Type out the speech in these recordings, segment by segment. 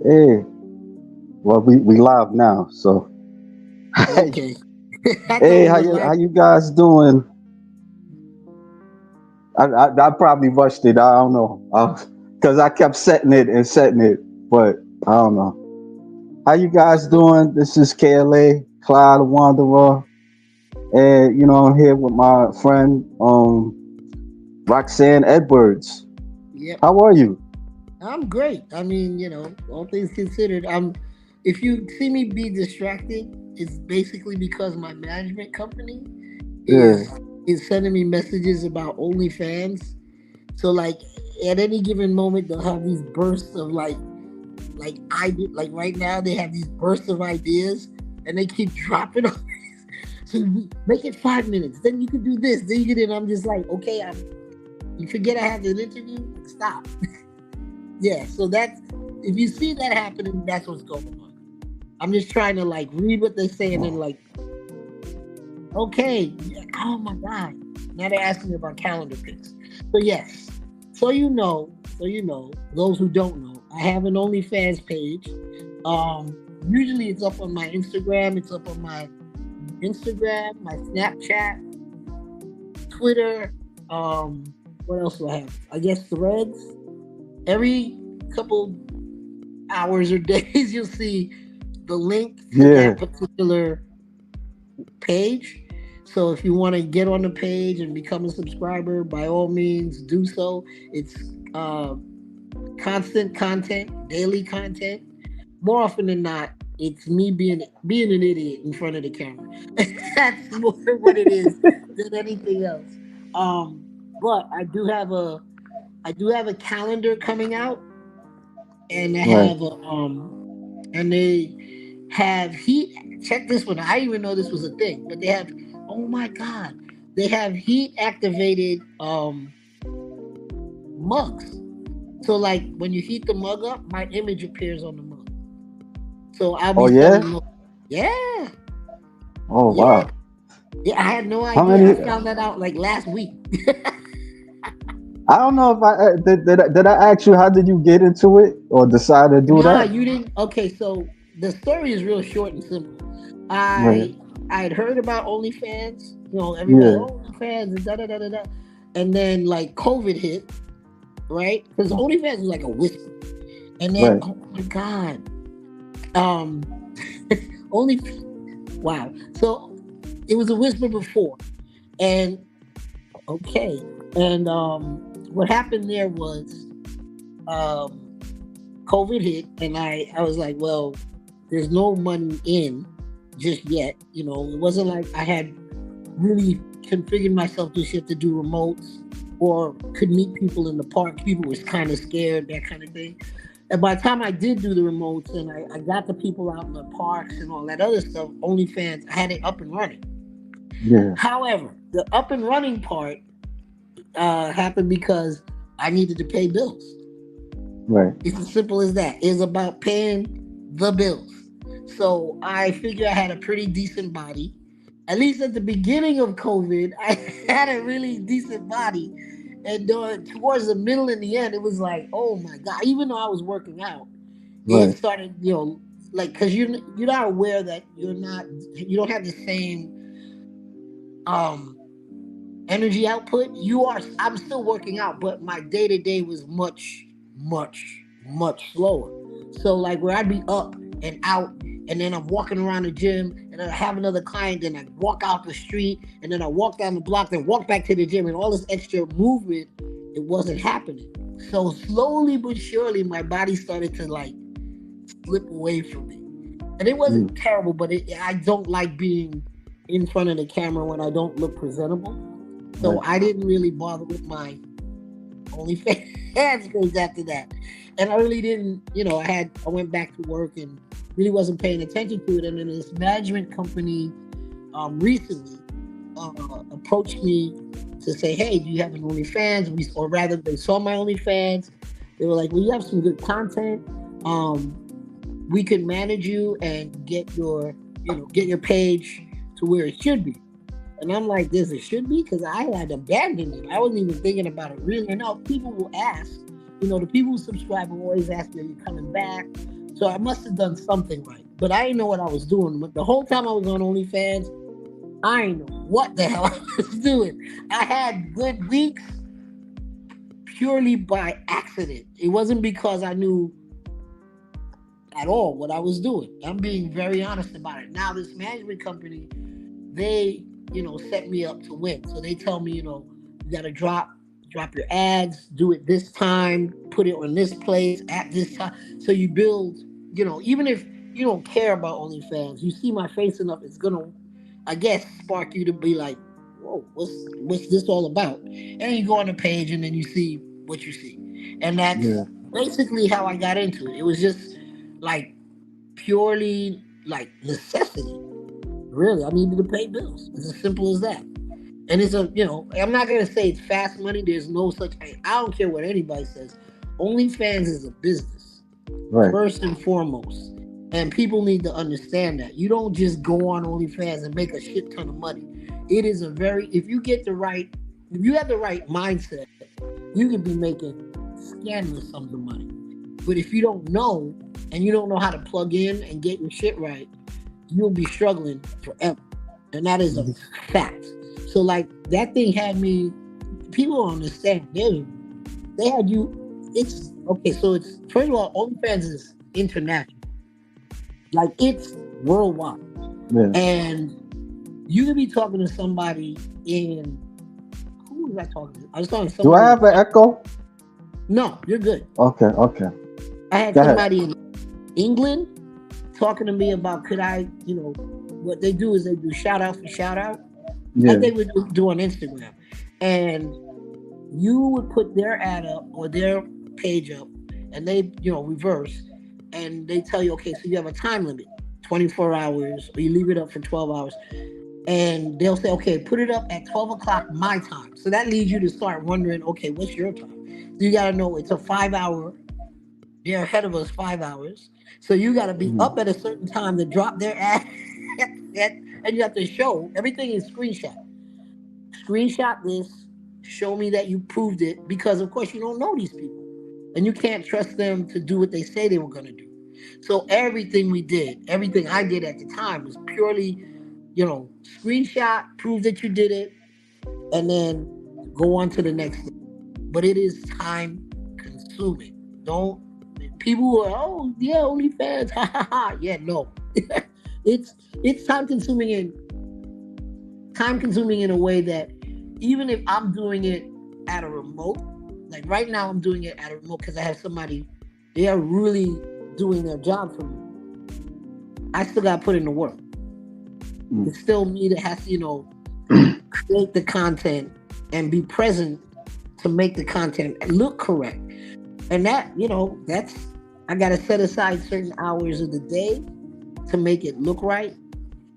Hey, well, we live now, so Okay. I thought hey, we were how live. you guys doing? I probably rushed it. I don't know, because I kept setting it, but I don't know. How you guys So, doing? This is KLA, Clyde the Wanderer, and I'm here with my friend Roxanne Edwards. yep. How are you? I'm great. I mean, all things considered, if you see me be distracted, it's basically because my management company Yeah, is is sending me messages about OnlyFans. So like at any given moment they'll have these bursts of like right now they have these bursts of ideas and they keep dropping on. So make it 5 minutes, then you can do this, then you can do, and I'm just like, okay, you forget I have an interview, stop. Yeah, so that's, if you see that happening, that's what's going on. I'm just trying to like read what they say and then like, okay, yeah, oh my god, now they're asking me about calendar picks. So yes, so those who don't know, I have an OnlyFans page. Usually it's up on my Instagram, it's up on my my Snapchat, Twitter. What else do I have? I guess Threads. Every couple hours or days, you'll see the link to yeah, that particular page. So if you want to get on the page and become a subscriber, by all means do so. It's uh, constant content, daily content. More often than not, it's me being an idiot in front of the camera. That's more what it is than anything else. Um, but I do have a calendar coming out, and I right. have a and they have heat. Check this one. I didn't even know this was a thing, but they have. Oh my god, they have heat activated mugs. So like when you heat the mug up, my image appears on the mug. So I'll Oh be yeah. selling. Yeah, Oh yeah, wow. yeah. I had no How idea. I many? found that out like last week. I don't know if did I ask you how did you get into it or decide to do Nah, that? you didn't. Okay, so the story is real short and simple. Right. I had heard about OnlyFans. Everybody Yeah. OnlyFans and da da da da da. And then like COVID hit, right? Because OnlyFans was like a whisper. And then Right. oh my god, um, only wow. So it was a whisper before, and okay, and what happened there was um COVID hit, and I was like, well, there's no money in just yet. It wasn't like I had really configured myself to shit to do remotes or could meet people in the park. People was kind of scared, that kind of thing. And by the time I did do the remotes and I got the people out in the parks and all that other stuff, OnlyFans, I had it up and running. Yeah. However, the up and running part happened because I needed to pay bills. Right. It's as simple as that. It's about paying the bills. So I figure I had a pretty decent body. At least at the beginning of COVID, I had a really decent body. And towards the middle and the end, it was like, oh my God. Even though I was working out, it Right. started, like, because you're not aware that you don't have the same um energy output. I'm still working out, but my day to day was much, much, much slower. So like where I'd be up and out, and then I'm walking around the gym, and then I have another client, then I walk out the street, and then I walk down the block, then walk back to the gym, and all this extra movement, it wasn't happening. So slowly but surely, my body started to like slip away from me, and it Mm. wasn't terrible, but I don't like being in front of the camera when I don't look presentable. So Right. I didn't really bother with my OnlyFans page after that. And I really didn't, I went back to work and really wasn't paying attention to it. And then this management company recently approached me to say, hey, do you have an OnlyFans? Or rather, they saw my OnlyFans. They were like, well, you have some good content. Um, we could manage you and get your page to where it should be. And I'm like, this it should be, because I had abandoned it. I wasn't even thinking about it really. And now people will ask, the people who subscribe will always ask me, are you coming back? So I must have done something right. But I didn't know what I was doing. But the whole time I was on OnlyFans, I didn't know what the hell I was doing. I had good weeks purely by accident. It wasn't because I knew at all what I was doing. I'm being very honest about it. Now, this management company, they, set me up to win. So they tell me, you got to drop your ads, do it this time, put it on this place at this time. So you build, even if you don't care about OnlyFans, you see my face enough, it's gonna, I guess, spark you to be like, whoa, what's this all about? And you go on the page and then you see what you see. And that's Yeah. basically how I got into it. It was just like purely like necessity. Really, I needed to pay bills. It's as simple as that. And it's I'm not gonna say it's fast money. There's no such thing. I don't care what anybody says. OnlyFans is a business, Right. first and foremost. And people need to understand that. You don't just go on OnlyFans and make a shit ton of money. It is if you have the right mindset, you can be making scandalous sums of money. But if you don't know, and you don't know how to plug in and get your shit right, you'll be struggling forever. And that is a fact. So like that thing had me, people don't understand. They had you, it's okay. So it's, first of all, OnlyFans is international. Like it's worldwide. Yeah. And you could be talking to somebody in, who was I talking to? I was talking to Do somebody. I have an echo? No, you're good. Okay. I had Go ahead. somebody in England talking to me about could I, what they do is they do shout out for shout out. Yeah. Like they would do on Instagram. And you would put their ad up or their page up and they, reverse and they tell you, okay, so you have a time limit, 24 hours, or you leave it up for 12 hours. And they'll say, okay, put it up at 12 o'clock my time. So that leads you to start wondering, okay, what's your time? So you got to know it's a 5-hour. They're ahead of us 5 hours. So you got to be up at a certain time to drop their ad. And you have to show, everything is screenshot. Screenshot this, show me that you proved it, because of course you don't know these people. And you can't trust them to do what they say they were going to do. So everything I did at the time was purely, screenshot, prove that you did it, and then go on to the next thing. But it is time consuming. Don't, people who are, oh yeah, OnlyFans, ha ha ha. Yeah, no. it's time consuming in a way that even if I'm doing it at a remote, like right now I'm doing it at a remote because I have somebody, they are really doing their job for me. I still got to put in the work. It's still me that has to, create the content and be present to make the content look correct. And that, that's, I got to set aside certain hours of the day to make it look right.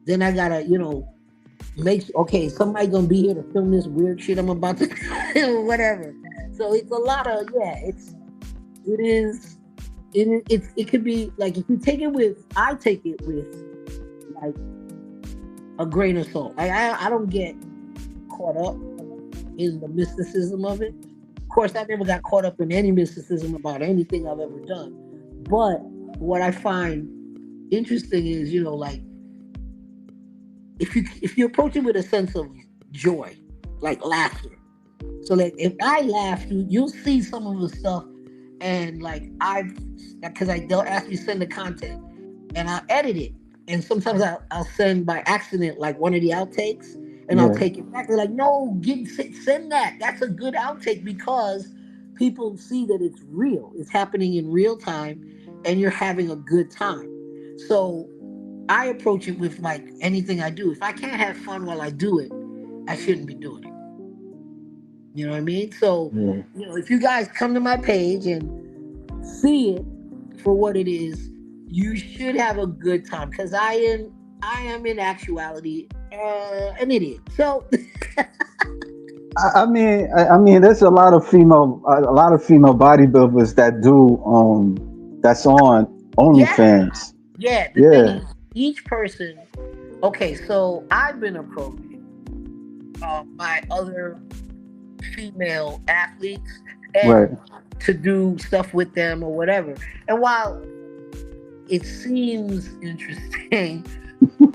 Then I got to, okay, somebody gonna be here to film this weird shit I'm about to or whatever. So it's a lot of, it could be like, if you I take it with like a grain of salt. I don't get caught up in the mysticism of it. Of course, I never got caught up in any mysticism about anything I've ever done. But what I find interesting is, like, if you approach it with a sense of joy, like laughter. So like if I laugh, you'll see some of the stuff, and like they'll ask me to send the content, and I'll edit it, and sometimes I'll send by accident like one of the outtakes, and I'll take it back. They're like, no, send that. That's a good outtake, because people see that it's real. It's happening in real time, and you're having a good time. So I approach it with like anything I do. If I can't have fun while I do it, I shouldn't be doing it. You know what I mean? So, if you guys come to my page and see it for what it is, you should have a good time, because I am in actuality an idiot. So I mean, there's a lot of female bodybuilders that do that's on OnlyFans. Yeah. The thing is, each person. Okay, so I've been approached by other female athletes and to do stuff with them or whatever. And while it seems interesting.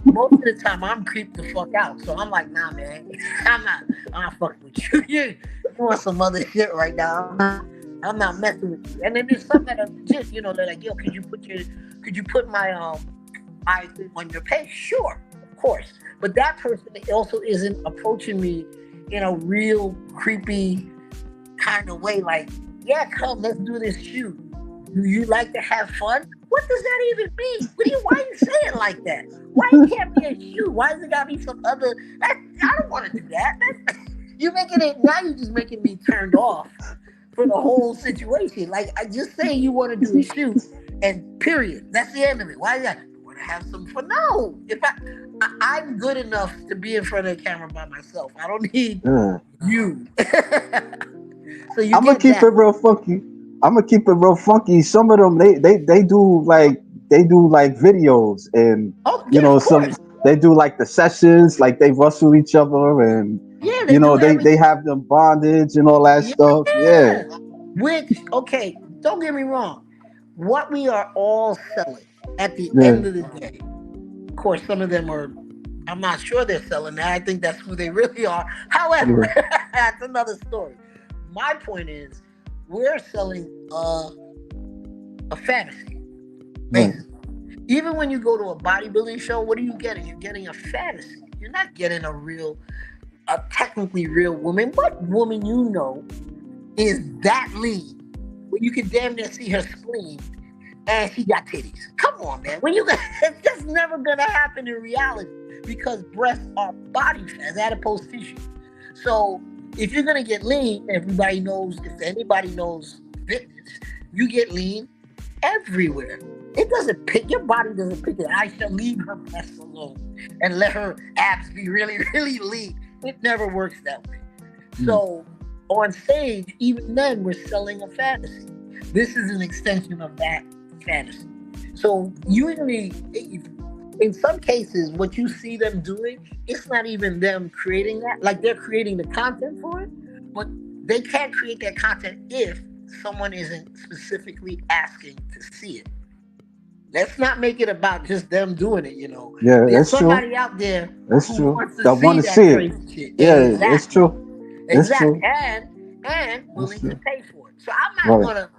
Most of the time, I'm creeped the fuck out. So I'm like, nah, man, I'm not fucking with you. You want some other shit right now? I'm not messing with you. And then there's some that are legit. They're like, yo, could you put my I on your page? Sure, of course. But that person also isn't approaching me in a real creepy kind of way. Like, yeah, come, let's do this shoot. Do you like to have fun? What does that even mean? Why are you saying it like that? Why it can't be a shoot? Why does it gotta be some other? I don't want to do that. You're making it now. You're just making me turned off for the whole situation. Like, I just say you want to do a shoot, and period. That's the end of it. Why is that? You want to have some fun? No. If I'm good enough to be in front of the camera by myself. I don't need you. So I'm gonna keep it real funky. Some of them they do like videos, and oh yeah, of some course. they do like the sessions, like they wrestle each other, and Yeah, they do they everything. have them bondage and all that stuff. Yeah, Yeah. Which, okay, don't get me wrong. What we are all selling at the yeah, end of the day, of course, some of them are, I'm not sure they're selling that. I think that's who they really are. However, yeah, that's another story. My point is, we're selling a fantasy, right, basically. Even when you go to a bodybuilding show, what are you getting? You're getting a fantasy. You're not getting a technically real woman. What woman is that lean when you can damn near see her spleen and she got titties? Come on, man. It's just never gonna happen in reality because breasts are body fat, adipose tissue. So if you're gonna get lean, everybody knows. If anybody knows fitness, you get lean everywhere. It doesn't pick your body doesn't pick it. I shall leave her breasts alone and let her abs be really, really lean. It never works that way. So on stage, even then, we're selling a fantasy. This is an extension of that fantasy. So usually, in some cases, what you see them doing, it's not even them creating that. Like, they're creating the content for it, but they can't create that content if someone isn't specifically asking to see it. Let's not make it about just them doing it. yeah. There's That's true. somebody out there That's who true. wants to I want see to see that it. crazy shit. Yeah, it's Exactly. true. It's Exactly. true. And It's willing to true. pay for it. So I'm not Right, gonna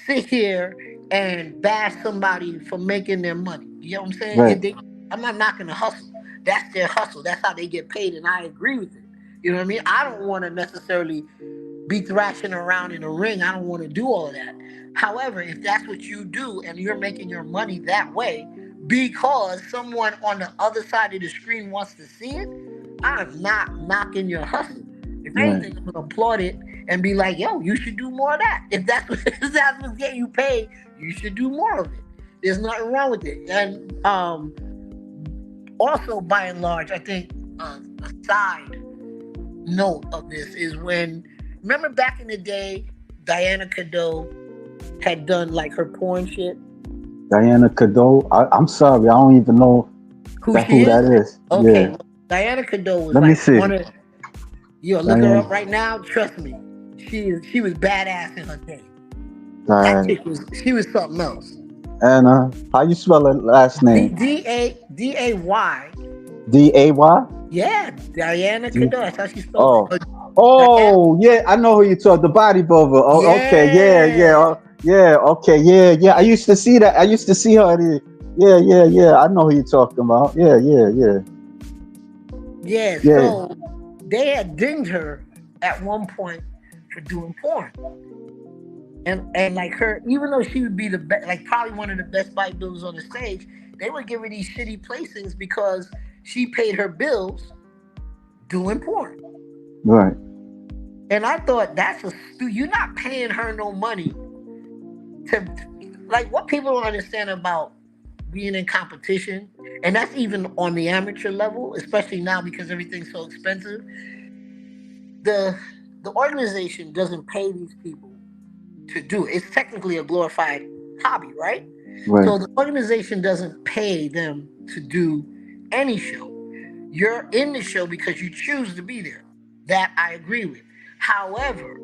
sit here and bash somebody for making their money. You know what I'm saying? right, I'm not knocking the hustle. That's their hustle. That's how they get paid, and I agree with it. You know what I mean? I don't want to necessarily be thrashing around in a ring. I don't want to do all of that. However, if that's what you do and you're making your money that way because someone on the other side of the screen wants to see it, I'm not knocking your hustle. If right. anything, I'm gonna applaud it and be like, yo, you should do more of that. If that's if that's what's getting you paid, you should do more of it. There's nothing wrong with it. And also, by and large, I think a side note of this is when, remember back in the day, Diana Cadot had done like her porn shit. Diana Cadot. I'm sorry, I don't even know Who she who that is? is. Okay, Yeah. well, Diana Cadot was Let me like see. one of, look her up Diana. right now. Trust me, she was badass in her day. That Diana. chick she was something else. Anna. How you spell her last D name? D A D A Y. Day? Yeah, Diana D- Cadot. That's how she spells it. oh. Diana. Oh, yeah, I know who you talk. The bodybuilder. Oh, okay, yeah, yeah, Yeah, yeah, okay, yeah, yeah. I used to see that. I used to see her. Yeah, yeah, yeah. I know who you talking about. Yeah, yeah, yeah, yeah. yeah. So they had dinged her at one point for doing porn. And like her, even though she would be the best, like probably one of the best bodybuilders on the stage, they would give her these shitty placings because she paid her bills doing porn. Right. And I thought you're not paying her no money to, like, what people don't understand about being in competition, and that's even on the amateur level, especially now because everything's so expensive. The the organization doesn't pay these people to do it. It's technically a glorified hobby, right? Right. So the organization doesn't pay them to do any show. You're in the show because you choose to be there. That I agree with. However,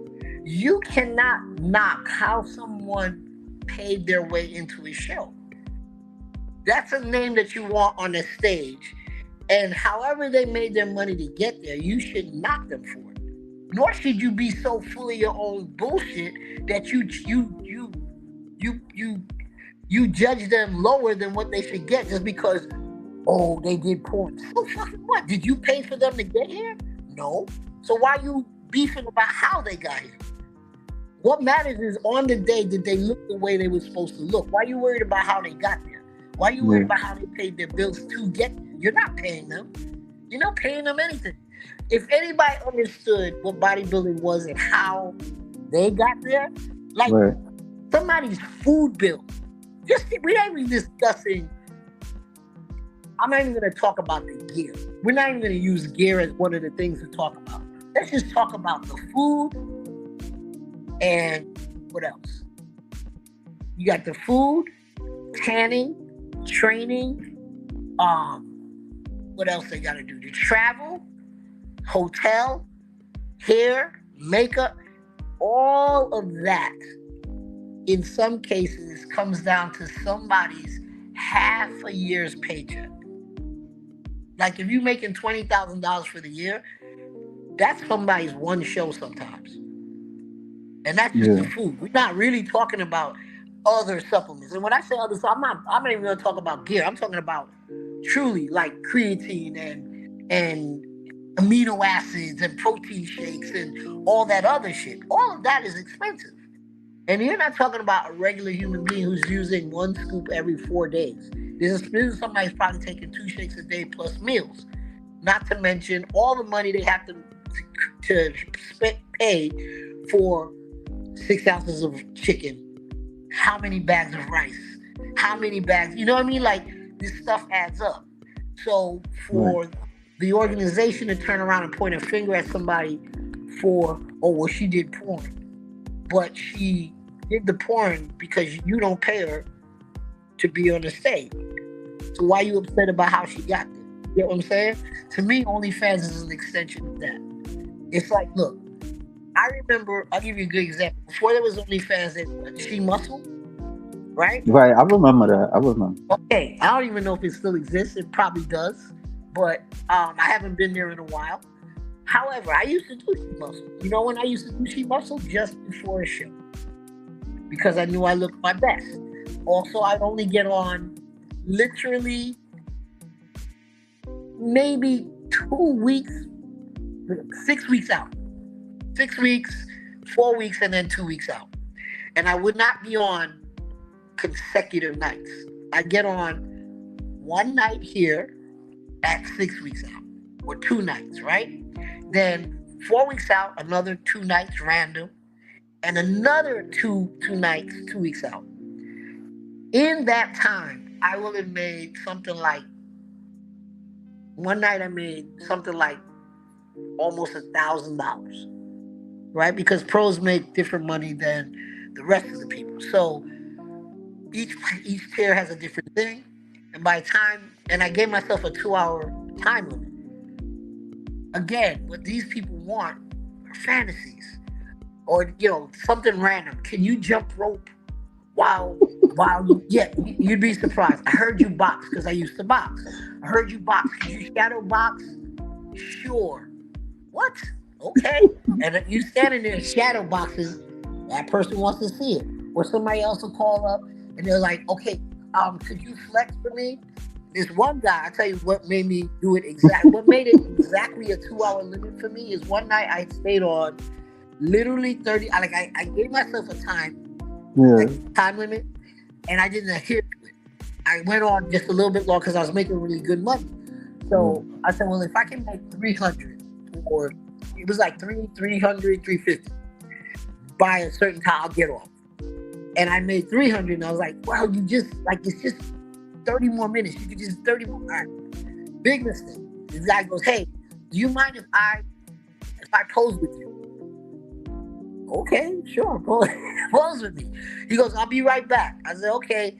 you cannot knock how someone paid their way into a show. That's a name that you want on the stage. And however they made their money to get there, you should knock them for it. Nor should you be so full of your own bullshit that you you judge them lower than what they should get just because, oh, they did porn. So fucking what? Did you pay for them to get here? No. So why you beefing about how they got here? What matters is on the day did they look the way they were supposed to look? Why are you worried about how they got there? Why are you worried about how they paid their bills to get there? You're not paying them. You're not paying them anything. If anybody understood what bodybuilding was and how they got there, like Right. somebody's food bill. We're not even discussing. I'm not even going to talk about the gear. We're not even going to use gear as one of the things to talk about. Let's just talk about the food and what else? You got the food, tanning, training. What else they got to do? The travel, hotel, hair, makeup, all of that. In some cases, comes down to somebody's half a year's paycheck. Like if you're making $20,000 for the year, that's somebody's one show sometimes. And that's just the food. We're not really talking about other supplements. And when I say other stuff, I'm not even gonna talk about gear. I'm talking about truly like creatine and amino acids and protein shakes and all that other shit. All of that is expensive. And you're not talking about a regular human being who's using one scoop every 4 days. This is somebody who's probably taking 2 shakes a day plus meals. Not to mention all the money they have to pay for 6 ounces of chicken, how many bags of rice, how many bags, you know what I mean? Like this stuff adds up. So for the organization to turn around and point a finger at somebody for, oh, well, she did porn, but she did the porn because you don't pay her to be on the stage. So why are you upset about how she got there? You get what I'm saying? To me, OnlyFans is an extension of that. It's like, look, I remember, I'll give you a good example. Before there was OnlyFans, there was She Muscle, right? Right. I remember that. Okay, I don't even know if it still exists. It probably does, but I haven't been there in a while. However, I used to do She Muscle. You know when I used to do She Muscle? Just before a show. Because I knew I looked my best. Also, I'd only get on literally maybe 2 weeks, 6 weeks out. 6 weeks, 4 weeks, and then 2 weeks out. And I would not be on consecutive nights. I'd get on one night here at 6 weeks out, or 2 nights, right? Then 4 weeks out, another 2 nights random, and another two nights 2 weeks out. In that time, I will have made something like, one night I made something like almost $1,000, right? Because pros make different money than the rest of the people. So each tier has a different thing. And by the time, and I gave myself a 2-hour time limit. Again, what these people want are fantasies. Or, you know, something random. Can you jump rope while you'd be surprised. I heard you box because I used to box. I heard you box. Can you shadow box? Sure. What? Okay. And you standing there shadow boxes, that person wants to see it. Or somebody else will call up and they're like, okay, could you flex for me? This one guy, I tell you what made me do it exactly. What made it exactly a 2-hour limit for me is one night I stayed on literally 30. I gave myself a time limit, and I didn't adhere to it. I went on just a little bit long because I was making really good money. So I said, well, if I can make 300, or it was like 350 by a certain time, I'll get off. And I made 300, and I was like, wow, you just like it's just 30 more minutes. You could just 30 more. All right. Big mistake. This guy goes, hey, do you mind if I pose with you? Okay, sure, pose with me. He goes, I'll be right back. I said, okay.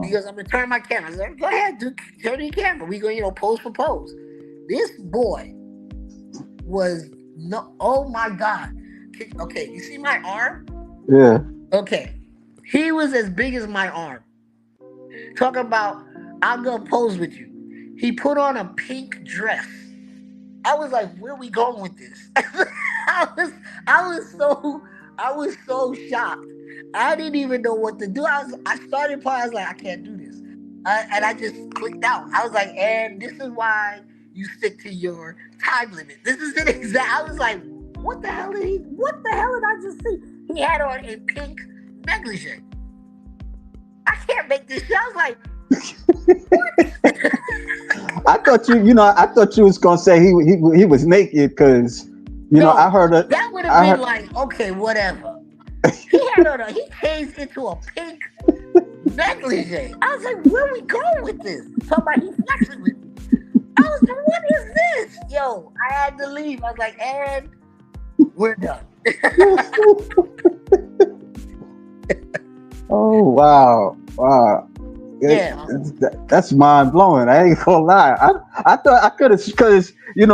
He goes, I'm gonna turn my camera. I said, go ahead, dude, turn your camera. We go, pose for pose. This boy was oh my God. Okay, you see my arm? Yeah. Okay. He was as big as my arm. Talk about I'm gonna pose with you. He put on a pink dress. I was like, where we going with this? I was I was so I was so shocked. I didn't even know what to do. I started part, I was like, I can't do this. And I just clicked out. I was like, and this is why you stick to your time limit. This is it exact. I was like, what the hell did I just see? He had on a pink negligee. I can't make this shit. I was like, I thought you was gonna say he was naked because I no, heard it. that would have I been heard. like, okay, whatever. He changed into a pink negligee. I was like, where we going with this? Talking about he flexing with me. I was like, what is this? Yo, I had to leave. I was like, and we're done. Oh wow, wow. Yeah. That's mind blowing. I ain't gonna lie. I thought I could have because I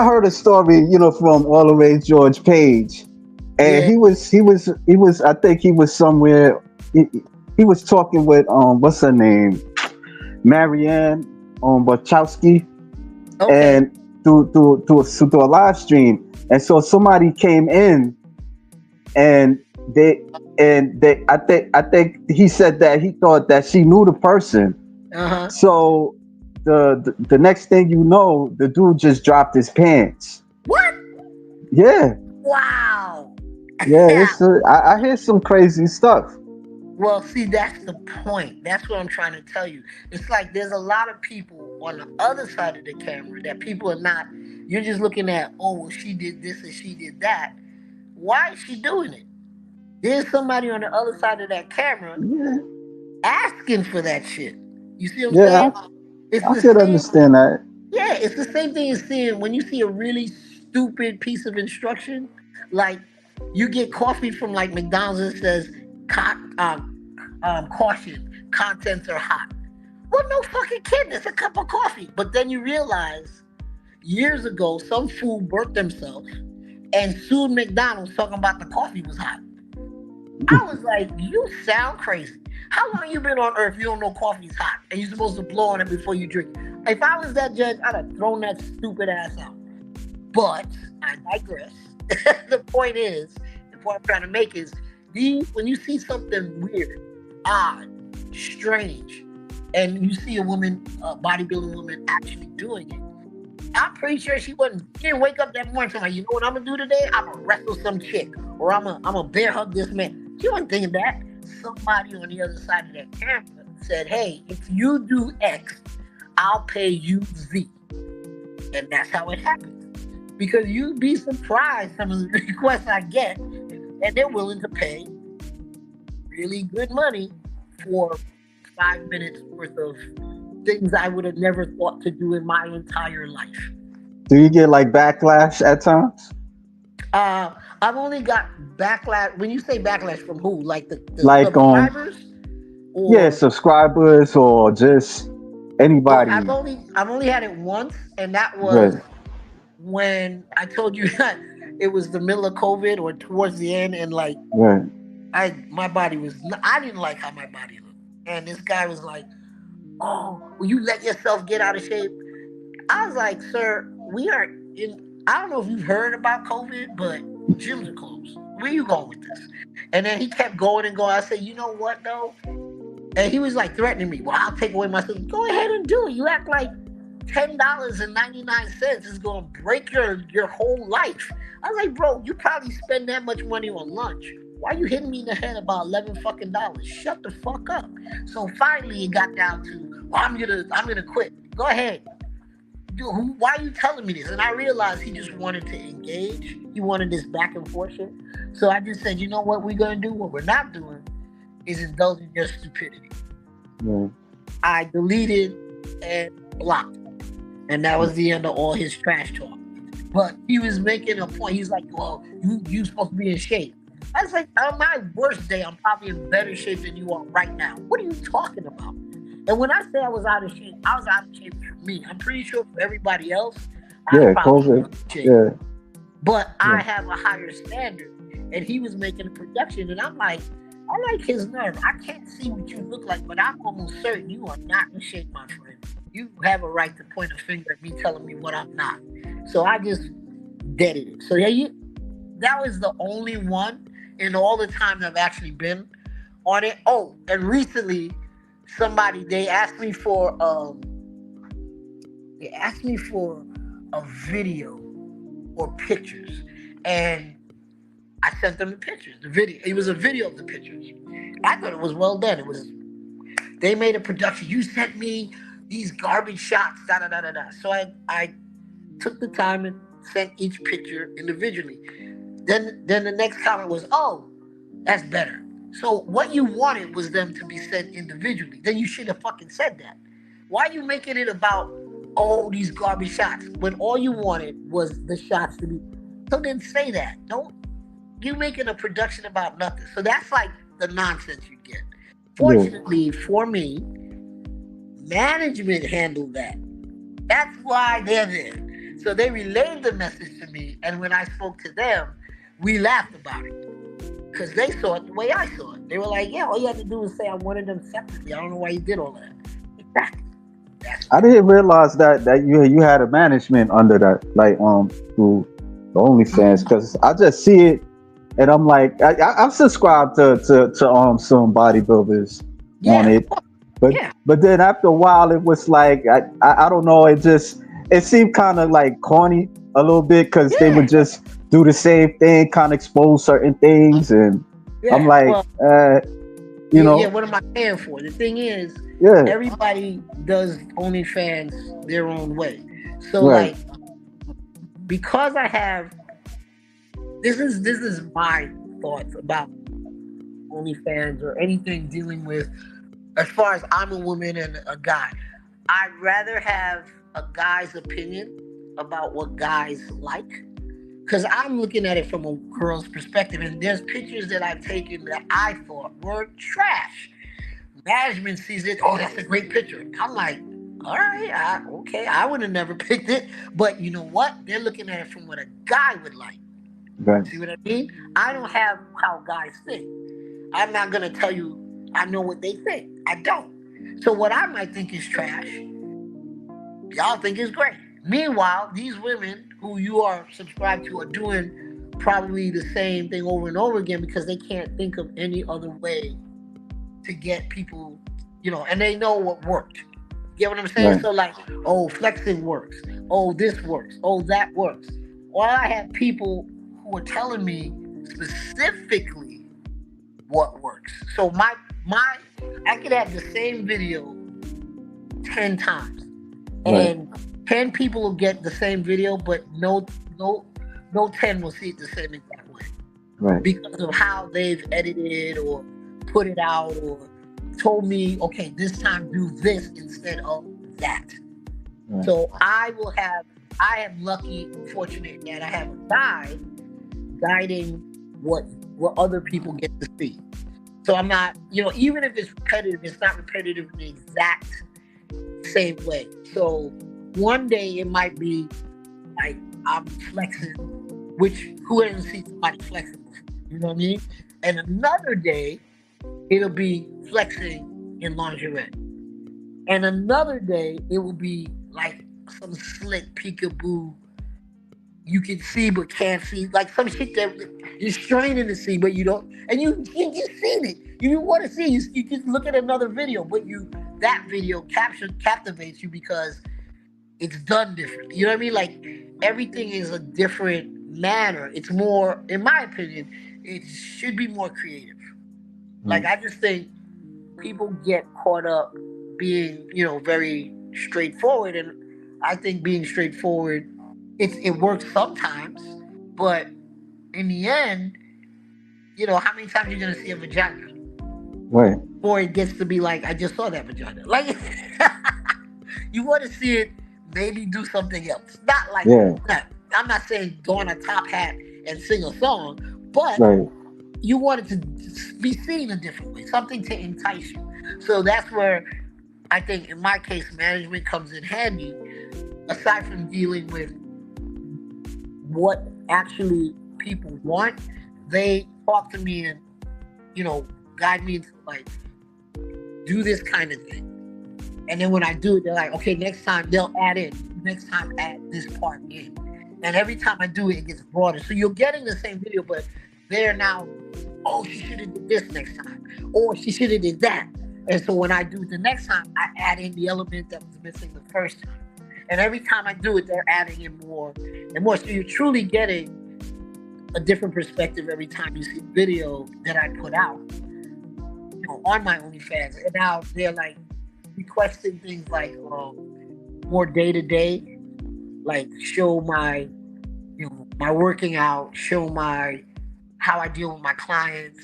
heard a story from all the way George Page, and Yeah. he was I think he was somewhere. He was talking with what's her name, Marianne Wachowski, Okay. and through a live stream, and so somebody came in and they I think he said that he thought that she knew the person. Uh-huh. So the next thing you know, the dude just dropped his pants. What? Yeah, Wow. yeah. Yeah. I hear some crazy stuff. Well, see, that's the point. That's what I'm trying to tell you. It's like there's a lot of people on the other side of the camera that people are not. You're just looking at, oh, well, she did this and she did that. Why is she doing it? There's somebody on the other side of that camera Yeah, asking for that shit. You see what I'm yeah. saying? It's I the could same. understand that. Yeah, it's the same thing as seeing when you see a really stupid piece of instruction, like you get coffee from like McDonald's that says caution, contents are hot. Well, no fucking kidding, it's a cup of coffee. But then you realize years ago, some fool burnt themselves and sued McDonald's talking about the coffee was hot. I was like, you sound crazy. How long you been on Earth? You don't know coffee's hot, and you're supposed to blow on it before you drink it. If I was that judge, I'd have thrown that stupid ass out. But I digress. The point I'm trying to make is, when you see something weird, odd, strange, and you see a woman, a bodybuilding woman, actually doing it, I'm pretty sure she didn't wake up that morning saying, like, you know what I'm gonna do today? I'm gonna wrestle some chick, or I'm gonna bear hug this man. She wasn't thinking that. Somebody on the other side of that camera said, hey, if you do X, I'll pay you Z. And that's how it happens. Because you'd be surprised some of the requests I get, and they're willing to pay really good money for 5 minutes worth of things I would have never thought to do in my entire life. Do you get like backlash at times? I've only got backlash. When you say backlash, from who? Like the Like subscribers, yeah, or subscribers or just oh, anybody. I've only had it once, and that was Right, when I told you that it was the middle of COVID or towards the end, and like right. my body was. I didn't like how my body looked, and this guy was like, "Oh, will you let yourself get out of shape?" I was like, "Sir, we are in. I don't know if you've heard about COVID, but gyms are closed. Where you going with this?" And then he kept going and going. I said, "You know what, though?" And he was like threatening me. Well, I'll take away my system. Go ahead and do it. You act like $10.99 is gonna break your whole life. I was like, bro, you probably spend that much money on lunch. Why are you hitting me in the head about 11 fucking dollars? Shut the fuck up. So finally, it got down to, well, I'm gonna quit. Go ahead. Why are you telling me this? And I realized he just wanted to engage. He wanted this back and forth shit. So I just said, you know what we're gonna do? What we're not doing is indulging your stupidity. Yeah. I deleted and blocked him. And that was the end of all his trash talk. But he was making a point. He's like, well, you supposed to be in shape. I was like, on my worst day, I'm probably in better shape than you are right now. What are you talking about? And when I say I was out of shape, I was out of shape for me. I'm pretty sure for everybody else, I was Yeah, probably COVID. in shape. Yeah, But I yeah. have a higher standard. And he was making a projection. And I'm like, I like his nerve. I can't see what you look like, but I'm almost certain you are not in shape, my friend. You have a right to point a finger at me telling me what I'm not. So I just deaded it. So yeah, that was the only one in all the time I've actually been on it. Oh, and recently somebody they asked me for a video or pictures, and I sent them the pictures. The video. It was a video of the pictures. I thought it was well done. They made a production. You sent me these garbage shots. Da da da da da. So I took the time and sent each picture individually. Then the next comment was, oh, that's better. So what you wanted was them to be sent individually. Then you should have fucking said that. Why are you making it about these garbage shots when all you wanted was the shots to be? So then say that. Don't you making a production about nothing. So that's like the nonsense you get. Yeah. Fortunately for me, management handled that. That's why they're there. So they relayed the message to me, and when I spoke to them, we laughed about it because they saw it the way I saw it. They were like, "Yeah, all you had to do was say I wanted them separately. I don't know why you did all that." Exactly. I didn't realize that you had a management under that, like through the OnlyFans, because I just see it and I'm like, I'm subscribed to some bodybuilders on Yeah, it, but yeah, then after a while it was like I don't know, it seemed kind of like corny a little bit because they would yeah, just do the same thing, kind of expose certain things, and I'm yeah. like, Well, you yeah. know, What am I paying for? The thing is, yeah, everybody does OnlyFans their own way. So right, like, because I have this is my thoughts about OnlyFans or anything dealing with, as far as I'm a woman and a guy, I'd rather have a guy's opinion about what guys like. Because I'm looking at it from a girl's perspective, and there's pictures that I've taken that I thought were trash. Management sees it, oh, that's a great picture. I'm like, all right, okay, I would have never picked it. But you know what? They're looking at it from what a guy would like. right, See what I mean? I don't have how guys think. I'm not gonna tell you I know what they think. I don't. So what I might think is trash, y'all think is great. Meanwhile, these women who you are subscribed to are doing probably the same thing over and over again because they can't think of any other way to get people, and they know what worked. You get what I'm saying? right, So like, oh, flexing works. Oh, this works. Oh, that works. Or I have people who are telling me specifically what works. So my I could have the same video 10 times right, and 10 people will get the same video, but no 10 will see it the same exact way right, because of how they've edited or put it out or told me, okay, this time do this instead of that. right, So I am lucky and fortunate that I have a guide guiding what other people get to see. So I'm not, even if it's repetitive, it's not repetitive in the exact same way. So one day it might be like I'm flexing, which who hasn't seen somebody flexing before? You know what I mean? And another day it'll be flexing in lingerie. And another day it will be like some slick peekaboo you can see but can't see, like some shit that you're straining to see but you don't, and you just seen it. You want to see, you just look at another video, but that video captivates you because it's done differently. You know what I mean? Like everything is a different manner. It's more, in my opinion, it should be more creative. Like right, I just think people get caught up being, very straightforward, and I think being straightforward, it works sometimes, but in the end, how many times you're gonna see a vagina right, before it gets to be like, I just saw that vagina. Like you want to see it, maybe do something else. Not like yeah, I'm not saying go on a top hat and sing a song, but right, you want it to be seen a different way, something to entice you. So that's where I think, in my case, management comes in handy. Aside from dealing with what actually people want, they talk to me and guide me into like do this kind of thing. And then when I do it, they're like, okay, next time they'll add in. Next time add this part in. And every time I do it, it gets broader. So you're getting the same video, but they're now, oh, she should have did this next time. Or she should have did that. And so when I do it the next time, I add in the element that was missing the first time. And every time I do it, they're adding in more and more. So you're truly getting a different perspective every time you see a video that I put out, you know, on my OnlyFans. And now they're like requesting things like more day to day, like show my, you know, my working out, show my how I deal with my clients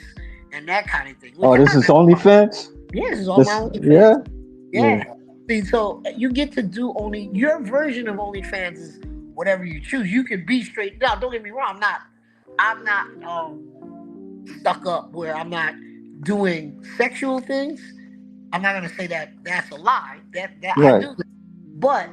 and that kind of thing. Oh, this is OnlyFans? Yeah, this is all my OnlyFans. Yeah. See, so you get to do only your version of OnlyFans is whatever you choose. You can be straight. Now, don't get me wrong. I'm not stuck up where I'm not doing sexual things. I'm not gonna say that that's a lie. That right. I do that. But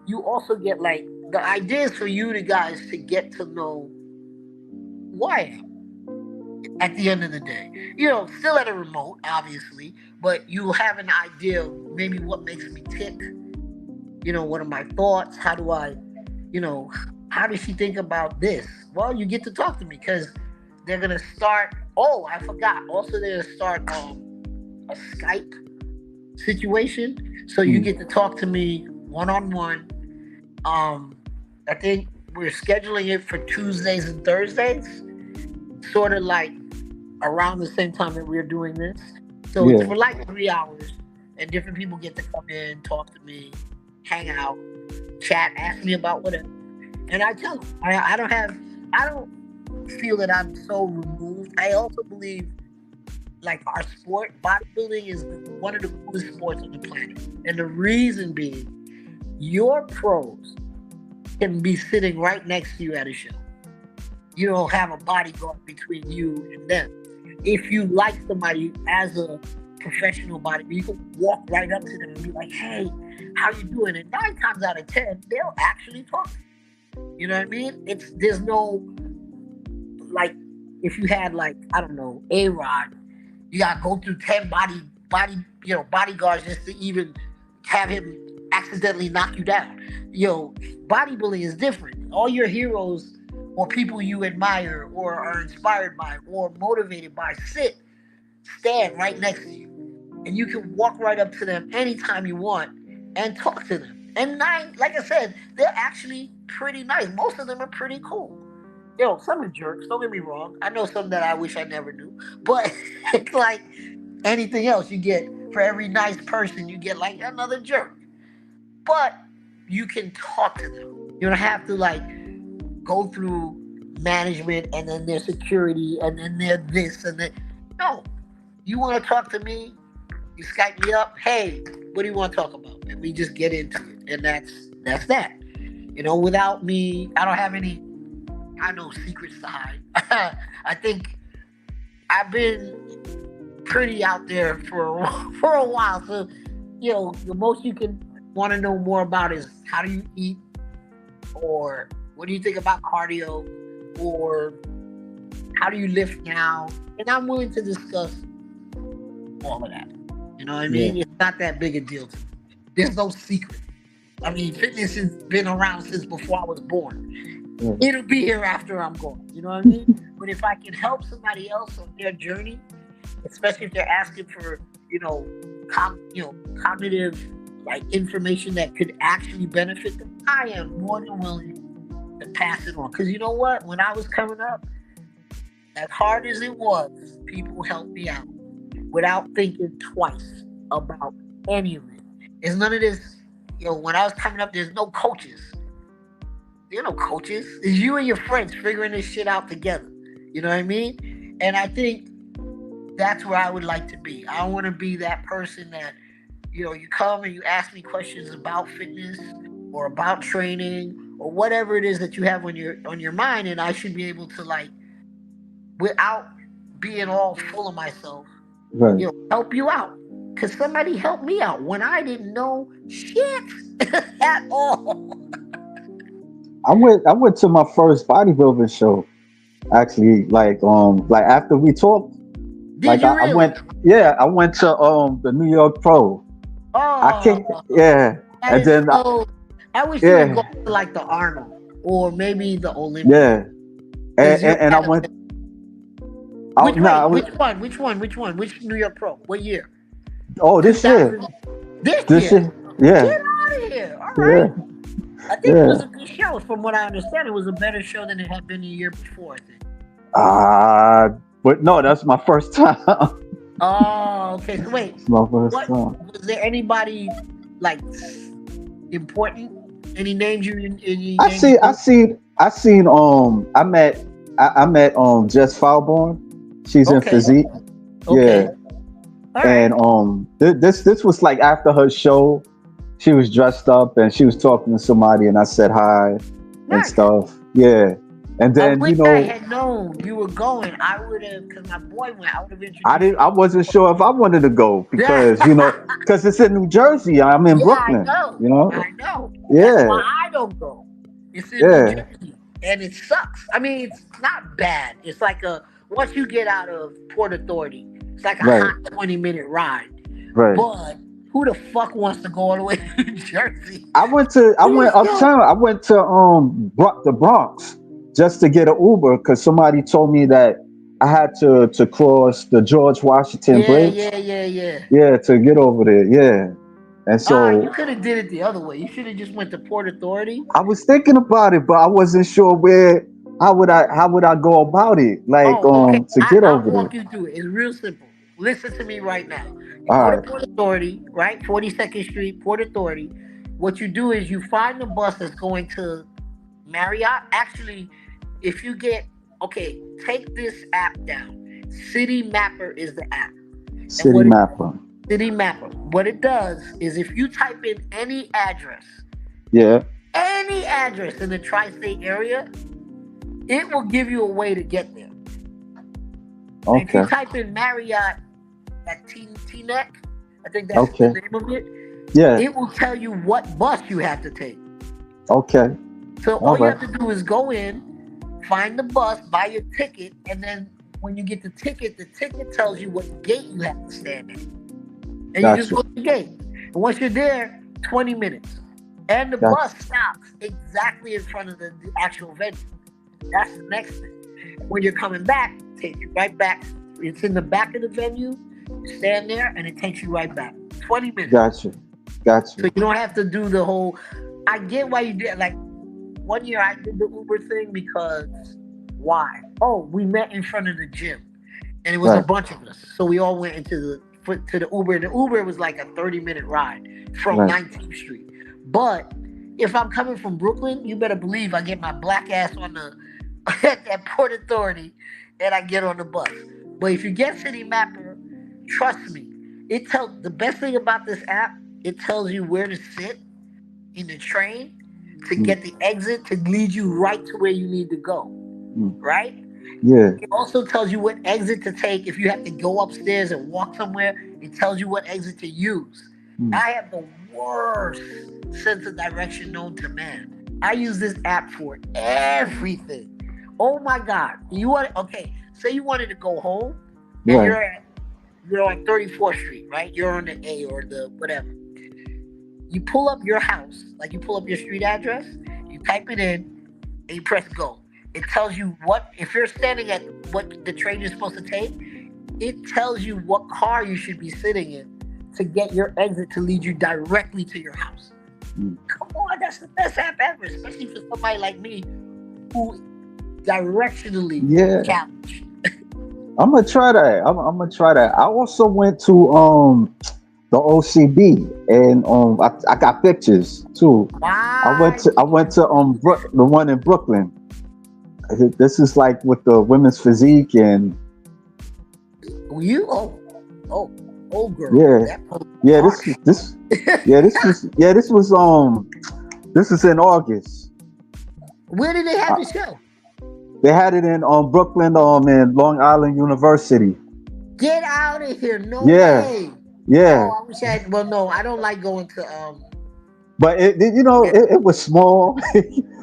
you also get like the idea is for you guys to get to know who I am at the end of the day. You know, still at a remote, obviously, but you have an idea of maybe what makes me tick. You know, what are my thoughts? How do I, you know, how does she think about this? Well, you get to talk to me because they're gonna start. Oh, I forgot. Also, they're gonna start a Skype situation, so you get to talk to me one-on-one. I think we're scheduling it for Tuesdays and Thursdays, sort of like around the same time that we're doing this. So it's for like 3 hours, and different people get to come in, talk to me, hang out, chat, ask me about whatever. And I tell them, I don't feel that I'm so removed. I also believe like our sport, bodybuilding is one of the coolest sports on the planet. And the reason being, your pros can be sitting right next to you at a show. You don't have a bodyguard between you and them. If you like somebody as a professional bodybuilder, you can walk right up to them and be like, hey, how you doing? And 9 times out of 10, they'll actually talk. You know what I mean? There's no, like, if you had like, I don't know, A-Rod, you gotta go through 10 bodyguards just to even have him accidentally knock you down. Bodybuilding is different. All your heroes or people you admire or are inspired by or motivated by stand right next to you. And you can walk right up to them anytime you want and talk to them. And like I said, they're actually pretty nice. Most of them are pretty cool. Some are jerks, don't get me wrong. I know some that I wish I never knew. But it's like anything else, you get, for every nice person, you get like another jerk. But you can talk to them. You don't have to like go through management and then their security and then their this and that. No. You want to talk to me, you Skype me up, hey, what do you want to talk about? And we just get into it. And that's that. Without me, I don't have any secrets to hide. I think I've been pretty out there for a while. So, the most you can want to know more about is how do you eat, or what do you think about cardio, or how do you lift now? And I'm willing to discuss all of that. You know what I mean? Yeah. It's not that big a deal to me. There's no secret. I mean, fitness has been around since before I was born. It'll be here after I'm gone. You know what I mean? But if I can help somebody else on their journey, especially if they're asking for, cognitive like information that could actually benefit them, I am more than willing to pass it on. Because you know what? When I was coming up, as hard as it was, people helped me out without thinking twice about any of it. There's none of this, when I was coming up, there's no coaches. There are no coaches. It's you and your friends figuring this shit out together. You know what I mean? And I think that's where I would like to be. I want to be that person that, you come and you ask me questions about fitness or about training or whatever it is that you have on your mind, and I should be able to, like, without being all full of myself, right, help you out. Because somebody helped me out when I didn't know shit at all. I went to my first bodybuilding show, actually, like after we talked, Did you I really? went, yeah, I went to the New York Pro. I can't, Oh, yeah, that and is then so. I wish you would yeah, go to like the Arnold or maybe the Olympia yeah, because you're and I kind of. went. Oh Which no, I wait, was, which one? Which one? Which one? Which New York Pro? What year? oh, Two this year, thousand. This this year. year, yeah, Get out of here! All right. yeah, I think it yeah. was a good show. From what I understand, it was a better show than it had been the year before. I think. Uh but no, that's my first time. Oh, okay. So wait, It's my first what time. was there anybody like important? Any names you any I names you see, know? I seen. I met Jess Falborn. She's in Okay, physique. okay, Yeah, all and right. this was like after her show. She was dressed up and she was talking to somebody, and I said hi and Nice. stuff. Yeah, and I then wish I had known you were going. I would have, because my boy went. I would have I introduced didn't. you. I wasn't sure if I wanted to go Yeah, because because it's in New Jersey. I'm in yeah, I Brooklyn. know. You know. I know. That's Yeah, why I don't go. It's in New yeah, Jersey, and it sucks. I mean, it's not bad. It's like a once you get out of Port Authority, it's like a right, hot 20-minute ride. right. But who the fuck wants to go all the way to New Jersey? I went Please go. uptown. I went to the Bronx just to get an Uber because somebody told me that I had to cross the George Washington Yeah, Bridge. yeah, yeah, yeah. Yeah, to get over there. Yeah, and You so could have did it the other way. You should have just went to Port Authority. I was thinking about it, but I wasn't sure how would I go about it, like Oh, okay. to get I'll over there. walk you through it. It's real simple. Listen to me right now. You All go to right. Port Authority, right? 42nd Street, Port Authority. What you do is you find the bus that's going to Marriott. Actually, if you get, okay, take this app down. City Mapper is the app. And City mapper. City Mapper, what it does is if you type in Yeah. any address in the tri-state area, it will give you a way to get there. And if you Okay. type in Marriott at Teaneck, I think that's the Okay. name of it, Yeah. it will tell you what bus you have to take. Okay. So All all you right. have to do is go in, find the bus, buy your ticket, and then when you get the ticket tells you what gate you have to stand in. And you just Gotcha. go to the gate. And once you're there, 20 minutes. And the Gotcha. bus stops exactly in front of the actual venue. That's the next thing. When you're coming back, take you right back. It's in the back of the venue. You stand there and it takes you right back. 20 minutes. Gotcha. So Gotcha. you don't have to do the whole. I get why you did. Like one year I did the Uber thing because why? Oh, we met in front of the gym, and it was a Right. bunch of us. So we all went into the Uber. And the Uber was like a 30-minute ride from Right. 19th Street. But if I'm coming from Brooklyn, you better believe I get my black ass on the at Port Authority, and I get on the bus. But if you get City Mapper, trust me, the best thing about this app. It tells you where to sit in the train to Mm, get the exit to lead you right to where you need to go. mm. Right? Yeah. It also tells you what exit to take if you have to go upstairs and walk somewhere. It tells you what exit to use. Mm. I have the worst sense of direction known to man. I use this app for everything. Oh my God! Say you wanted to go home, and Right. you're on 34th Street, right? You're on the A or the whatever. You pull up your house, like you pull up your street address, you type it in, and you press go. It tells you if you're standing at what the train you're supposed to take, it tells you what car you should be sitting in to get your exit to lead you directly to your house. Mm. Come on, that's the best app ever, especially for somebody like me who directionally Yeah. challenged. I'm gonna try that. I'm gonna try that. I also went to the OCB and I got pictures too. Why? I went to the one in Brooklyn. This is like with the women's physique and You? Oh, girl. yeah, That was yeah. harsh. This was this is in August. Where did they have Uh, the show? they had it in Brooklyn in Long Island University. Get out of here! No Yeah, way. yeah. Oh, I wish I had. Well, no, I don't like going to. But Yeah, it was small.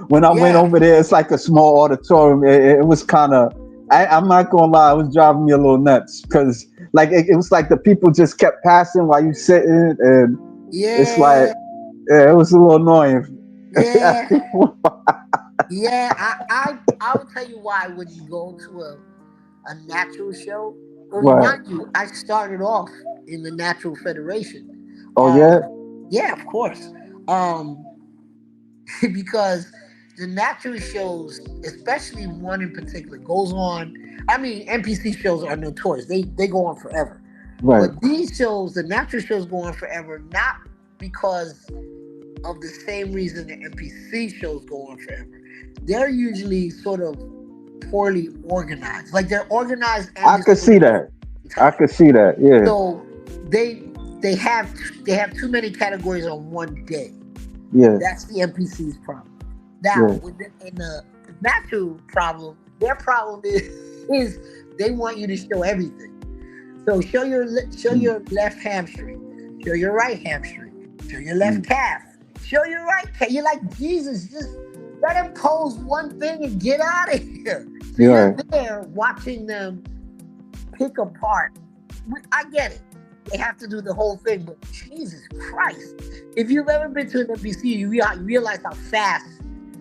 When I went yeah. over there, it's like a small auditorium. It was kind of I'm not gonna lie, it was driving me a little nuts because like it was like the people just kept passing while you sitting, and it's like Yeah, yeah, it was a little annoying. yeah, yeah. I will tell you why I wouldn't go to a natural show. Well, Right. mind you, I started off in the Natural Federation. Oh yeah. Um, yeah, of course. Um, because the natural shows, especially one in particular, goes on. I mean, NPC shows are notorious; they go on forever. Right. But these shows, the natural shows, go on forever, not because of the same reason the NPC shows go on forever. They're usually sort of poorly organized. Like they're organized and I could see disorganized that. at the same I time. could see that. Yeah. So they they have they have too many categories on one day. Yeah. That's the NPC's problem. Now, Yeah. in the natural problem, their problem is they want you to show everything. So show Mm, your left hamstring, show your right hamstring, show your left mm. calf, show your right calf. You're like Jesus, just let him pose one thing and get out of here. So You're you're right. there watching them pick apart. I get it. They have to do the whole thing, but Jesus Christ. If you've ever been to an NPC, you realize how fast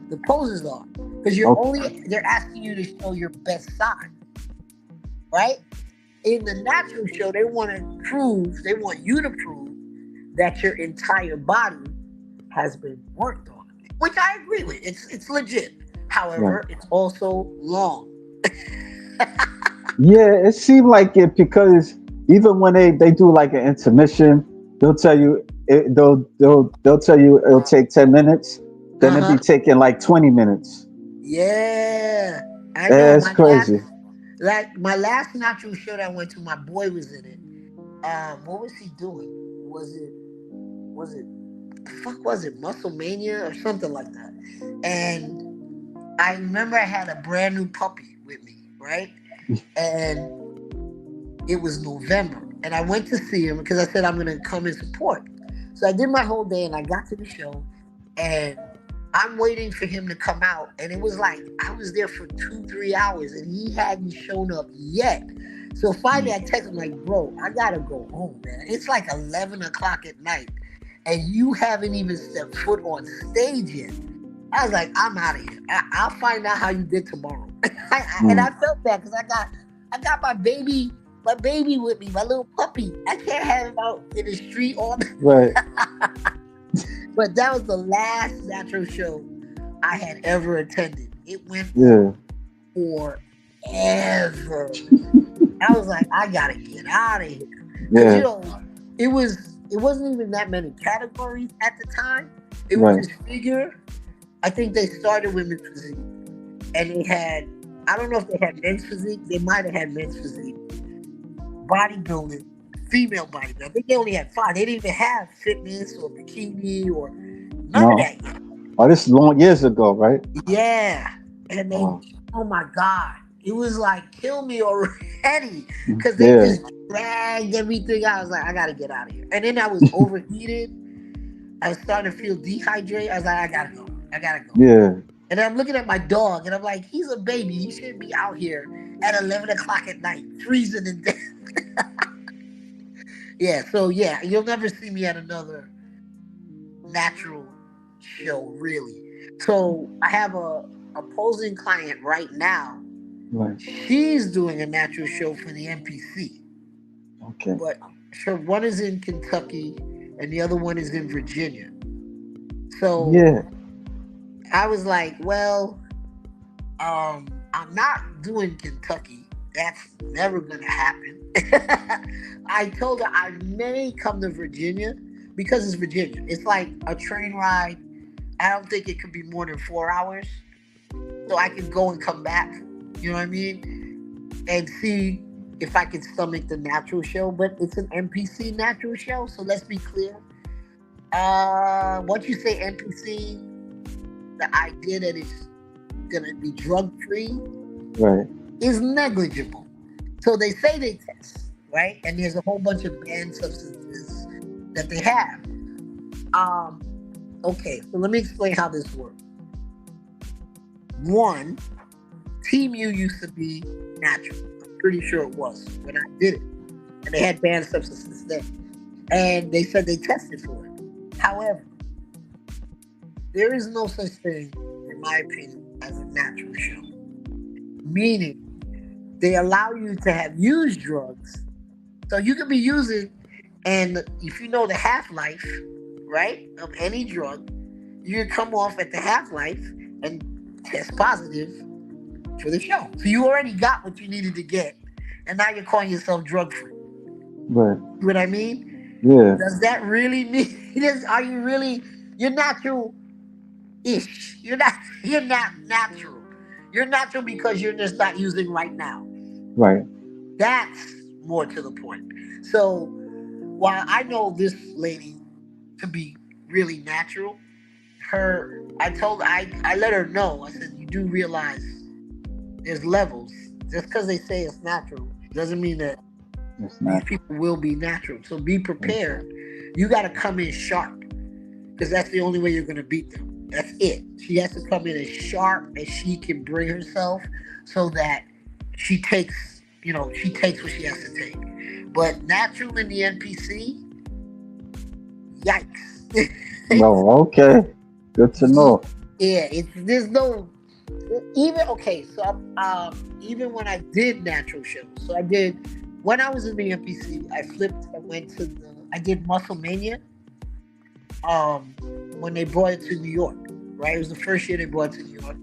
the poses are. Because Okay. they're asking you to show your best side, right? In the natural show, they want you to prove that your entire body has been worked on, which I agree with. It's legit. Right. However, it's also long. Yeah, it seemed like it because even when they do like an intermission, they'll tell you they'll tell you it'll take 10 minutes, then Uh it'll be huh. taking like 20 minutes. Yeah, I know. It's crazy. My last natural show that I went to, my boy was in it. What was he doing? Was it was it the fuck was it Muscle Mania or something like that? And I remember I had a brand new puppy with me, right? And it was November, and I went to see him because I said I'm gonna come and support. So I did my whole day, and I got to the show, and I'm waiting for him to come out, and it was like I was there for 2 3 hours, and he hadn't shown up yet. So finally, Mm. I texted him like, "Bro, I gotta go home, man. It's like 11 o'clock at night, and you haven't even stepped foot on stage yet." I was like, "I'm out of here. I'll find out how you did tomorrow." And Mm. I felt bad because I got my baby with me, my little puppy. I can't have him out in the street all the Right. But that was the last natural show I had ever attended. It went Yeah. on forever. I was like, I gotta get out of here. Cause Yeah. it wasn't even that many categories at the time. It was Right. just figure. I think they started women's physique. And they had I don't know if they had men's physique. They might have had men's physique. Bodybuilding, female bodybuilding. I think they only had five. They didn't even have fitness or bikini or none of No. that yet. Oh, this is long years ago, right? Yeah. And they, Oh. oh my God. It was like, kill me already. Because they Yeah. just dragged everything out. I was like, I got to get out of here. And then I was overheated. I was starting to feel dehydrated. I was like, I got to go. I got to go. Yeah. And I'm looking at my dog and I'm like, he's a baby. He shouldn't be out here at 11 o'clock at night, freezing to death. Yeah, so yeah, you'll never see me at another natural show, really. So I have a opposing client right now. Right. She's doing a natural show for the NPC, Okay. but so one is in Kentucky and the other one is in Virginia. So Yeah. I was like, well, I'm not doing Kentucky. That's never gonna happen. I told her I may come to Virginia because it's Virginia. It's like a train ride. I don't think it could be more than 4 hours. So I can go and come back. You know what I mean? And see if I can stomach the natural show. But it's an NPC natural show, so let's be clear. Once you say NPC, the idea that it's gonna be drug free Right. is negligible. So they say they test, right? And there's a whole bunch of banned substances that they have. Um, okay, so let me explain how this works. One, Team U used to be natural. I'm pretty sure it was when I did it. And they had banned substances then. And they said they tested for it. However, there is no such thing, in my opinion, as a natural show. Meaning, they allow you to have used drugs. So you can be using, and if you know the half-life, right, of any drug, you can come off at the half-life and test positive for the show. So you already got what you needed to get, and now you're calling yourself drug-free. Right. You know what I mean? Yeah. Does that really mean? Are you really? You're natural-ish. You're not natural. You're natural because you're just not using right now. Right. That's more to the point. So while I know this lady to be really natural, I let her know. I said, you do realize there's levels. Just because they say it's natural doesn't mean that these people will be natural. So be prepared. You got to come in sharp, because that's the only way you're going to beat them. That's it. She has to come in as sharp as she can bring herself, so that she takes what she has to take. But natural in the NPC, yikes. No, okay. Good to know. Yeah, there's no even okay. So even when I did natural shows, so I did when I was in the NPC, I flipped and went to I did Muscle Mania. When they brought it to New York, right? It was the first year they brought it to New York,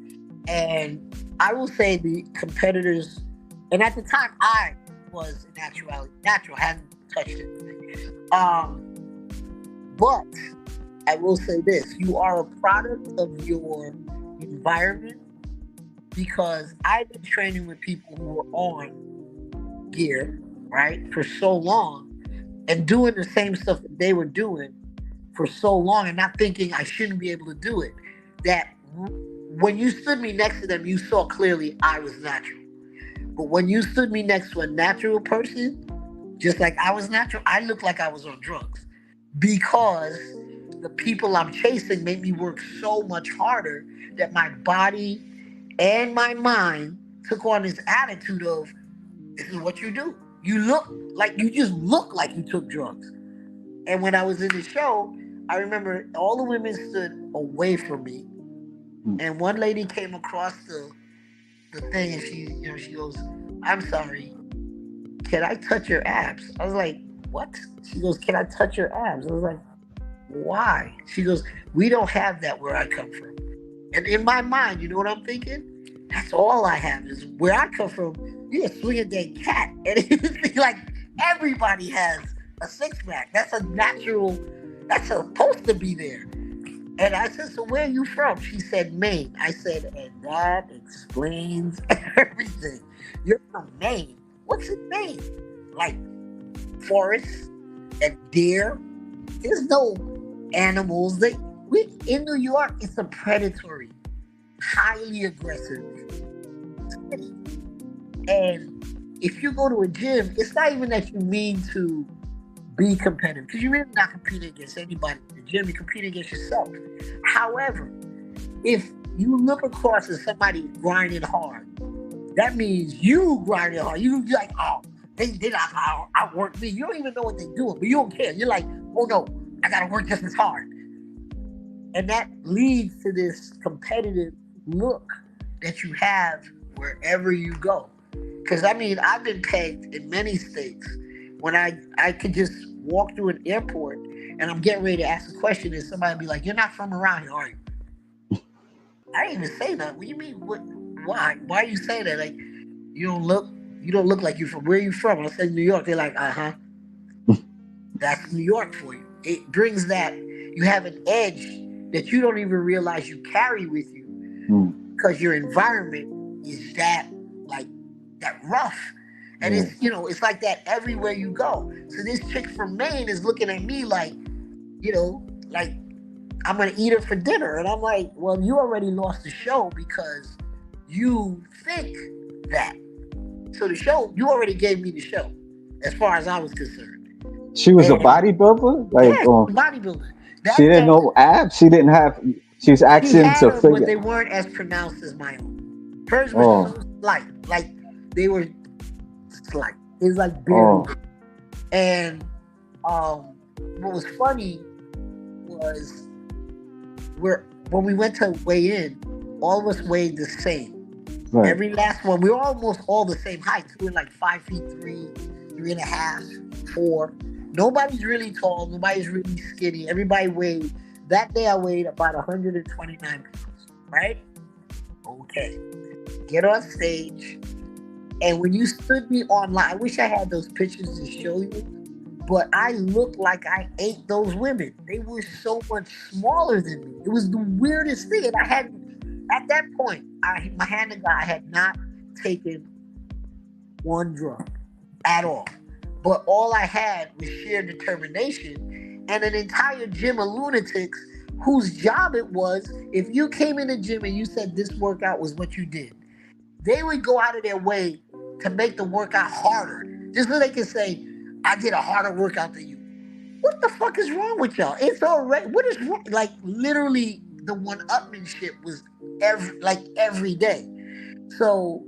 and I will say the competitors, and at the time I was natural, hadn't touched it. But I will say this: you are a product of your environment, because I've been training with people who were on gear, right, for so long, and doing the same stuff that they were doing for so long, and not thinking I shouldn't be able to do it, that when you stood me next to them, you saw clearly I was natural. But when you stood me next to a natural person, just like I was natural, I looked like I was on drugs, because the people I'm chasing made me work so much harder that my body and my mind took on this attitude of, this is what you do. You just look like you took drugs. And when I was in the show, I remember all the women stood away from me, and one lady came across the thing, and she goes, "I'm sorry, can I touch your abs?" I was like, "What?" She goes, "Can I touch your abs?" I was like, "Why?" She goes, "We don't have that where I come from." And in my mind, you know what I'm thinking? That's all I have is where I come from. You're a swinging dead cat, and it's like everybody has a six-pack. That's a natural. That's supposed to be there. And I said, "So where are you from?" She said, "Maine." I said, "And that explains everything. You're from Maine. What's in Maine? Like forests and deer? There's no animals. In New York, it's a predatory, highly aggressive city. And if you go to a gym, it's not even that you mean to be competitive, because you're really not competing against anybody in the gym. You're competing against yourself. However, if you look across at somebody grinding hard, that means you grinding hard. You're like, oh, they not outwork me. You don't even know what they're doing, but you don't care. You're like, oh no, I gotta work just as hard. And that leads to this competitive look that you have wherever you go. Because I've been pegged in many states when I could just walk through an airport and I'm getting ready to ask a question, and somebody be like, "You're not from around here, are you?" I didn't even say that. What do you mean? What? Why? Why are you saying that? Like, you don't look like you're from. Where are you from? I said New York. They're like, that's New York for you. It brings that, you have an edge that you don't even realize you carry with you, because your environment is that rough. And it's like that everywhere you go. So this chick from Maine is looking at me like, like I'm gonna eat her for dinner. And I'm like, well, you already lost the show because you think that. So the show, you already gave me the show, as far as I was concerned. She was a bodybuilder? Bodybuilder. She didn't know abs. She didn't have. She was asking to them, figure. but they weren't as pronounced as my own. Hers was so slight, like they were slight. It was like barely. Oh, And what was funny was when we went to weigh in, all of us weighed the same. right. Every last one, we were almost all the same height. We were like 5'3", 3.5, 4. Nobody's really tall. Nobody's really skinny. Everybody weighed. That day I weighed about 129 pounds. Right? Okay. Get on stage. And when you stood me online, I wish I had those pictures to show you. But I looked like I ate those women. They were so much smaller than me. It was the weirdest thing. And I had, at that point, my hand to God, I had not taken one drug at all. But all I had was sheer determination and an entire gym of lunatics whose job it was, if you came in the gym and you said this workout was what you did, they would go out of their way to make the workout harder. Just so they can say, I did a harder workout than you. What the fuck is wrong with y'all? It's already, what is wrong? Like, literally, the one-upmanship was every day. So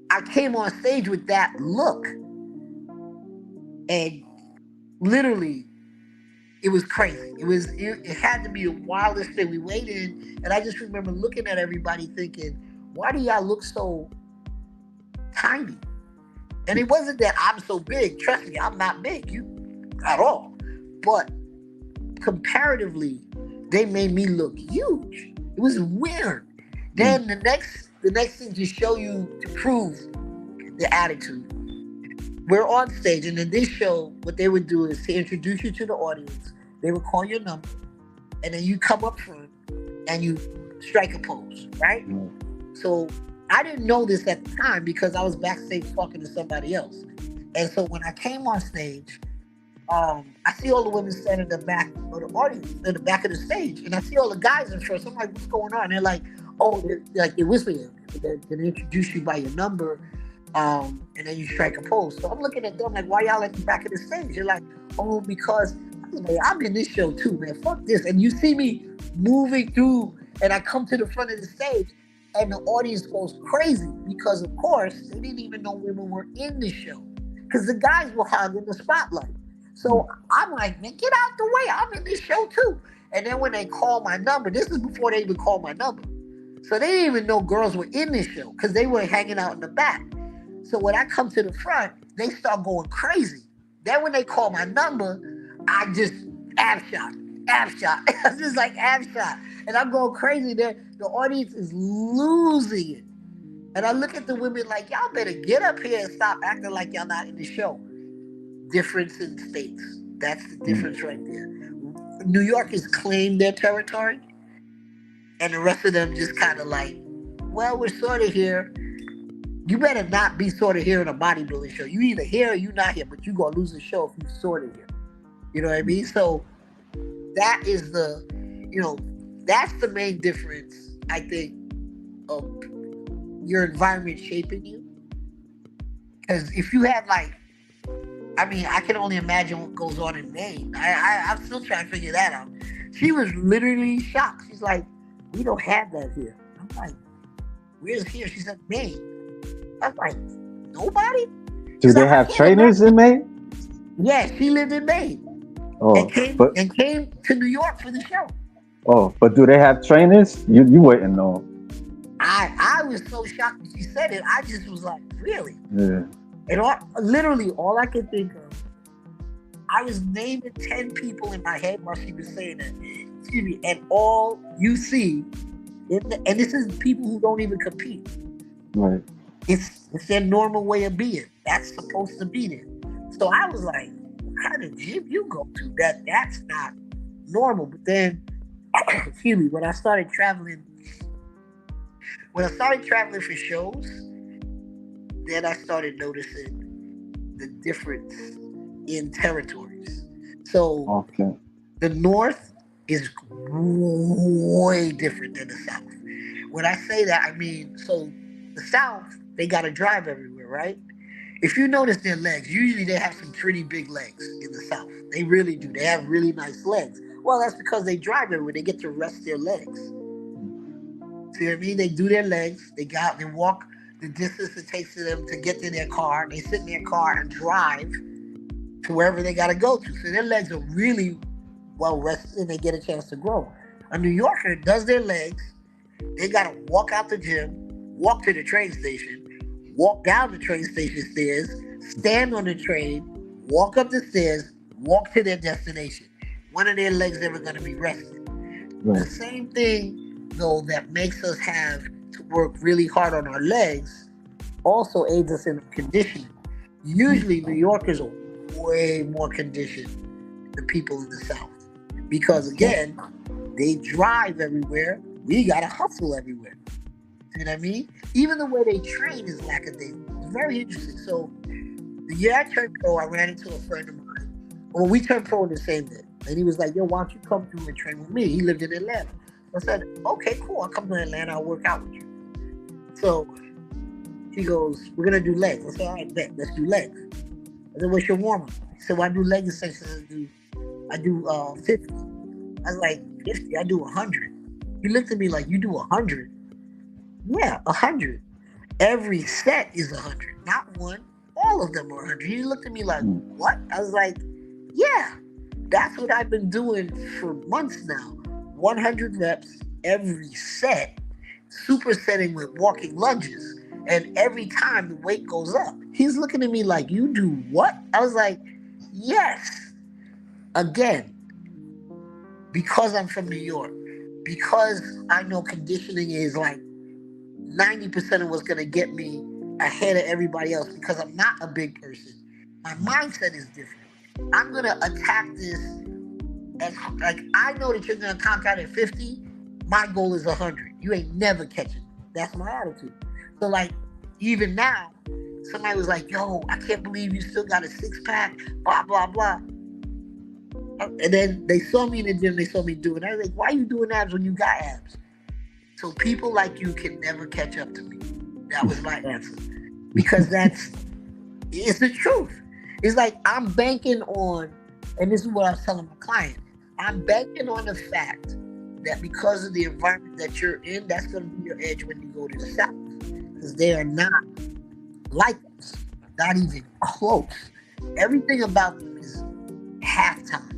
I came on stage with that look, and literally, it was crazy. It had to be the wildest thing. We weighed in, and I just remember looking at everybody thinking, why do y'all look so tiny? And it wasn't that I'm so big. Trust me, I'm not big at all. But comparatively, they made me look huge. It was weird. Then the next thing to show you, to prove the attitude, we're on stage, and in this show, what they would do is to introduce you to the audience. They would call your number, and then you come up front and you strike a pose, right? So I didn't know this at the time because I was backstage talking to somebody else. And so when I came on stage, I see all the women standing in the back of the audience, in the back of the stage, and I see all the guys in front. So I'm like, what's going on? And they're like, oh, they whisper you. They introduce you by your number, and then you strike a pose. So I'm looking at them like, why y'all at the back of the stage? They're like, oh, because I'm in this show too, man. Fuck this. And you see me moving through, and I come to the front of the stage, and the audience goes crazy because, of course, they didn't even know women were in the show because the guys were hogging the spotlight. So I'm like, man, get out the way. I'm in this show too. And then when they call my number, this is before they even called my number. So they didn't even know girls were in this show because they were hanging out in the back. So when I come to the front, they start going crazy. Then when they call my number, I just ab shot. I'm just like ab shot. And I'm going crazy there. The audience is losing it. And I look at the women like, y'all better get up here and stop acting like y'all not in the show. Difference in states. That's the difference right there. New York has claimed their territory, and the rest of them just kind of like, well, we're sort of here. You better not be sort of here in a bodybuilding show. You either here or you not here, but you gonna lose the show if you sort of here. You know what I mean? So that is that's the main difference, I think, of your environment shaping you. Because if you had I can only imagine what goes on in Maine. I'm still trying to figure that out. She was literally shocked. She's like, we don't have that here. I'm like, where's here? She said, Maine. I'm like, nobody? Do they have trainers in Maine? Yeah, she lived in Maine. Oh, and came to New York for the show. Oh, but do they have trainers? You wouldn't know. I was so shocked when she said it. I just was like, really? Yeah. And literally all I could think of, I was naming 10 people in my head while she was saying that. Excuse me. And all you see, and this is people who don't even compete. Right. It's their normal way of being. That's supposed to be there. So I was like, what kind of gym you go to? That's not normal. But then, excuse me, when I started traveling for shows, then I started noticing the difference in territories. So the North is way different than the South. When I say that, I mean, so the South, they got to drive everywhere, right? If you notice their legs, usually they have some pretty big legs in the South. They really do. They have really nice legs. Well, that's because they drive everywhere. They get to rest their legs. See what I mean? They do their legs. They walk the distance it takes to them to get to their car. They sit in their car and drive to wherever they got to go to. So their legs are really well rested and they get a chance to grow. A New Yorker does their legs. They got to walk out the gym, walk to the train station, walk down the train station stairs, stand on the train, walk up the stairs, walk to their destination. When are their legs ever going to be rested? The same thing, though, that makes us have to work really hard on our legs also aids us in conditioning. Usually, New Yorkers are way more conditioned than people in the South because, again, they drive everywhere. We got to hustle everywhere. You know what I mean? Even the way they train is lackadaisical. It's very interesting. So, the year I turned pro, I ran into a friend of mine. Well, we turned pro in the same day. And he was like, yo, why don't you come through and train with me? He lived in Atlanta. I said, okay, cool. I'll come to Atlanta. I'll work out with you. So he goes, we're going to do legs. I said, all right, bet. Let's do legs. I said, what's your warm-up? He said, well, I do leg extensions. I do 50. I was like, 50? I do 100. He looked at me like, you do 100? Yeah, 100. Every set is 100. Not one. All of them are 100. He looked at me like, what? I was like, yeah. That's what I've been doing for months now. 100 reps every set, supersetting with walking lunges. And every time the weight goes up. He's looking at me like, you do what? I was like, yes. Again, because I'm from New York, because I know conditioning is like 90% of what's going to get me ahead of everybody else because I'm not a big person. My mindset is different. I'm going to attack this as, like, I know that you're going to conk out at 50. My goal is 100. You ain't never catching. That's my attitude. So, like, even now, somebody was like, yo, I can't believe you still got a six-pack, blah, blah, blah. And then they saw me in the gym, they saw me do it. I was like, why are you doing abs when you got abs? So people like you can never catch up to me. That was my answer. Because it's the truth. It's like I'm banking on, and this is what I was telling my client, I'm banking on the fact that because of the environment that you're in, that's going to be your edge when you go to the South. Because they are not like us, not even close. Everything about them is halftime.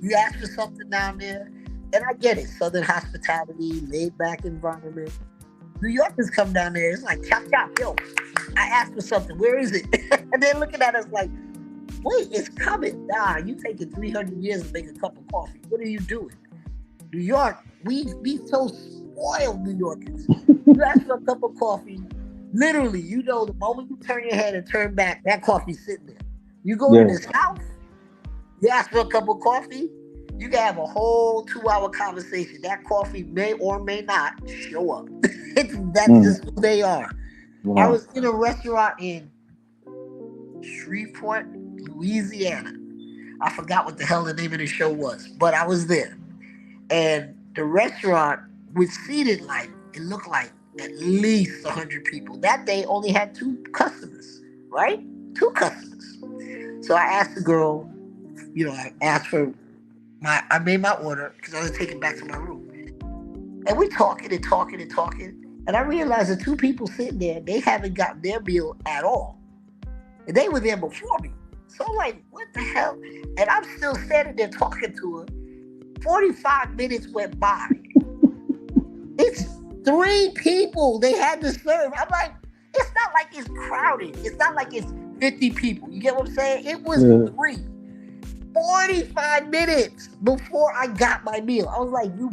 You ask for something down there, and I get it. Southern hospitality, laid back environment. New Yorkers come down there, it's like, chop, chop, yo, I asked for something, where is it? And they're looking at us like, wait, it's coming. Nah, you taking 300 years to make a cup of coffee. What are you doing? New York, we so spoiled, New Yorkers. You ask for a cup of coffee, literally, you know, the moment you turn your head and turn back, that coffee's sitting there. You go to the South, you ask for a cup of coffee, you can have a whole 2-hour conversation. That coffee may or may not show up. That's just who they are. Wow. I was in a restaurant in Shreveport, Louisiana. I forgot what the hell the name of the show was, but I was there. And the restaurant was seated like, it looked like at least 100 people. That day only had 2 customers, right? 2 customers. So I asked the girl, you know, I asked for I made my order because I was taking it back to my room. And we're talking and talking and talking. And I realized the 2 people sitting there, they haven't gotten their meal at all. And they were there before me. So I'm like, what the hell? And I'm still standing there talking to her. 45 minutes went by. It's 3 people they had to serve. I'm like, it's not like it's crowded. It's not like it's 50 people. You get what I'm saying? It was 3. 45 minutes before I got my meal. I was like, you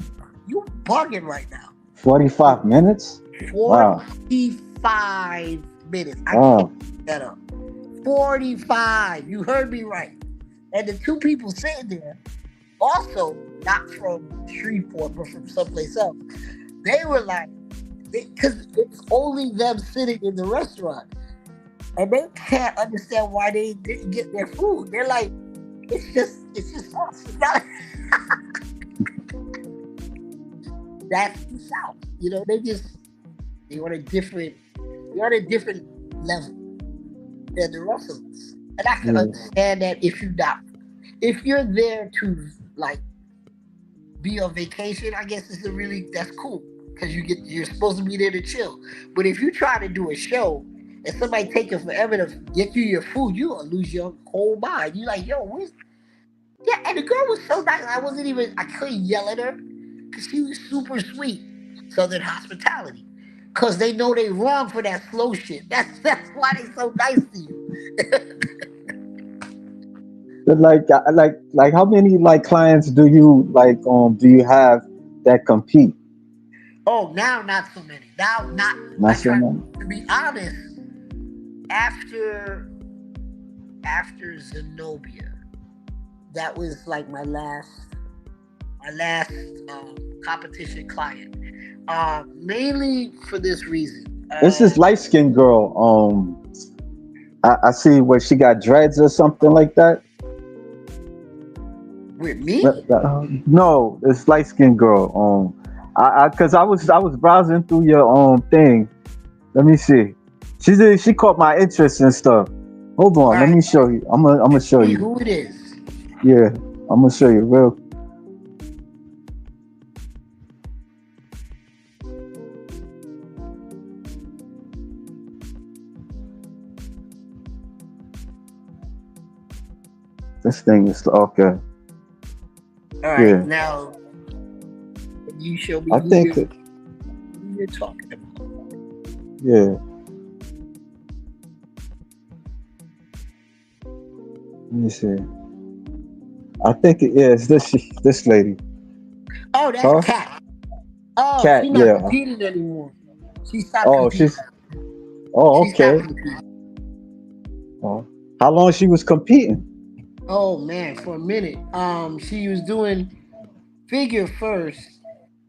bugging right now. 45 minutes? 45 minutes. I can't pick that up. 45. You heard me right. And the 2 people sitting there, also not from Shreveport, but from someplace else, they were like, because it's only them sitting in the restaurant. And they can't understand why they didn't get their food. They're like, it's just us. That's the South. You know, they're on a different level than the rest of us. And I can understand that if you're there to like be on vacation, I guess that's cool. because you're supposed to be there to chill. But if you try to do a show and somebody take it forever to get you your food, you gonna lose your whole mind. You like, yo, where's yeah? And the girl was so nice. I couldn't yell at her because she was super sweet. Southern hospitality, because they know they wrong for that slow shit. That's why they so nice to you. But like how many like clients do you do you have that compete? Oh, now not so many. Now not. Not I so try many. to be honest. After Zenobia, that was like my last competition client. Mainly for this reason. This is light skinned girl. I see where she got dreads or something like that. With me? No, it's light skinned girl. Cause I was browsing through your thing. Let me see. She caught my interest and stuff. Hold All on, let right. me show you. I'm gonna show See you. who it is. Yeah, I'm gonna show you real. This thing is okay. All right. Yeah, Now, can you show me I think who you're talking about? yeah. Let me see. I think it's this lady. Oh, that's Huh? Cat. Oh, Cat. she's not Yeah. competing anymore. She stopped Oh, competing. she's. Oh, She stopped okay. competing. Oh. How long she was competing? Oh man, for a minute. She was doing figure first,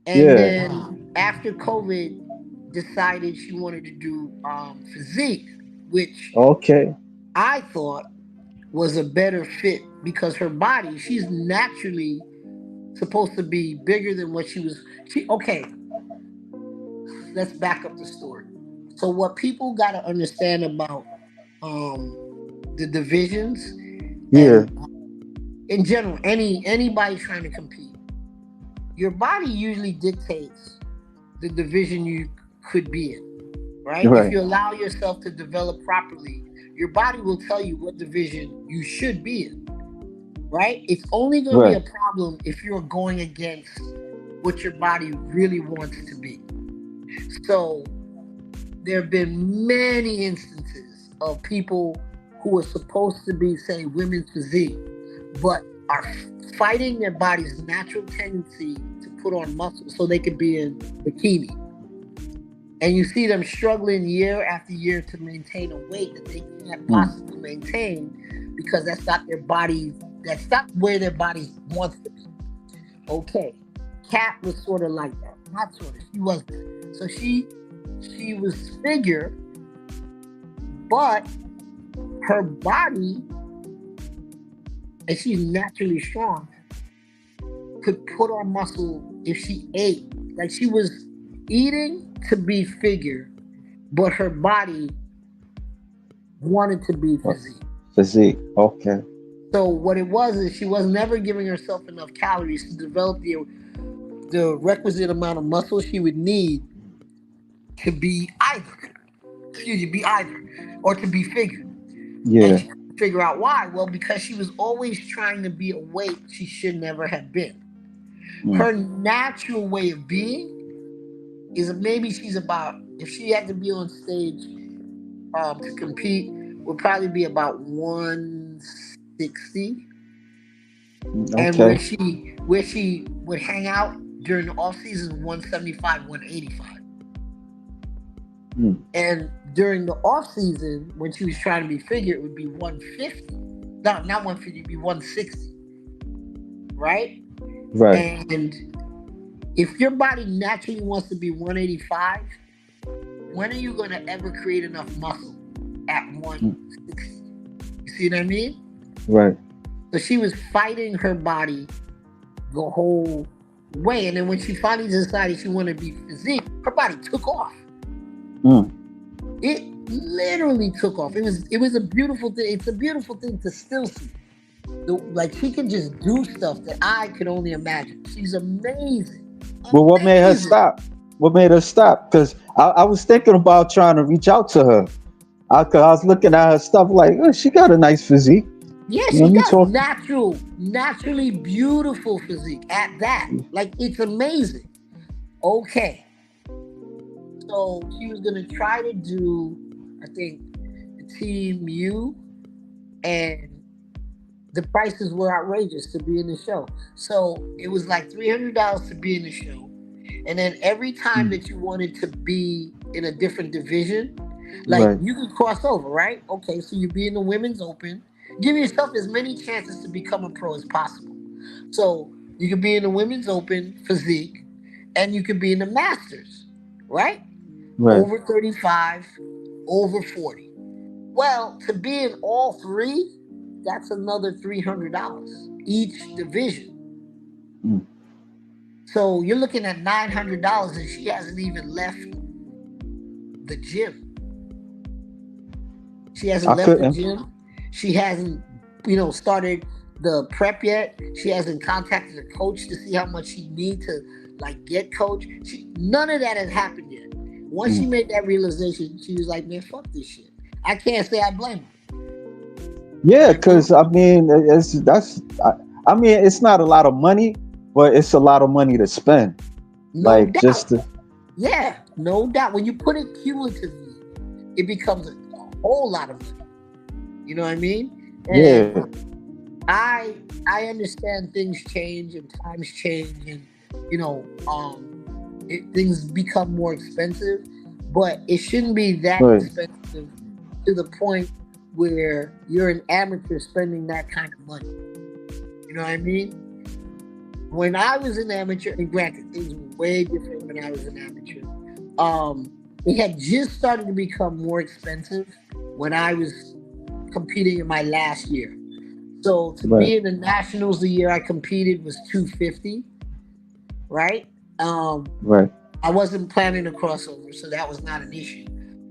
and Yeah. then after COVID, decided she wanted to do physique, which Okay. I thought was a better fit because her body, she's naturally supposed to be bigger than what she was. She okay. Let's back up the story. So what people got to understand about um, the divisions Yeah. and in general, anybody trying to compete, your body usually dictates the division you could be in, right? If Right. you allow yourself to develop properly, your body will tell you what division you should be in, right? It's only going to be Right. a problem if you're going against what your body really wants to be. So there have been many instances of people who are supposed to be, say, women's physique, but are fighting their body's natural tendency to put on muscle so they could be in bikini. And you see them struggling year after year to maintain a weight that they can't Mm. possibly maintain because that's not their body, that's not where their body wants to be. Okay. Kat was sort of like that. Not sort of, she was that. So she was figure, but her body, and she's naturally strong, could put on muscle if she ate. Like she was eating to be figure, but her body wanted to be Uh, physique. Physique. Okay. So what it was is she was never giving herself enough calories to develop the requisite amount of muscle she would need to be either. Excuse me, be either. Or to be figure. And Yeah. she couldn't figure out why. Well, because she was always trying to be a weight she should never have been. Mm. Her natural way of being is maybe she's about, if she had to be on stage to compete, would probably be about 160. And Okay. where she would hang out during the off season, 175, 185. Mm. And during the off season, when she was trying to be figure, it would be 150. No, not 150, it'd be 160. Right? Right. And if your body naturally wants to be 185, when are you going to ever create enough muscle at Mm. 160? You see what I mean? Right. So she was fighting her body the whole way. And then when she finally decided she wanted to be physique, her body took off. Mm. It literally took off. It was a beautiful thing. It's a beautiful thing to still see. Like she can just do stuff that I could only imagine. She's amazing. Well, what made her Amazing. stop? what made her stop? Because I was thinking about trying to reach out to her. Cause I was looking at her stuff like, oh, she got a nice physique. Yeah, You know she me does. talking? Naturally beautiful physique at that. Like, it's amazing. Okay. So she was gonna try to do, I think, the Team U, and the prices were outrageous to be in the show. So it was like $300 to be in the show, and then every time Mm, that you wanted to be in a different division, like, right, you could cross over, right? Okay, so you be in the women's open. Give yourself as many chances to become a pro as possible. So you could be in the women's open physique, and you could be in the masters, right? right. Over 35, over 40. Well, to be in all three, that's another $300 each division. Mm. So you're looking at $900, and she hasn't even left the gym. She hasn't I left the couldn't. gym. She hasn't, started the prep yet. She hasn't contacted a coach to see how much she needs to, like, get coach. None of that has happened yet. Once she Mm. made that realization, she was like, "Man, fuck this shit." I can't say I blame her. You know Yeah, what I mean? because I mean, it's that's. I mean, it's not a lot of money, but it's a lot of money to spend. No Like just doubt. to, Yeah, no doubt. When you put it cumulatively, it becomes a whole lot of money. You know what I mean? And yeah, I understand things change and times change, and things become more expensive, but it shouldn't be that right, expensive to the point where you're an amateur spending that kind of money. You know what I mean? When I was an amateur, and granted, things were way different when I was an amateur. It had just started to become more expensive when I was competing in my last year. So to right, be in the nationals the year I competed was 250, right? Um, right, I wasn't planning a crossover, so that was not an issue.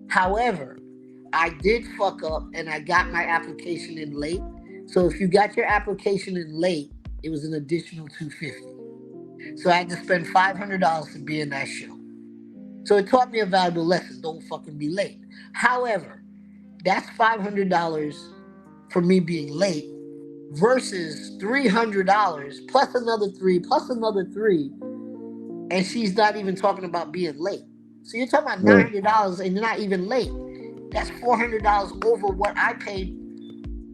However, I did fuck up and I got my application in late. So if you got your application in late, it was an additional 250. So I had to spend $500 to be in that show. So it taught me a valuable lesson. Don't fucking be late. However, that's $500 for me being late versus $300 plus another three plus another three, and she's not even talking about being late. So you're talking about right. $900 and you're not even late. That's $400 over what I paid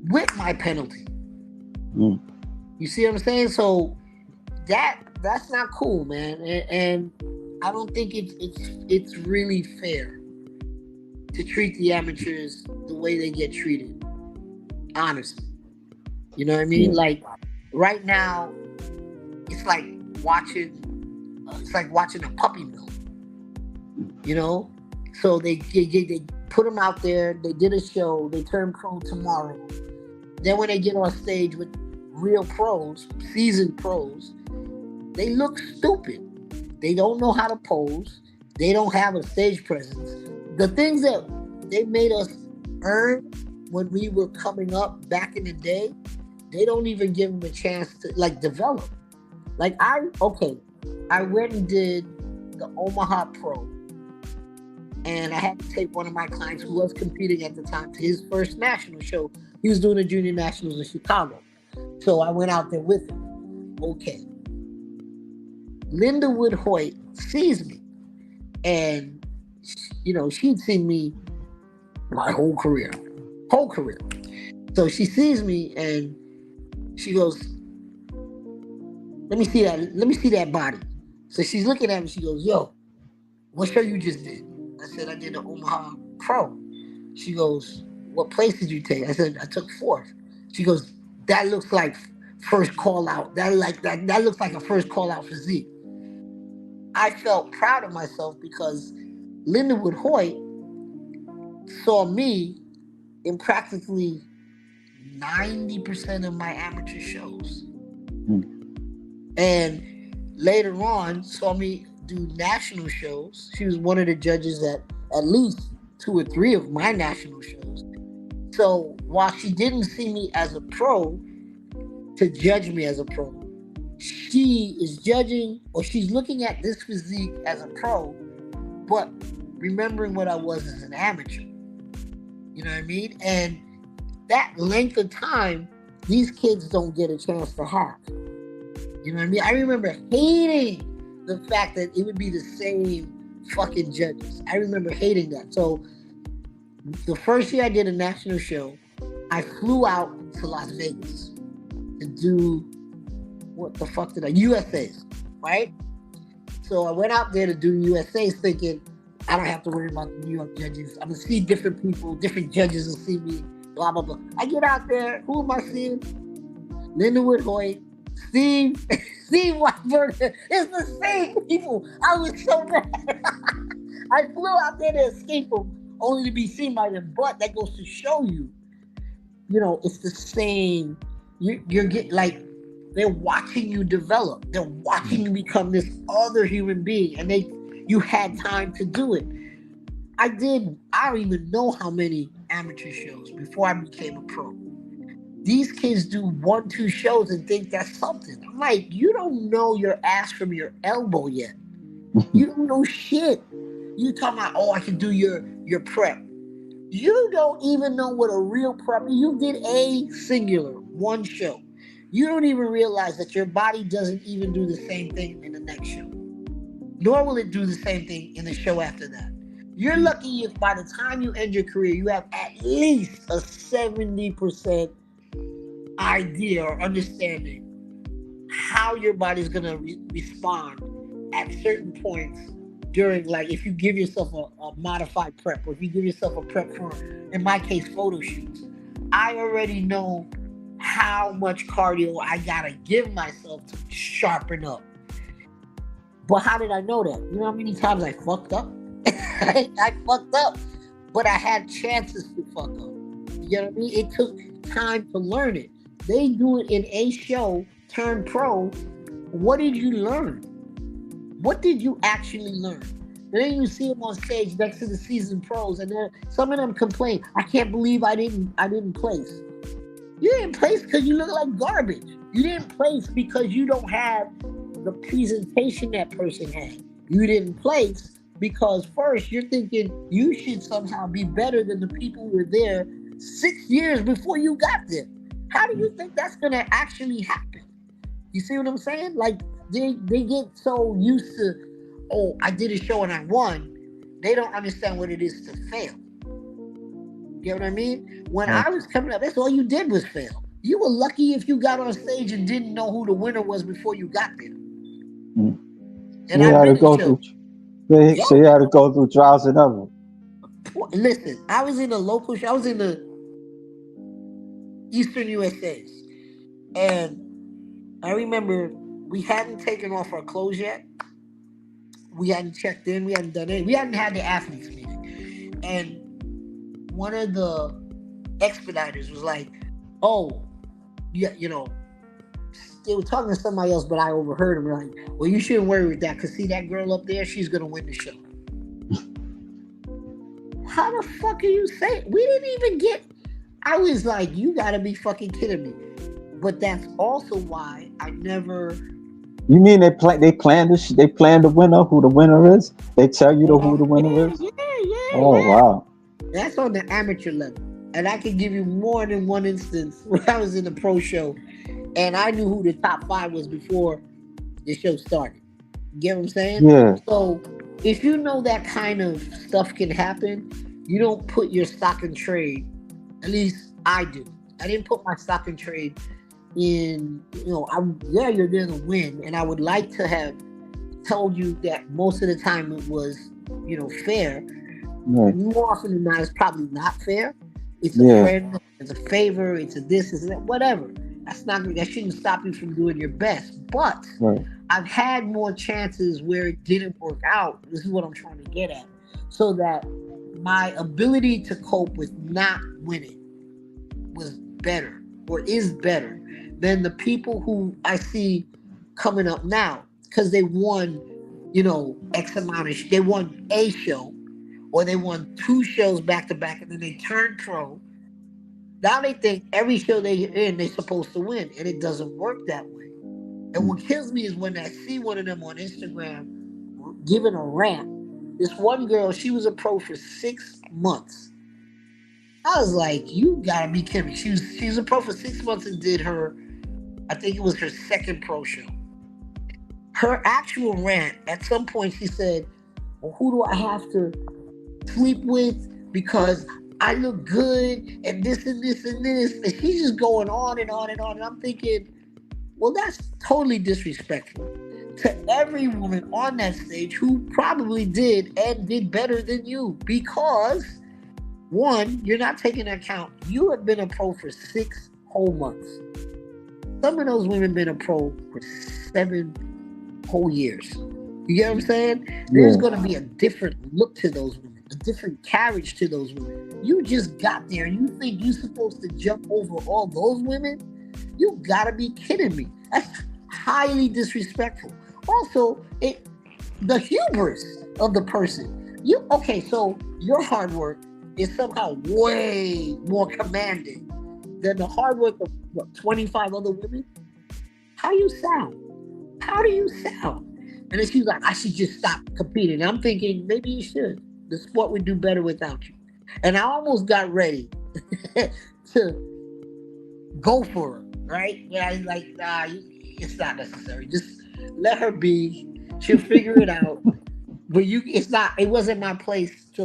with my penalty. Mm. You see what I'm saying? So that's not cool, man. And I don't think it's really fair to treat the amateurs the way they get treated. Honestly, you know what I mean? Yeah, Like, right now, it's like watching it's like watching a puppy mill. You know, so they put them out there. They did a show. They turn pro tomorrow. Then when they get on stage with real pros, seasoned pros, they look stupid. They don't know how to pose. They don't have a stage presence. The things that they made us earn when we were coming up back in the day, they don't even give them a chance to, like, develop. Like, I went and did the Omaha Pro, and I had to take one of my clients who was competing at the time to his first national show. He was doing the junior nationals in Chicago. So I went out there with him. Okay. Linda Wood Hoyt sees me, and she'd seen me my whole career. Whole career. So she sees me and she goes, let me see that body. So she's looking at me, she goes, "Yo, what show you just did?" I said, "I did the Omaha Pro." She goes, "What place did you take?" I said, "I took fourth." She goes, "That looks like first call out. That looks like a first call out physique." I felt proud of myself because Linda Wood Hoyt saw me in practically 90% of my amateur shows. mm, And later on saw me do national shows. She was one of the judges at least 2 or 3 of my national shows. So while she didn't see me as a pro to judge me as a pro, she is judging, or she's looking at this physique as a pro but remembering what I was as an amateur. You know what I mean? And that length of time, these kids don't get a chance to have. You know what I mean? I remember hating the fact that it would be the same fucking judges. I remember hating that. So the first year I did a national show, I flew out to Las Vegas to do what the fuck did I USA's, right? So I went out there to do USA's thinking I don't have to worry about the New York judges. I'm gonna see different people, different judges will see me, blah blah blah. I get out there, who am I seeing? Lindenwood Hoyt, Steve, Steve Weinberger. It's the same people. I was so mad. I flew out there to escape them, only to be seen by them. But that goes to show you, it's the same. You're getting like they're watching you develop. They're watching you become this other human being, and you had time to do it. I don't even know how many amateur shows before I became a pro. These kids do 1-2 shows and think that's something. I'm like, you don't know your ass from your elbow yet. You don't know shit. You talking about, I can do your prep. You don't even know what a real prep is. You did a singular, one show. You don't even realize that your body doesn't even do the same thing in the next show. Nor will it do the same thing in the show after that. You're lucky if by the time you end your career, you have at least a 70% idea or understanding how your body's going to respond at certain points during, like, if you give yourself a modified prep, or if you give yourself a prep for, in my case, photo shoots. I already know how much cardio I got to give myself to sharpen up. But how did I know that? You know how many times I fucked up? I fucked up, but I had chances to fuck up. You know what I mean? It took time to learn it. They do it in a show, turn pro. What did you learn? What did you actually learn? And then you see them on stage next to the seasoned pros, and then some of them complain, I can't believe I didn't place. You didn't place because you look like garbage. You didn't place because you don't have the presentation that person had. You didn't place because first you're thinking you should somehow be better than the people who were there 6 years before you got there. How do you think that's going to actually happen? You see what I'm saying? Like they get so used to, I did a show and I won. They don't understand what it is to fail. You know what I mean? When I was coming up, that's all you did was fail. You were lucky if you got on stage and didn't know who the winner was before you got there. And you had to go through. So you had to go through trials and errors. Listen, I was in a local show. I was in the Eastern USA's, and I remember we hadn't taken off our clothes yet. We hadn't checked in. We hadn't done anything. We hadn't had the athletes meeting, and one of the expediters was like, yeah, they were talking to somebody else, but I overheard them. They're like, well, you shouldn't worry with that, because see that girl up there, she's going to win the show. How the fuck are you saying? We didn't even get... I was like, you got to be fucking kidding me. But that's also why I never... You mean they plan the winner, who the winner is? They tell you who the winner is? Yeah. Wow. That's on the amateur level. And I can give you more than one instance where I was in the pro show and I knew who the top 5 was before the show started. You get what I'm saying? Yeah. So if you know that kind of stuff can happen, you don't put your stock in trade. At least I do. I didn't put my stock in trade in, you're there to win. And I would like to have told you that most of the time it was, fair. Right. More often than not, it's probably not fair. It's a friend, it's a favor, it's a this, it's that, whatever. That shouldn't stop you from doing your best. But I've had more chances where it didn't work out. This is what I'm trying to get at. So that my ability to cope with not winning was better, or is better, than the people who I see coming up now. Because they won, X amount of they won a show, or they won 2 shows back to back, and then they turned pro. Now they think every show they're in, they're supposed to win, and it doesn't work that way. And what kills me is when I see one of them on Instagram giving a rant This one girl, she was a pro for 6 months. I was like, you gotta be kidding me. She was a pro for 6 months and did her, I think it was her second pro show. Her actual rant, at some point she said, well, who do I have to sleep with because I look good and this and this and this? And she's just going on and on and on. And I'm thinking, well, that's totally disrespectful to every woman on that stage who probably did and did better than you because one, you're not taking into account you have been a pro for 6 whole months. Some of those women been a pro for 7 whole years. You get what I'm saying? There's going to be a different look to those women, a different carriage to those women. You just got there and you think you're supposed to jump over all those women? You gotta be kidding me. That's highly disrespectful. Also, the hubris of the person. So your hard work is somehow way more commanding than the hard work of 25 other women. How do you sound? And then she's like, I should just stop competing. And I'm thinking, maybe you should. The sport would do better without you. And I almost got ready to go for her, right? Yeah, I was like, nah, it's not necessary. Just let her be. She'll figure it out. But it wasn't my place to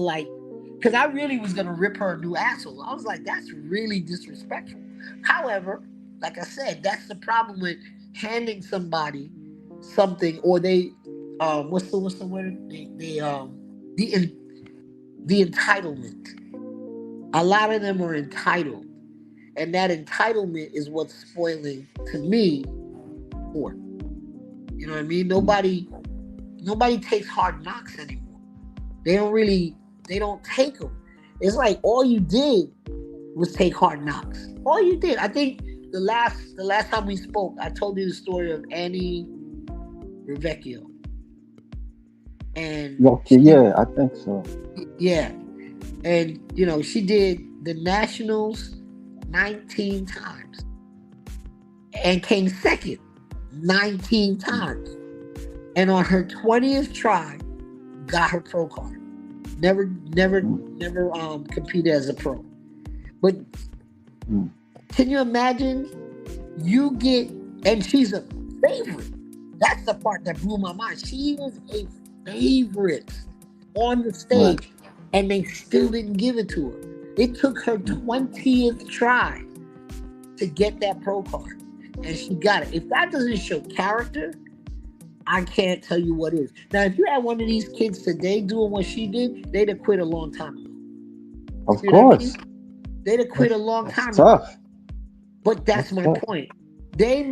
because I really was gonna rip her a new asshole. I was like, that's really disrespectful. However, like I said, that's the problem with handing somebody something, or they, what's the word? The entitlement. A lot of them are entitled, and that entitlement is what's spoiling to me sport. You know what I mean? Nobody takes hard knocks anymore. They don't take them. It's like all you did was take hard knocks. All you did. I think the last time we spoke, I told you the story of Annie Revecchio. And I think so. Yeah. And she did the nationals 19 times and came second 19 times. And on her 20th try, got her pro card. Never competed as a pro. But can you imagine and she's a favorite. That's the part that blew my mind. She was a favorite on the stage, and they still didn't give it to her. It took her 20th try to get that pro card, and she got it. If that doesn't show character, I can't tell you what is. Now, if you had one of these kids today doing what she did, they'd have quit a long time ago. Of course. They'd have quit a long time ago. But that's my point. They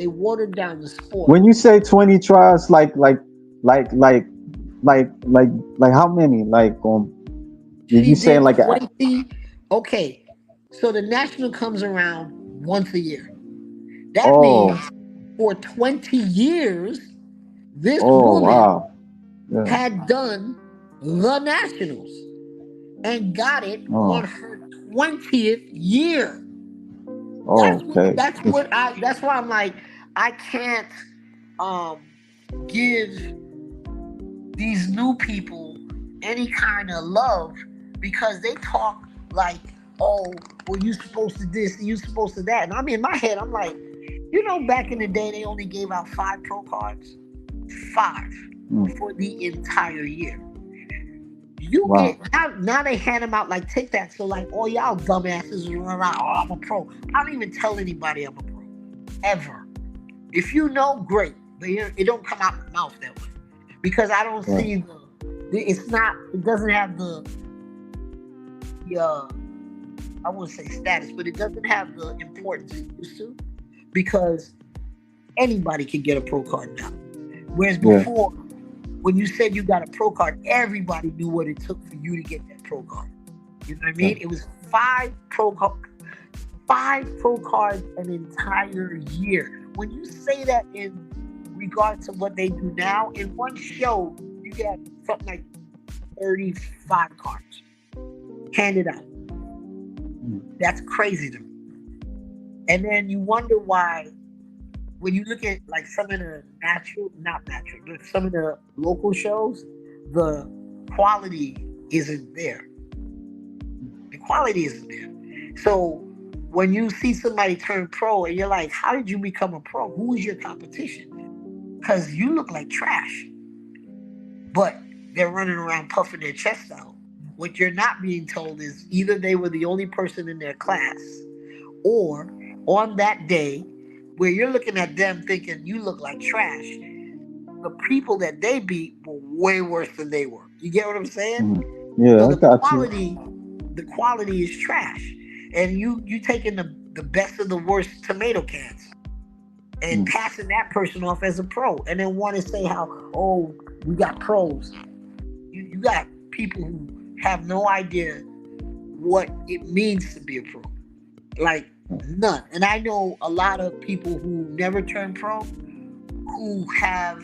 watered down the sport. When you say 20 tries, like how many? You saying like 20? Okay, so the national comes around once a year. That means for 20 years, this woman had done the nationals and got it on her 20th year. That's why I'm like, I can't give these new people any kind of love because they talk like, oh, well, you supposed to this and you supposed to that. And I'm in my head, I'm like, back in the day, they only gave out 5 pro cards. 5 for the entire year. Now they hand them out like Tic Tacs. So like, all y'all dumbasses run around, oh, I'm a pro. I don't even tell anybody I'm a pro. Ever. If you know, great. But it don't come out my mouth that way. Because I don't see it doesn't have the I wouldn't say status, but it doesn't have the importance it used to. Because anybody can get a pro card now. Whereas before, when you said you got a pro card, everybody knew what it took for you to get that pro card. You know what I mean? It was 5 pro cards an entire year. When you say that in regards to what they do now, in one show, you get something like 35 cards handed out. That's crazy to me. And then you wonder why, when you look at like some of the some of the local shows, the quality isn't there. The quality isn't there. So when you see somebody turn pro and you're like, how did you become a pro? Who is your competition? Because you look like trash, but they're running around puffing their chest out. What you're not being told is either they were the only person in their class, or on that day where you're looking at them thinking you look like trash, the people that they beat were way worse than they were. You get what I'm saying? Yeah, So I got you. the quality is trash, and you taking the best of the worst tomato cans and passing that person off as a pro, and then want to say how, oh, we got pros. You got people who have no idea what it means to be a pro, like none. And I know a lot of people who never turn pro who have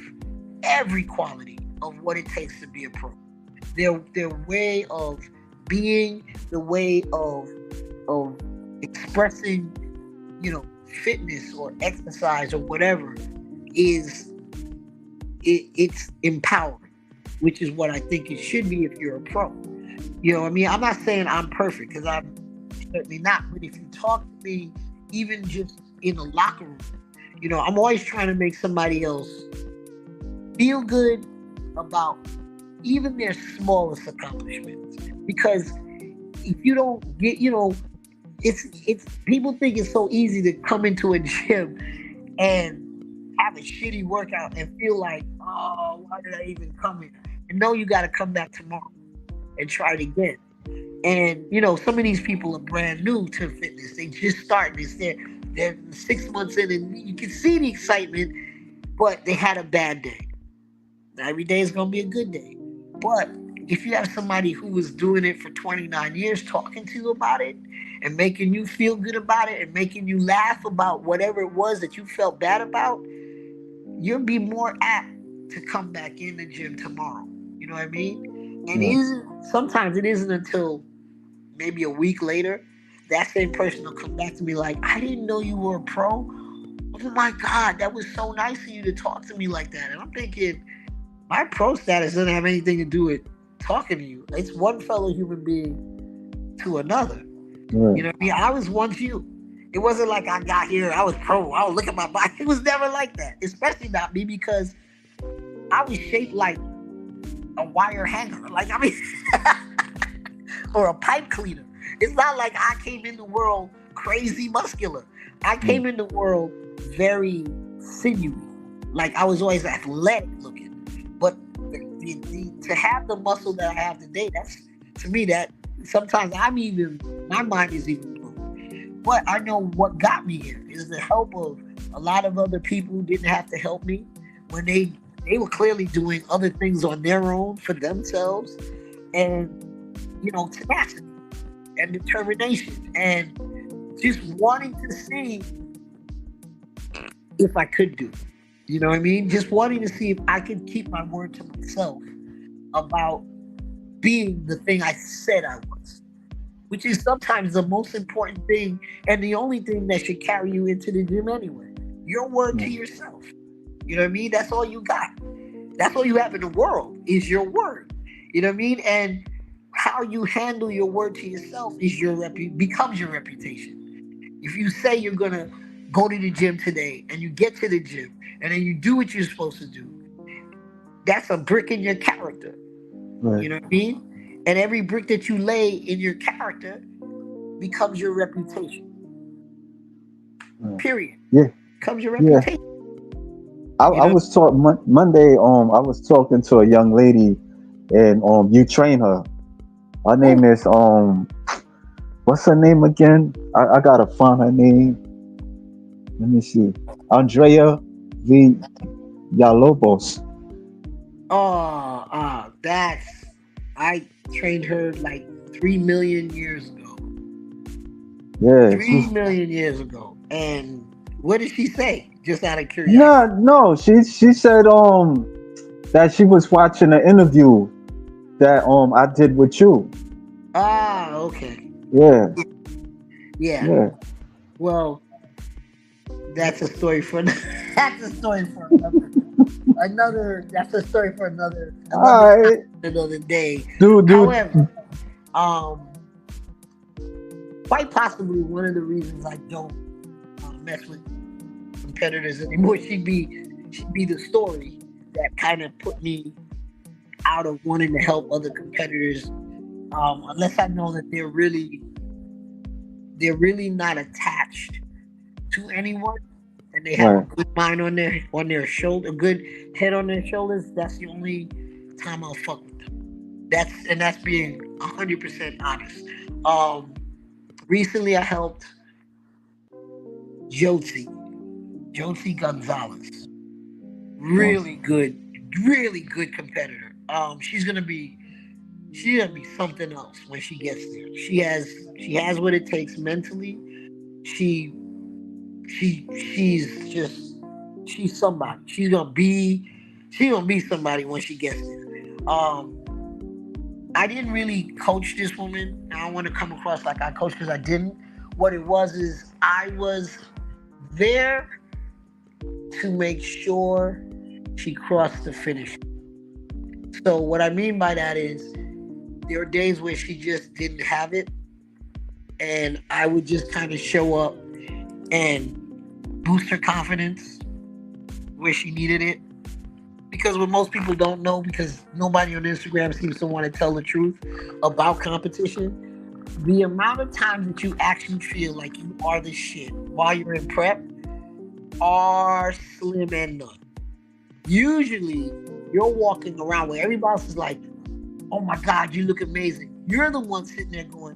every quality of what it takes to be a pro. Their way of being, the way of expressing, fitness or exercise or whatever is it's empowering, which is what I think it should be if you're a pro. You know what I mean? I'm not saying I'm perfect, because I'm certainly not. But if you talk to me, even just in the locker room, I'm always trying to make somebody else feel good about even their smallest accomplishments. Because if you don't get, it's people think it's so easy to come into a gym and have a shitty workout and feel like, oh, why did I even come here? And know you got to come back tomorrow and try it again. And some of these people are brand new to fitness. They just starting this. They're 6 months in, and you can see the excitement, but they had a bad day. Not every day is gonna be a good day. But if you have somebody who was doing it for 29 years talking to you about it and making you feel good about it and making you laugh about whatever it was that you felt bad about, you'll be more apt to come back in the gym tomorrow. You know what I mean? And sometimes it isn't until maybe a week later that same person will come back to me like, I didn't know you were a pro. Oh my God, that was so nice of you to talk to me like that. And I'm thinking, my pro status doesn't have anything to do with talking to you. It's one fellow human being to another. Right. You know what I mean? I was once you. It wasn't like I got here, I was pro, I was looking at my body. It was never like that. Especially not me, because I was shaped like a wire hanger. Like, I mean, or a pipe cleaner. It's not like I came in the world crazy muscular. I came in the world very sinewy. Like, I was always athletic looking. But to have the muscle that I have today, that's, to me, that sometimes my mind is even blown. But I know what got me here is the help of a lot of other people who didn't have to help me when they were clearly doing other things on their own for themselves, and tenacity and determination and just wanting to see if I could do it. You know what I mean? Just wanting to see if I could keep my word to myself about being the thing I said I was, which is sometimes the most important thing and the only thing that should carry you into the gym anyway. Your word to yourself. You know what I mean? That's all you got. That's all you have in the world is your word. You know what I mean? And how you handle your word to yourself is becomes your reputation. If you say you're gonna go to the gym today and you get to the gym and then you do what you're supposed to do, that's a brick in your character. Right. You know what I mean? And every brick that you lay in your character becomes your reputation. Period. Yeah. Becomes your reputation. I was taught Monday. I was talking to a young lady, and you train her. Her name is what's her name again? I gotta find her name. Let me see. Andrea V. Villalobos. I trained her like 3 million years ago. Yeah. 3 million years ago. And what did she say? Just out of curiosity. No. She said that she was watching an interview that I did with you. Okay. Yeah. Yeah. Well, that's a story for another. That's a story for another All time, right, another day. dude. However, um, quite possibly one of the reasons I don't mess with competitors anymore should be the story that kind of put me out of wanting to help other competitors. Unless I know that they're really not attached to anyone, and they have a Right, good mind on their shoulder, a good head on their shoulders. That's the only time I'll fuck with them. That's being 100% honest. Um, Recently I helped Josie Josie Gonzalez. nice. Really good competitor. She's gonna be something else when she gets there. She has what it takes mentally. She she's somebody. She's gonna be somebody when she gets there. I didn't really coach this woman. I don't want to come across like I coached because I didn't. What it was is I was there to make sure she crossed the finish. So what I mean by that is there were days where she just didn't have it, and I would just kind of show up and boost her confidence where she needed it. Because what most people don't know, because nobody on Instagram seems to want to tell the truth about competition, the amount of times that you actually feel like you are the shit while you're in prep are slim and none. Usually, you're walking around where everybody else is like, "Oh my God, you look amazing." You're the one sitting there going,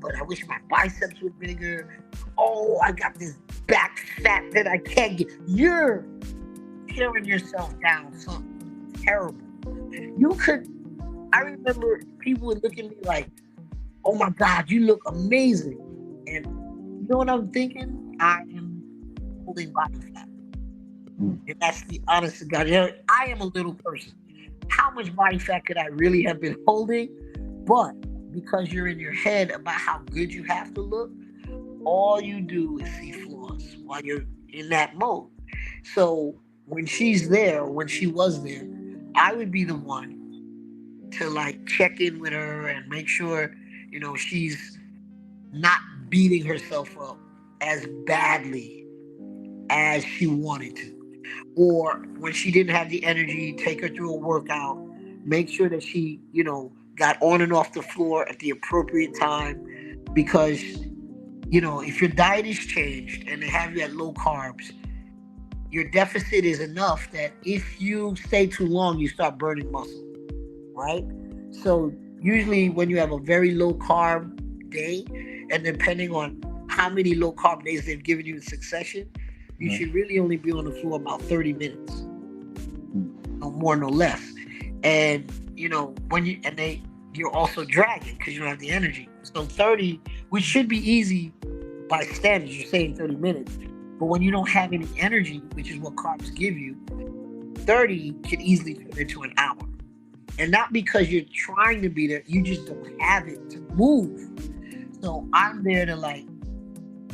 but I wish my biceps were bigger. Oh, I got this back fat that I can't get. You're tearing yourself down something terrible. You could, I remember people would look at me like, "Oh my God, you look amazing." And you know what I'm thinking? I am holding body fat. Mm. And that's the honest to God. You know, I am a little person. How much body fat could I really have been holding? But because you're in your head about how good you have to look, all you do is see flaws while you're in that mode. So when she's there, when she was there, I would be the one to like check in with her and make sure, she's not beating herself up as badly as she wanted to. Or when she didn't have the energy, take her through a workout, make sure that she, got on and off the floor at the appropriate time. Because, if your diet is changed and they have you at low carbs, your deficit is enough that if you stay too long, you start burning muscle, right? So usually when you have a very low carb day, and depending on how many low carb days they've given you in succession, you Right. should really only be on the floor about 30 minutes, Mm. no more, no less. And when you're also dragging because you don't have the energy. So 30, which should be easy by standards, you're saying 30 minutes. But when you don't have any energy, which is what carbs give you, 30 can easily turn into an hour. And not because you're trying to be there, you just don't have it to move. So I'm there to like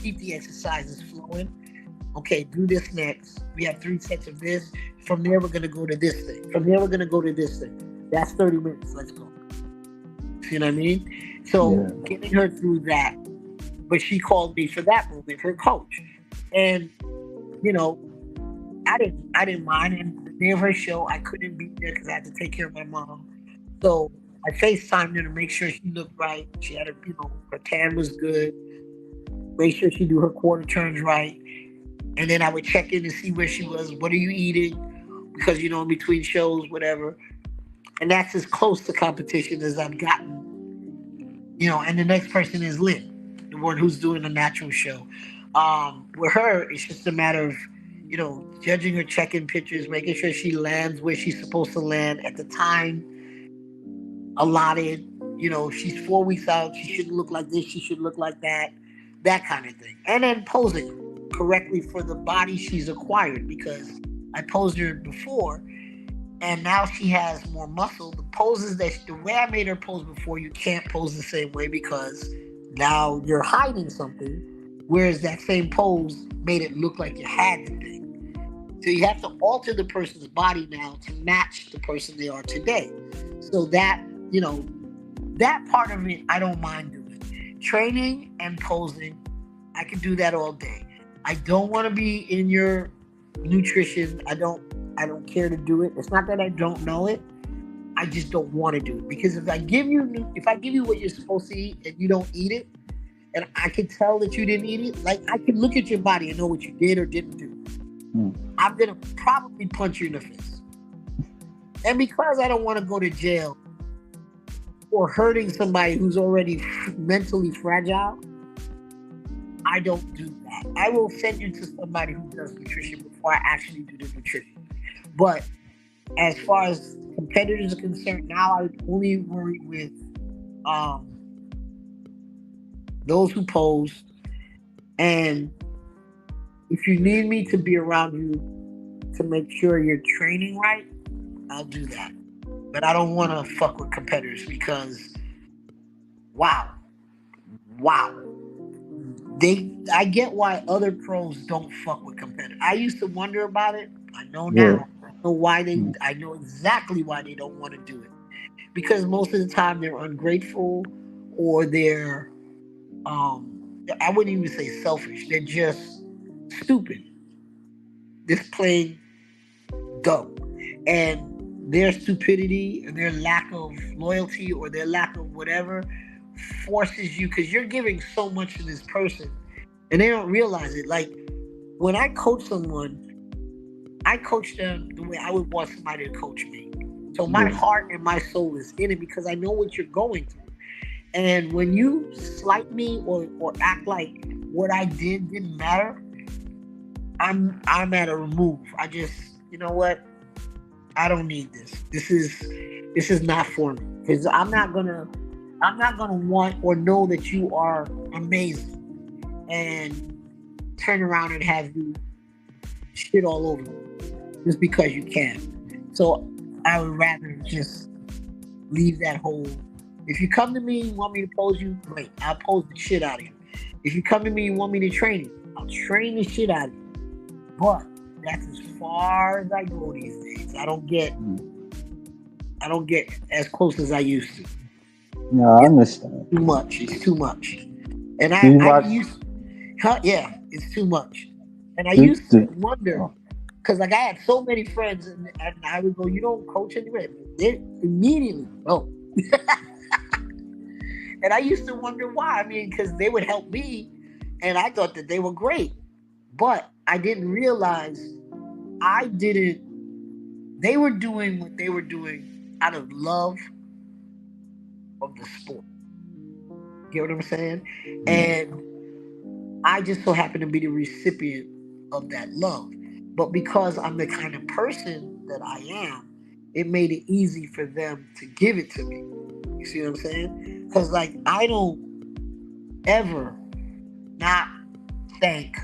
keep the exercises flowing. Okay, do this next. We have 3 sets of this. From there, we're gonna go to this thing. From there, we're gonna go to this thing. That's 30 minutes. Let's go. See what I mean? So Yeah. getting her through that. But she called me for that moment, her coach. And, you know, I didn't mind. And the day of her show, I couldn't be there because I had to take care of my mom. So I FaceTimed her to make sure she looked right. She had her tan was good. Make sure she do her quarter turns right. And then I would check in to see where she was. What are you eating? Because in between shows, whatever. And that's as close to competition as I've gotten. And the next person is Lynn, the one who's doing the natural show. With her, it's just a matter of, judging her check-in pictures, making sure she lands where she's supposed to land at the time allotted. She's 4 weeks out. She shouldn't look like this. She should look like that kind of thing. And then posing correctly for the body she's acquired, because I posed her before and now she has more muscle. The way I made her pose before, you can't pose the same way because now you're hiding something, whereas that same pose made it look like you had the thing. So you have to alter the person's body now to match the person they are today. So that, that part of it, I don't mind doing. Training and posing, I can do that all day. I don't want to be in your nutrition. I don't care to do it. It's not that I don't know it. I just don't want to do it because if I give you what you're supposed to eat and you don't eat it, and I can tell that you didn't eat it, like I can look at your body and know what you did or didn't do. I'm gonna probably punch you in the face. And because I don't want to go to jail or hurting somebody who's already mentally fragile, I don't do that. I will send you to somebody who does nutrition before I actually do the nutrition. But as far as competitors are concerned, now I only worry with um, those who pose. And if you need me to be around you to make sure you're training right, I'll do that. But I don't want to fuck with competitors because, wow, wow. I get why other pros don't fuck with competitors. I used to wonder about it. I know Yeah. now. I know exactly why they don't want to do it. Because most of the time they're ungrateful or they're I wouldn't even say selfish. They're just stupid. Just plain dumb. And their stupidity and their lack of loyalty or their lack of whatever forces you because you're giving so much to this person and they don't realize it. Like when I coach someone, I coach them the way I would want somebody to coach me. So my Yeah. heart and my soul is in it because I know what you're going through. And when you slight me or act like what I did didn't matter, I'm at a remove. I just, you know what? I don't need this. This is not for me because I'm not gonna want or know that you are amazing and turn around and have you shit all over me just because you can. So I would rather just leave that whole. If you come to me and want me to pose you, great. I'll pose the shit out of you. If you come to me and want me to train you, I'll train the shit out of you. But that's as far as I go these days. I don't get as close as I used to. No, I understand. Too much. It's too much. And Do you I watch? used, huh, yeah, it's too much. And I Do, used to do, wonder oh, because like I had so many friends, and I would go, you don't coach anyway. They immediately, oh. And I used to wonder why. I mean, because they would help me, and I thought that they were great, but I didn't realize I didn't. They were doing what they were doing out of love of the sport. Get what I'm saying? yeah. And I just so happen to be the recipient of that love. But because I'm the kind of person that I am, it made it easy for them to give it to me. You see what I'm saying? Because like I don't ever not thank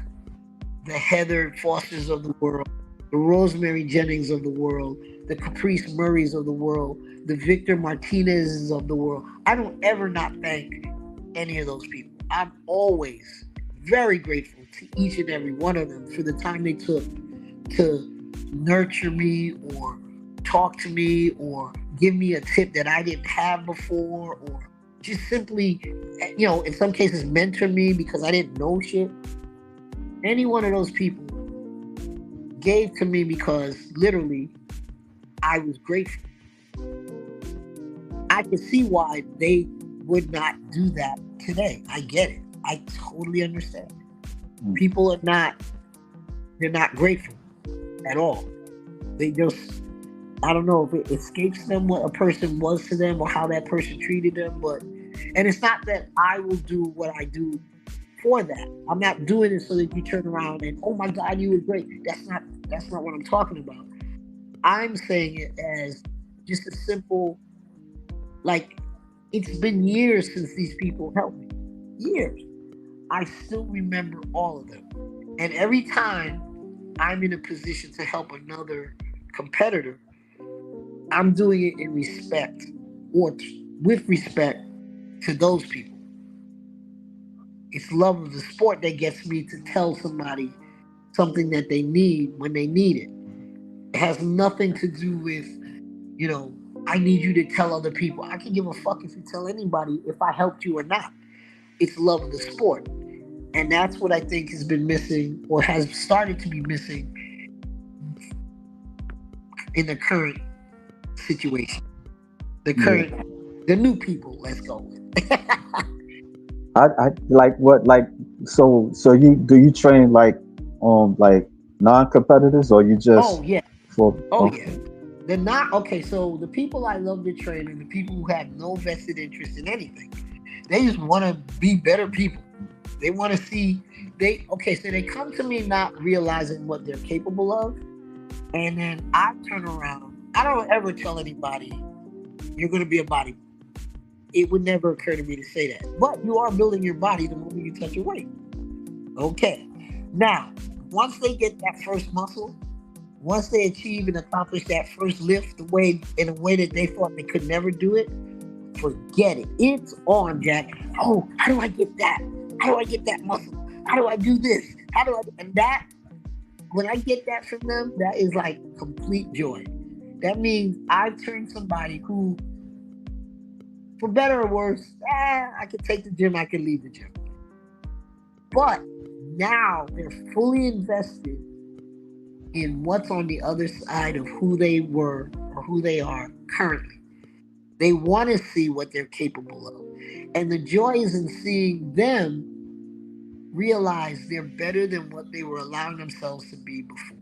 the Heather Fosters of the world, the Rosemary Jennings of the world, the Caprice Murrays of the world, the Victor Martinez's of the world. I don't ever not thank any of those people. I'm always very grateful to each and every one of them for the time they took to nurture me or talk to me or give me a tip that I didn't have before or just simply, in some cases mentor me because I didn't know shit. Any one of those people gave to me because literally I was grateful. I can see why they would not do that today. I get it. I totally understand. People they're not grateful at all. They just, I don't know if it escapes them what a person was to them or how that person treated them, and it's not that I will do what I do for that. I'm not doing it so that you turn around and, oh my God, you were great. That's not what I'm talking about. I'm saying it as just a simple, like, it's been years since these people helped me. Years. I still remember all of them. And every time I'm in a position to help another competitor, I'm doing it in respect or with respect to those people. It's love of the sport that gets me to tell somebody something that they need when they need it. It has nothing to do with, you know, I need you to tell other people. I can give a fuck if you tell anybody if I helped you or not. It's love of the sport. And that's what I think has been missing or has started to be missing in the current situation. The Yeah. current, the new people, let's go with. I like what like so you do you train like non-competitors or you Oh, just yeah. for Oh, yeah. okay. They're not, okay, so the people I love to train are the people who have no vested interest in anything. They just want to be better people. They want to see, okay, so they come to me not realizing what they're capable of. And then I turn around. I don't ever tell anybody, you're going to be a bodybuilder. It would never occur to me to say that. But you are building your body the moment you touch your weight. Okay. Now, once they get that first muscle, once they achieve and accomplish that first lift the way in a way that they thought they could never do it, forget it. It's on, Jack. Oh, how do I get that? How do I get that muscle? How do I do this? How do I? And that, when I get that from them, that is like complete joy. That means I've turned somebody who, for better or worse, I could take the gym, I could leave the gym. But now they're fully invested in what's on the other side of who they were or who they are currently. They want to see what they're capable of. And the joy is in seeing them realize they're better than what they were allowing themselves to be before.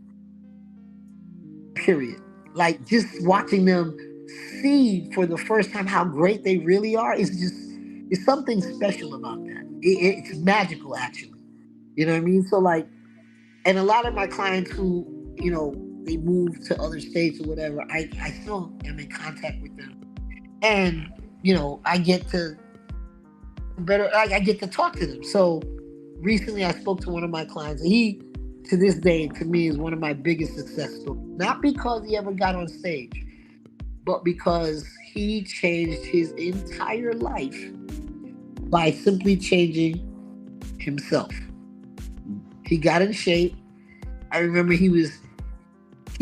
Period. Like just watching them see for the first time how great they really are is just, it's something special about that. It's magical, actually. You know what I mean? So like, and a lot of my clients who, you know, they move to other states or whatever, I still am in contact with them. And, you know, I get to better, I get to talk to them. So recently I spoke to one of my clients, and he, to this day, to me, is one of my biggest success stories. Not because he ever got on stage, but because he changed his entire life by simply changing himself. He got in shape. I remember he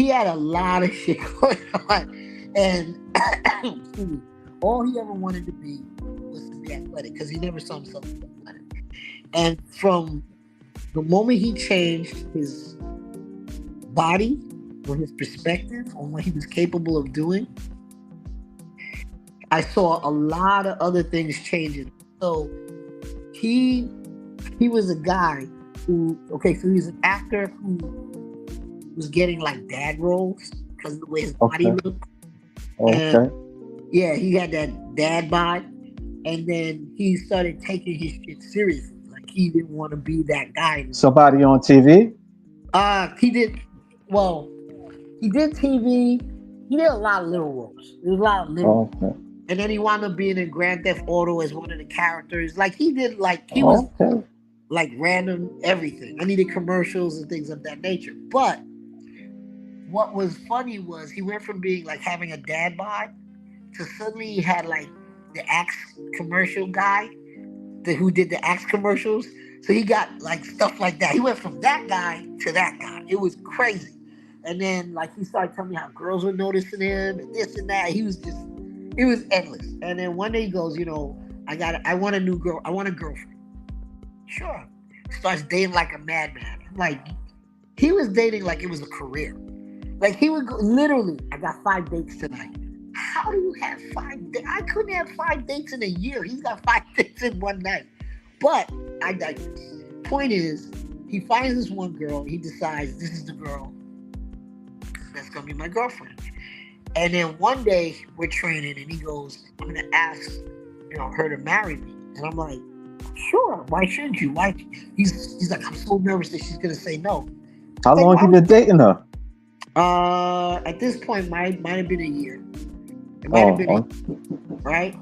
had a lot of shit going on, and excuse me, all he ever wanted to be was to be athletic because he never saw himself as athletic. And from the moment he changed his body or his perspective on what he was capable of doing, I saw a lot of other things changing. So he was a guy who, okay, so he's an actor who was getting like dad roles because of the way his body Okay. looked. And Okay. yeah, he had that dad bod. And then he started taking his shit seriously. Like he didn't want to be that guy anymore. Somebody on TV? He did, well, he did TV. He did a lot of little roles. There was a lot of little. Okay. And then he wound up being in Grand Theft Auto as one of the characters. Like he did, like he was Okay. like random everything. I needed commercials and things of that nature. But what was funny was he went from being like having a dad bod to suddenly he had like the Axe commercial guy who did the Axe commercials. So he got like stuff like that. He went from that guy to that guy. It was crazy. And then like he started telling me how girls were noticing him and this and that. He was just, it was endless. And then one day he goes, you know, I want a new girl. I want a girlfriend. Sure. Starts dating like a madman. Like he was dating like it was a career. Like he would go, literally, I got 5 dates tonight. How do you have 5 dates? I couldn't have 5 dates in a year. He's got 5 dates in one night. But I digress. Point is, he finds this one girl. He decides this is the girl that's gonna be my girlfriend. And then one day we're training, and he goes, "I'm gonna ask, you know, her to marry me." And I'm like, "Sure. Why shouldn't you? Why?" He's like, "I'm so nervous that she's gonna say no." How Like, long why you been dating her? At this point, might have been a year. It might have been Oh, right.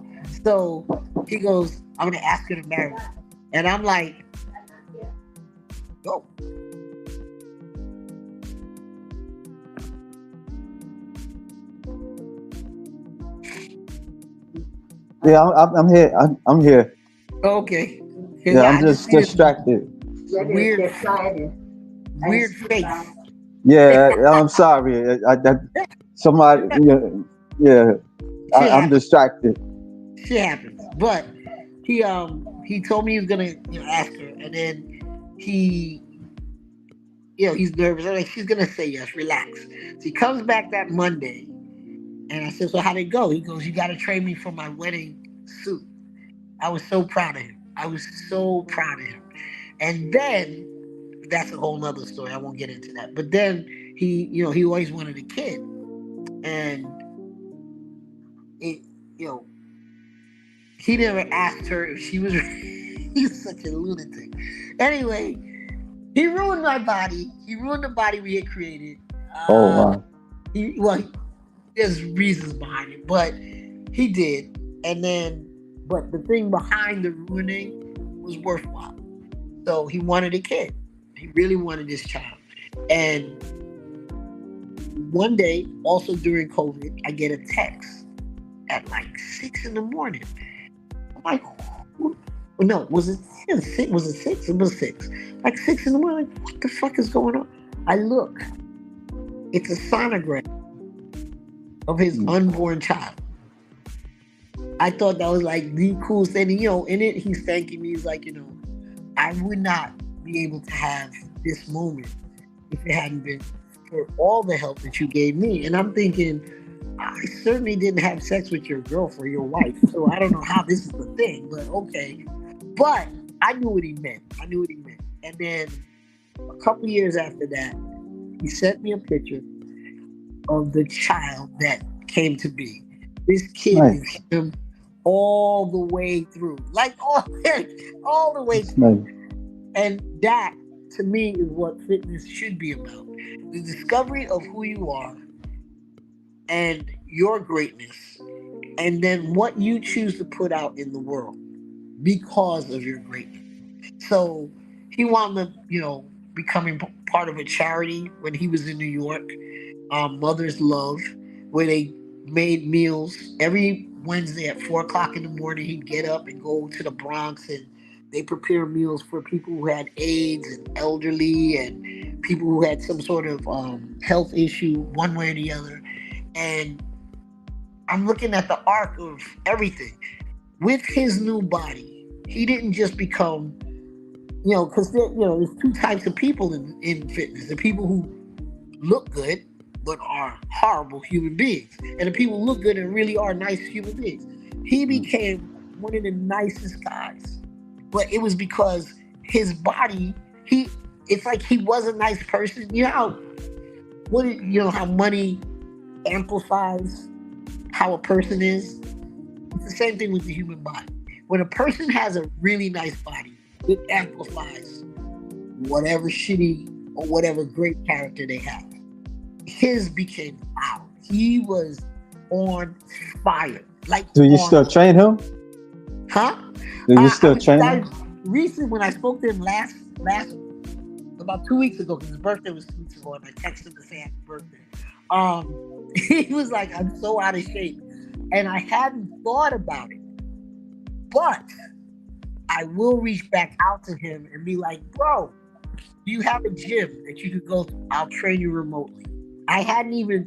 So he goes, "I'm gonna ask her to marry me," and I'm like, "Go." yeah, I'm here. I'm here. Okay. Yeah, Yeah, I'm I just just see this distracted. weird. weird face. Yeah, I'm sorry. Somebody, yeah, Shit I'm happens. distracted. Shit happens. But he told me he was gonna ask her, and then he he's nervous. I'm like, she's gonna say yes. Relax. So he comes back that Monday, and I said, so how'd it go? He goes, you got to train me for my wedding suit. I was so proud of him. I was so proud of him. And then that's a whole nother story. I won't get into that. But then he always wanted a kid, and it, you know, he never asked her if she was. He's such a lunatic. Anyway, he ruined my body. He ruined the body we had created. Oh Uh, wow. there's reasons behind it, but he did. And then, but the thing behind the ruining was worthwhile. So he wanted a kid. He really wanted this child. And one day, also during COVID, I get a text at like 6 in the morning. I'm like, no, was it six? Was it six? It was six. Like 6 in the morning. Like, what the fuck is going on? I look. It's a sonogram of his unborn child. I thought that was like the coolest thing. In it, he's thanking me. He's like, I would not be able to have this moment if it hadn't been for all the help that you gave me. And I'm thinking, I certainly didn't have sex with your girlfriend, your wife. So I don't know how this is the thing, but okay. But I knew what he meant. And then a couple years after that, he sent me a picture of the child that came to be. This kid is him all the way through. Like all the way through. Nice. And that, to me, is what fitness should be about. The discovery of who you are and your greatness. And then what you choose to put out in the world because of your greatness. So he wound up, becoming part of a charity when he was in New York, Mother's Love, where they made meals every Wednesday at 4 o'clock in the morning. He'd get up and go to the Bronx, and they prepare meals for people who had AIDS and elderly and people who had some sort of health issue, one way or the other. And I'm looking at the arc of everything. With his new body, he didn't just become, because there's two types of people in fitness: the people who look good but are horrible human beings, and the people who look good and really are nice human beings. He became one of the nicest guys, but it was because his body. It's like he was a nice person. How money amplifies how a person is. It's the same thing with the human body. When a person has a really nice body, it amplifies whatever shitty or whatever great character they have. His became wow. He was on fire. Like, do you still train him? Huh? Do you still train him? Recently, when I spoke to him last about 2 weeks ago, because his birthday was 2 weeks ago, and I texted him to say happy birthday. He was like, I'm so out of shape. And I hadn't thought about it. But I will reach back out to him and be like, bro, do you have a gym that you could go to? I'll train you remotely. I hadn't even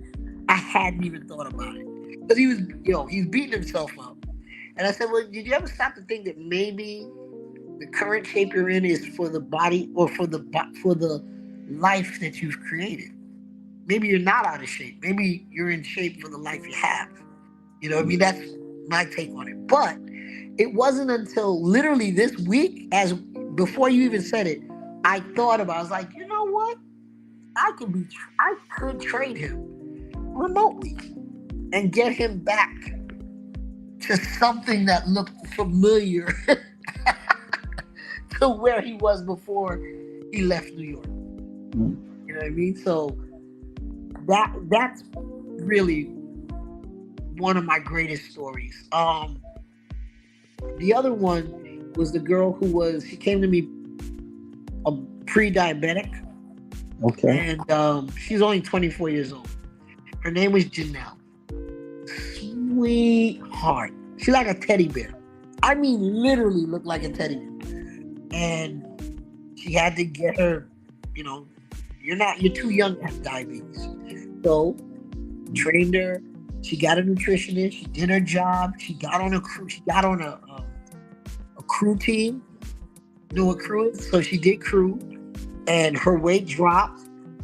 thought about it. Because he was, he's beating himself up. And I said, well, did you ever stop to think that maybe the current shape you're in is for the body or for the life that you've created? Maybe you're not out of shape. Maybe you're in shape for the life you have. That's my take on it. But it wasn't until literally this week, before you even said it, I thought about it. I was like, you know what? I could trade him remotely and get him back to something that looked familiar to where he was before he left New York. You know what I mean? So that's really one of my greatest stories. The other one was the girl she came to me a pre-diabetic. Okay. And she's only 24 years old. Her name was Janelle. Sweetheart. She's like a teddy bear. I mean, literally looked like a teddy bear. And she had to get her, You're too young to have diabetes. So trained her. She got a nutritionist. She did her job. She got on a crew. She got on a crew team. You know what crew is? So she did crew, and her weight dropped.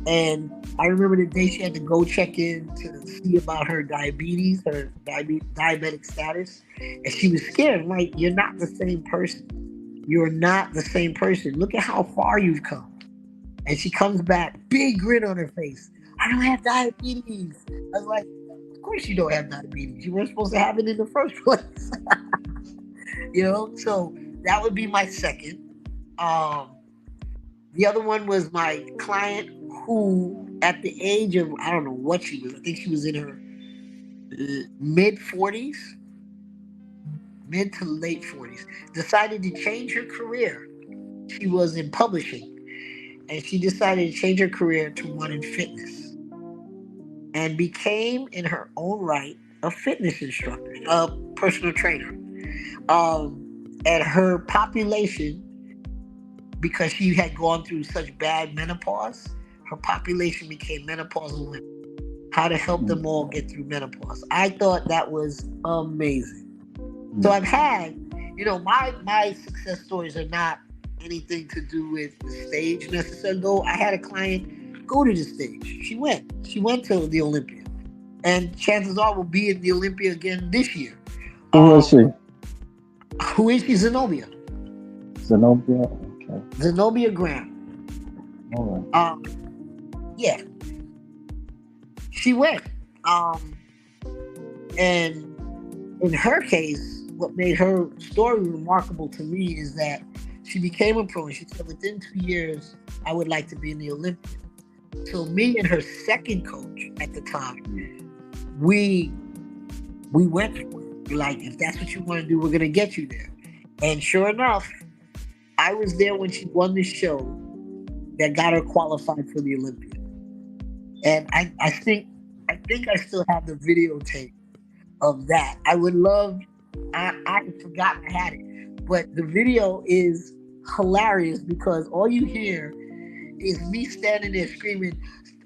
And I remember the day she had to go check in to see about her diabetes, her diabetic status, and she was scared. I'm like, you're not the same person. You're not the same person. Look at how far you've come. And she comes back, big grin on her face. I don't have diabetes. I was like, of course you don't have diabetes. You weren't supposed to have it in the first place. So that would be my second. The other one was my client who, at the age of, I don't know what she was, I think she was in her mid 40s, mid to late 40s, decided to change her career. She was in publishing, and she decided to change her career to one in fitness, and became, in her own right, a fitness instructor, a personal trainer. And her population, because she had gone through such bad menopause, her population became menopausal women. How to help them all get through menopause. I thought that was amazing. So I've had, my success stories are not anything to do with the stage necessarily. Though I had a client go to the stage. She went to the Olympia, and chances are will be in the Olympia again this year. Who is she? Who is she? Zenobia. Zenobia. Okay. Zenobia Graham. All right. Yeah. She went. And in her case, what made her story remarkable to me is that she became a pro, and she said within 2 years, I would like to be in the Olympics. So me and her second coach at the time, we went for it. We're like, if that's what you want to do, we're going to get you there. And sure enough, I was there when she won the show that got her qualified for the Olympia. And I think I still have the videotape of that. I would love, I had forgotten I had it, but the video is hilarious because all you hear is me standing there screaming,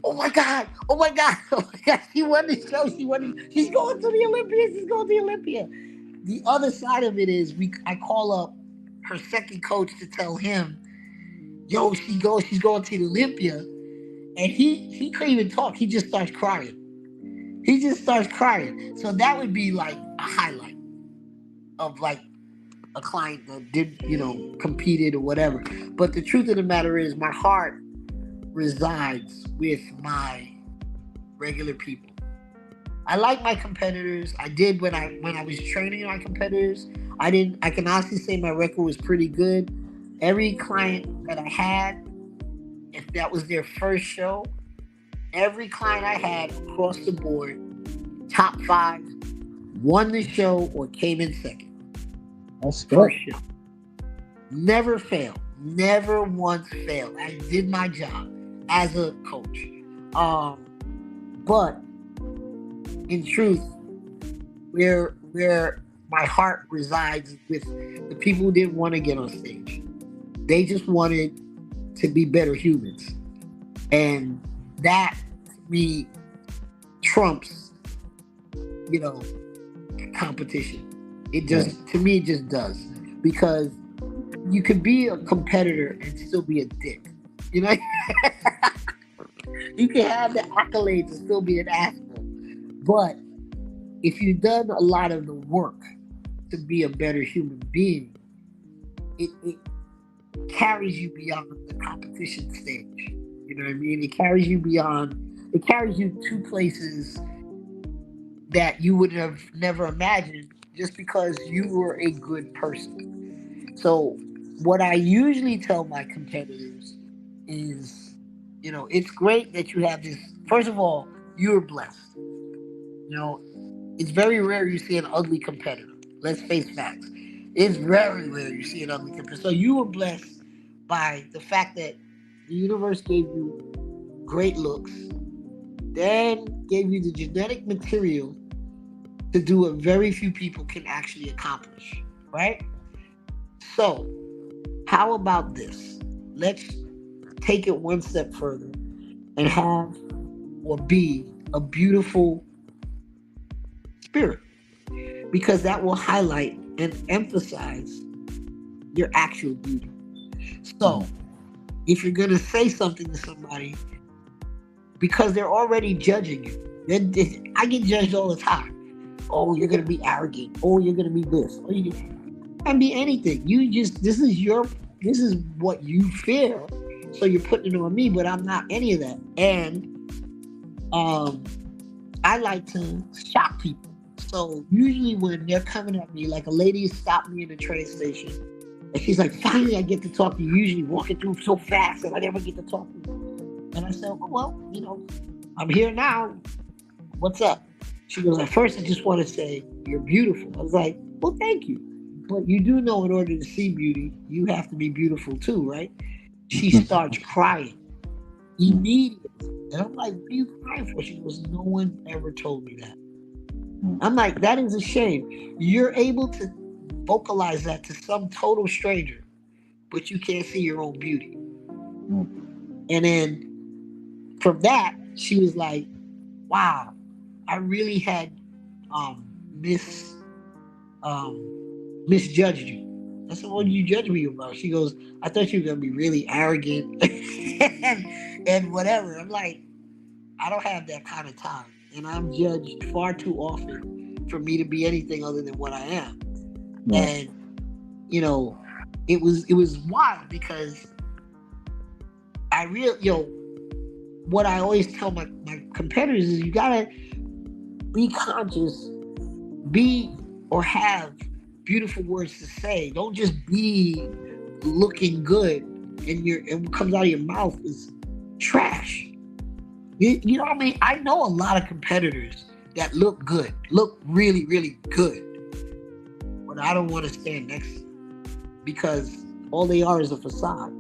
oh my God, oh my God, oh my God, she won the show, she's going to the Olympia. The other side of it is I call up her second coach to tell him, yo, she's going to the Olympia. And he couldn't even talk. He just starts crying. So that would be like a highlight of like a client that did, competed or whatever. But the truth of the matter is my heart resides with my regular people. I like my competitors. I did when I was training my competitors. I can honestly say my record was pretty good. Every client that I had, if that was their first show, every client I had across the board, top 5, won the show or came in second. That's good. First show. Never failed. Never once failed. I did my job as a coach. But in truth, where my heart resides with the people who didn't want to get on stage. They just wanted to be better humans. And that, to me, trumps, competition. It just, to me, it just does. Because you could be a competitor and still be a dick. You can have the accolades and still be an asshole. But if you've done a lot of the work to be a better human being, it carries you beyond the competition stage. You know what I mean? It carries you to places that you would have never imagined just because you were a good person. So what I usually tell my competitors is, it's great that you have this. First of all, you're blessed. It's very rare you see an ugly competitor. Let's face facts. It's very rare you see an ugly competitor. So you were blessed by the fact that the universe gave you great looks, then gave you the genetic material to do what very few people can actually accomplish, right? So, how about this? Let's take it one step further and have or be a beautiful spirit, because that will highlight and emphasize your actual beauty. So if you're going to say something to somebody, because they're already judging you, I get judged all the time. Oh, you're going to be arrogant. Oh, you're going to be this. Oh, you can be anything. This is what you feel. So you're putting it on me, but I'm not any of that. And I like to shock people. So usually when they're coming at me, like a lady stopped me in the train station, and she's like, finally I get to talk to you. Usually walking through so fast and I never get to talk to you. And I said, oh, well, I'm here now. What's up? She goes, at first I just want to say you're beautiful. I was like, well, thank you. But you do know in order to see beauty, you have to be beautiful too, right? She starts crying immediately. And I'm like, what are you crying for? She goes, no one ever told me that. I'm like, that is a shame. You're able to vocalize that to some total stranger, but you can't see your own beauty. And then from that, she was like, wow, I really had misjudged you. I said, what did you judge me about? She goes, I thought you were going to be really arrogant and whatever. I'm like, I don't have that kind of time. And I'm judged far too often for me to be anything other than what I am. Yeah. And, it was wild because what I always tell my competitors is you got to be conscious, be or have beautiful words to say. Don't just be looking good and what comes out of your mouth is trash. You know what I mean? I know a lot of competitors that look good, look really, really good, but I don't want to stand next to them because all they are is a facade.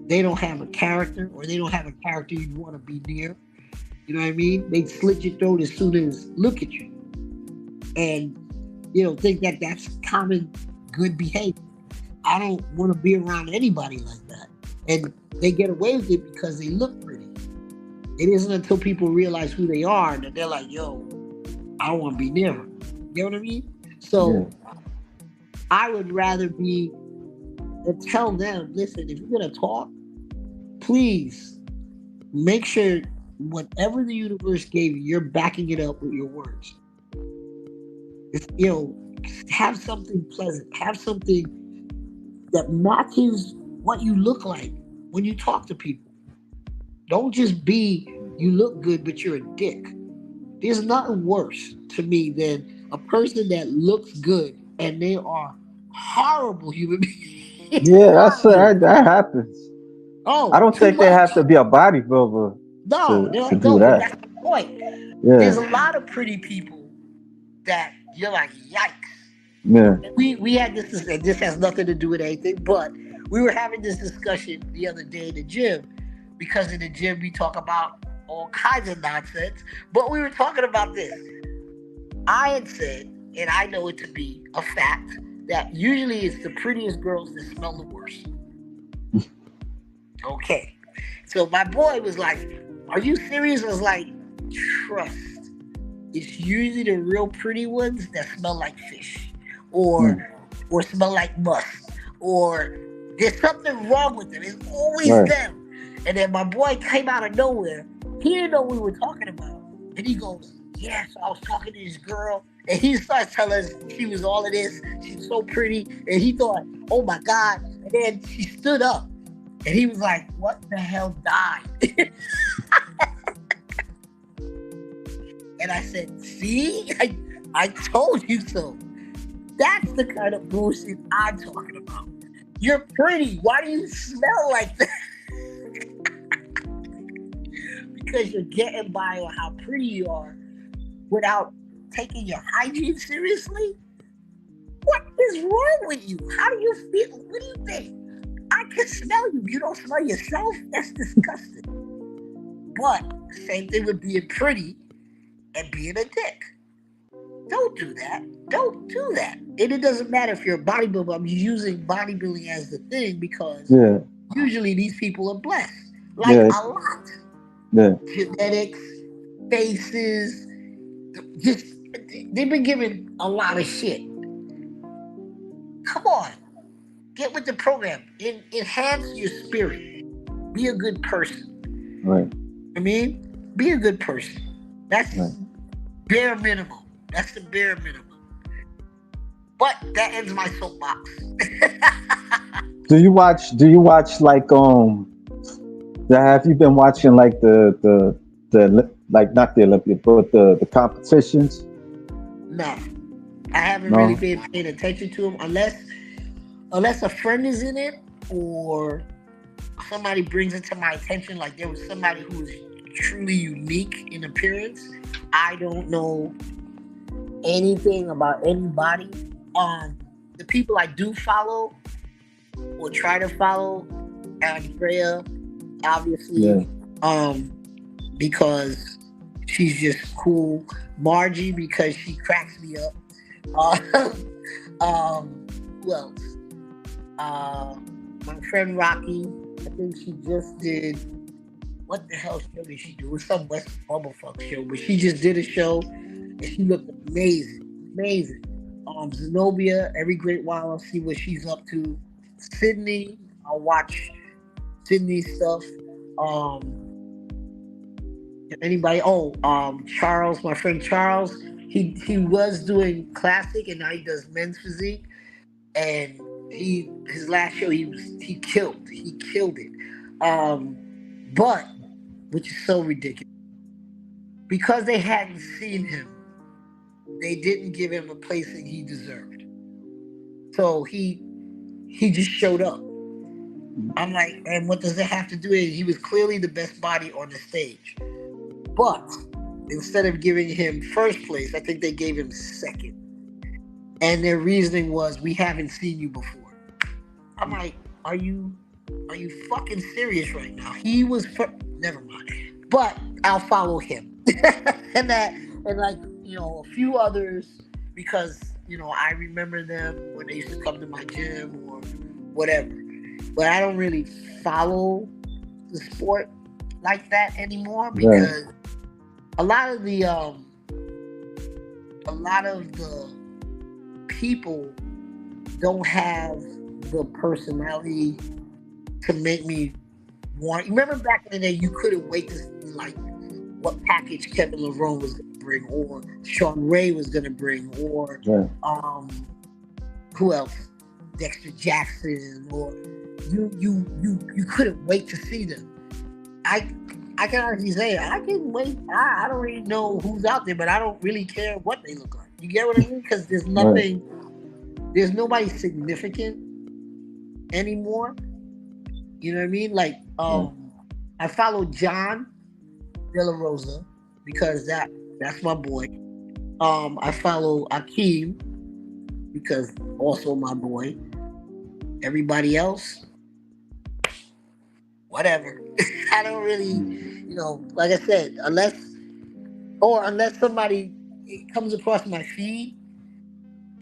They don't have a character, or they don't have a character you want to be near. You know what I mean? They slit your throat as soon as look at you. And, think that that's common good behavior. I don't want to be around anybody like that. And they get away with it because they look pretty. It isn't until people realize who they are that they're like, yo, I don't want to be near them. You know what I mean? So I would rather be and tell them, listen, if you're going to talk, please make sure whatever the universe gave you, you're backing it up with your words. Have something pleasant. Have something that matches what you look like when you talk to people. Don't just be, you look good, but you're a dick. There's nothing worse to me than a person that looks good and they are horrible human beings. Yeah, that happens. Oh, I don't think they have to be a bodybuilder to do that. That's the point. Yeah. There's a lot of pretty people that you're like, yikes. Yeah. We had this, and this has nothing to do with anything, but we were having this discussion the other day in the gym, because in the gym we talk about all kinds of nonsense, but we were talking about this. I had said, and I know it to be a fact, that usually it's the prettiest girls that smell the worst. Okay. So my boy was like, are you serious? I was like, trust. It's usually the real pretty ones that smell like fish or smell like musk, or there's something wrong with them. It's always them. And then my boy came out of nowhere. He didn't know what we were talking about. And he goes, yeah, so I was talking to this girl, and he starts telling us she was all of this. She's so pretty. And he thought, oh my God. And then she stood up. And he was like, what the hell died? And I said, see? I told you so. That's the kind of bullshit I'm talking about. You're pretty. Why do you smell like that? Because you're getting by on how pretty you are without taking your hygiene seriously? What is wrong with you? How do you feel? What do you think? I can smell you. You don't smell yourself? That's disgusting. But same thing with being pretty and being a dick. Don't do that. Don't do that. And it doesn't matter if you're a bodybuilder. I'm using bodybuilding as the thing because usually these people are blessed. Like a lot. Yeah. genetics, faces, just they've been given a lot of shit. Come on, get with the program. Enhance your spirit. Be a good person. Right. I mean, be a good person. That's Right. bare minimum. That's the bare minimum. But that ends my soapbox. Do you watch? Do you watch like Have you been watching like the like not the Olympic but the competitions? No, I haven't really No. been paying attention to them unless a friend is in it or somebody brings it to my attention. Like there was somebody who was truly unique in appearance. I don't know anything about anybody. The people I do follow or try to follow, Andrea, obviously, Yeah. because she's just cool. Margie, because she cracks me up. Who else? My friend Rocky. I think she just did. What the hell show did she do? It was some West Bumblefuck show, but she just did a show and she looked amazing, amazing. Zenobia, every great while I'll see what she's up to. Sydney, I'll watch Sydney's stuff. Anybody? Charles, my friend Charles. He was doing classic and now he does men's physique. And his last show he killed it. But which is so ridiculous because they hadn't seen him, they didn't give him a placing he deserved. So he just showed up. I'm like, and what does that have to do? He was clearly the best body on the stage, but instead of giving him first place, I think they gave him second. And their reasoning was, we haven't seen you before. I'm like, are you fucking serious right now? He was never mind. But I'll follow him. and like, a few others because, I remember them when they used to come to my gym or whatever. But I don't really follow the sport like that anymore because a lot of the people don't have the personality to make me want. Remember back in the day, you couldn't wait to see like what package Kevin Lerone was going to bring, or Sean Ray was going to bring, or who else? Dexter Jackson, or you couldn't wait to see them. I can honestly say I can wait. I don't really know who's out there, but I don't really care what they look like. You get what I mean? Because there's nothing, there's nobody significant anymore. You know what I mean? Like, I follow John De La Rosa because that's my boy. I follow Akeem because also my boy. Everybody else, whatever. I don't really, like I said, unless somebody comes across my feed,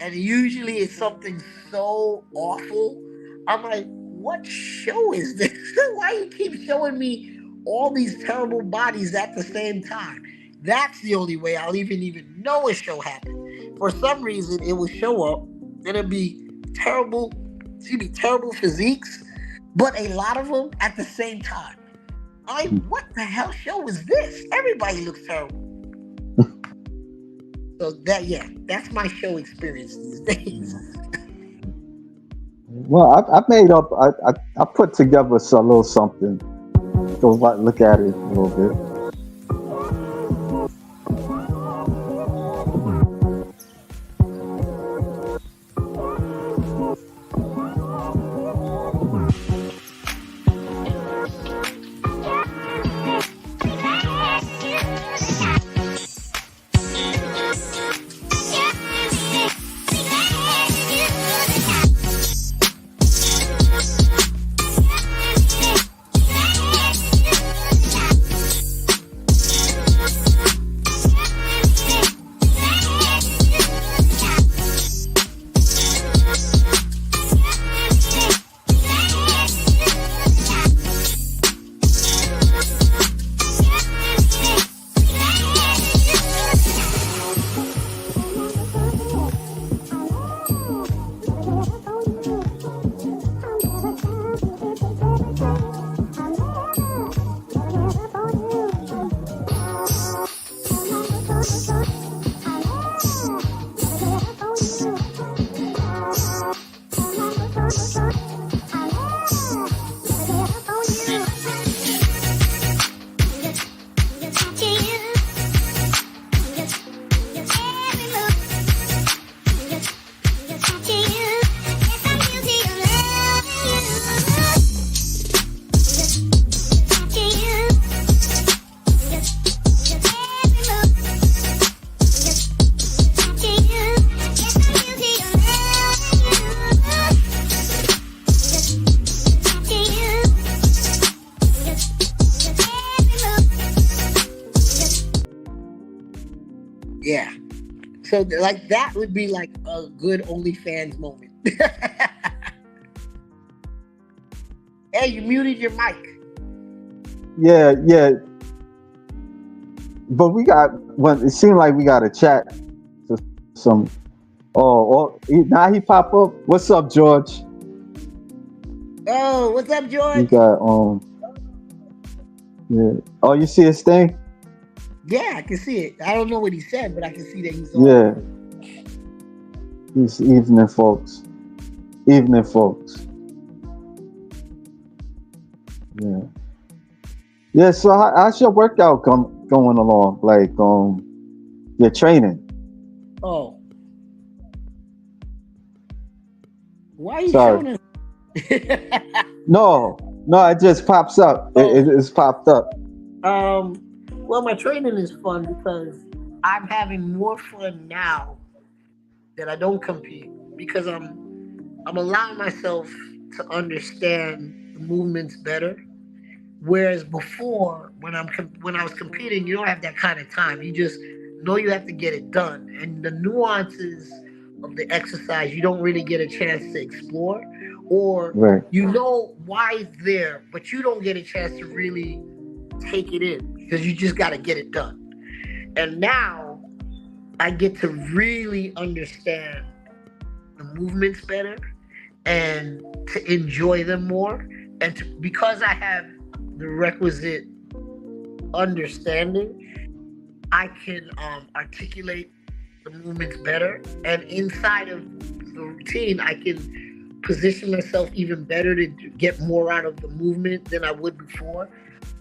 and usually it's something so awful. I'm like, what show is this? Why you keep showing me all these terrible bodies at the same time? That's the only way I'll even know a show happened. For some reason, it will show up and it'll be terrible. It's be terrible physiques, but a lot of them at the same time. I'm like, what the hell show is this? Everybody looks terrible. So that's my show experience these days. Well, I made up. I put together a little something. Go look at it a little bit. Yeah. So like that would be like a good OnlyFans moment. Hey, you muted your mic. Yeah, yeah. But we got when it seemed like we got a chat to some. Now he pop up. What's up, George? Oh, what's up, You George? got yeah. Oh, you see his thing? Yeah, I can see it. I don't know what he said, but I can see that he's on. Yeah. He's evening, folks. Evening, folks. Yeah. Yeah. So how's your workout going along? Like your training. Oh, why are you Sorry. showing us? No, no. It just pops up. Oh, It's popped up. well, my training is fun because I'm having more fun now that I don't compete because I'm allowing myself to understand the movements better. Whereas before, when I was competing, you don't have that kind of time. You just know you have to get it done, and the nuances of the exercise you don't really get a chance to explore, or Right. you know why it's there, but you don't get a chance to really take it in because you just got to get it done. And now I get to really understand the movements better and to enjoy them more, and because I have the requisite understanding, I can articulate the movements better, and inside of the routine I can position myself even better to get more out of the movement than I would before.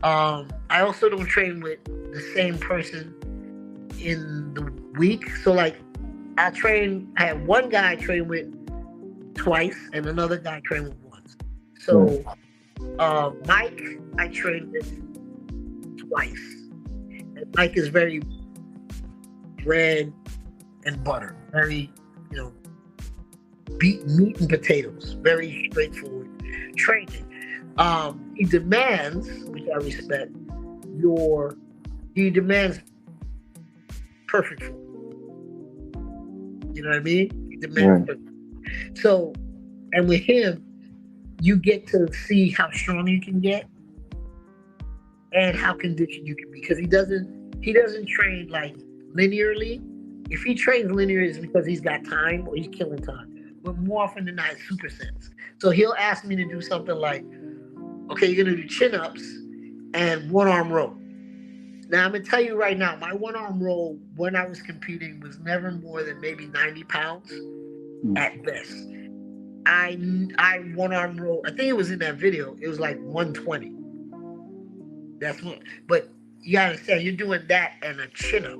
I also don't train with the same person in the week, so like I have one guy I train with twice and another guy I train with once. Right. So Mike I train with twice. And Mike is very bread and butter, very, you know, meat and potatoes, very straightforward training. He demands, which I respect, your he demands perfect form. You know what I mean? He demands Right. perfect. So, and with him, you get to see how strong you can get and how conditioned you can be because he doesn't train like linearly. If he trains linear, it's because he's got time or he's killing time. But more often than not, it's supersets. So he'll ask me to do something like, okay, you're gonna do chin ups and one arm row. Now I'm gonna tell you right now, my one arm row when I was competing was never more than maybe 90 pounds Mm. at best. I one arm row. I think it was in that video. It was like 120. That's what. But you gotta understand, you're doing that and a chin up.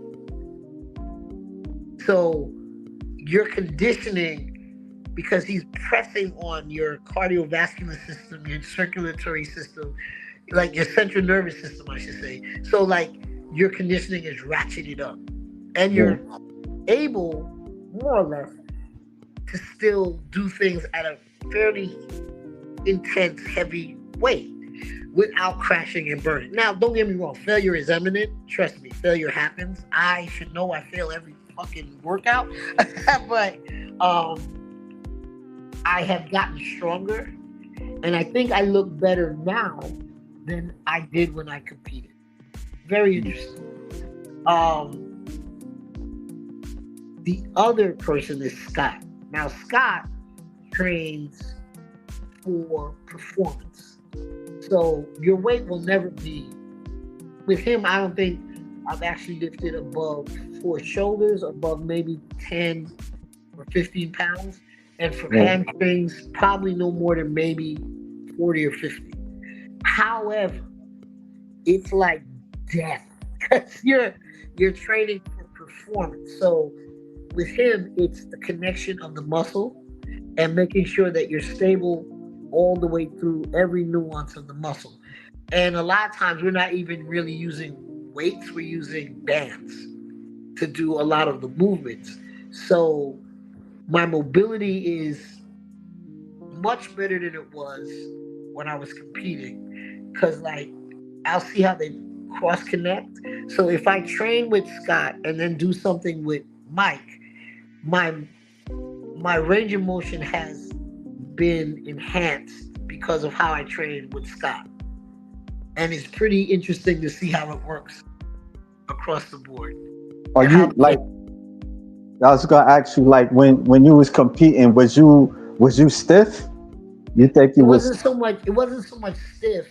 So you're conditioning because he's pressing on your cardiovascular system, your circulatory system, like your central nervous system, I should say. So like your conditioning is ratcheted up, and Yeah. you're able, more or less, to still do things at a fairly intense, heavy weight without crashing and burning. Now, don't get me wrong, failure is imminent. Trust me, failure happens. I should know I fail every fucking workout, but I have gotten stronger, and I think I look better now than I did when I competed. Very Mm. interesting. Um, the other person is Scott. Now, Scott trains for performance. So your weight will never be with him. I don't think I've actually lifted above for shoulders, above maybe 10 or 15 pounds. And for Right. hamstrings, probably no more than maybe 40 or 50. However, it's like death because you're training for performance. So with him, it's the connection of the muscle and making sure that you're stable all the way through every nuance of the muscle. And a lot of times we're not even really using weights, we're using bands to do a lot of the movements. So my mobility is much better than it was when I was competing. Cause like I'll see how they cross connect. So if I train with Scott and then do something with Mike, my my range of motion has been enhanced because of how I train with Scott. And it's pretty interesting to see how it works across the board. Are And how you like? I was gonna ask you, like, when you was competing, was you stiff? You think you was? it wasn't so much stiff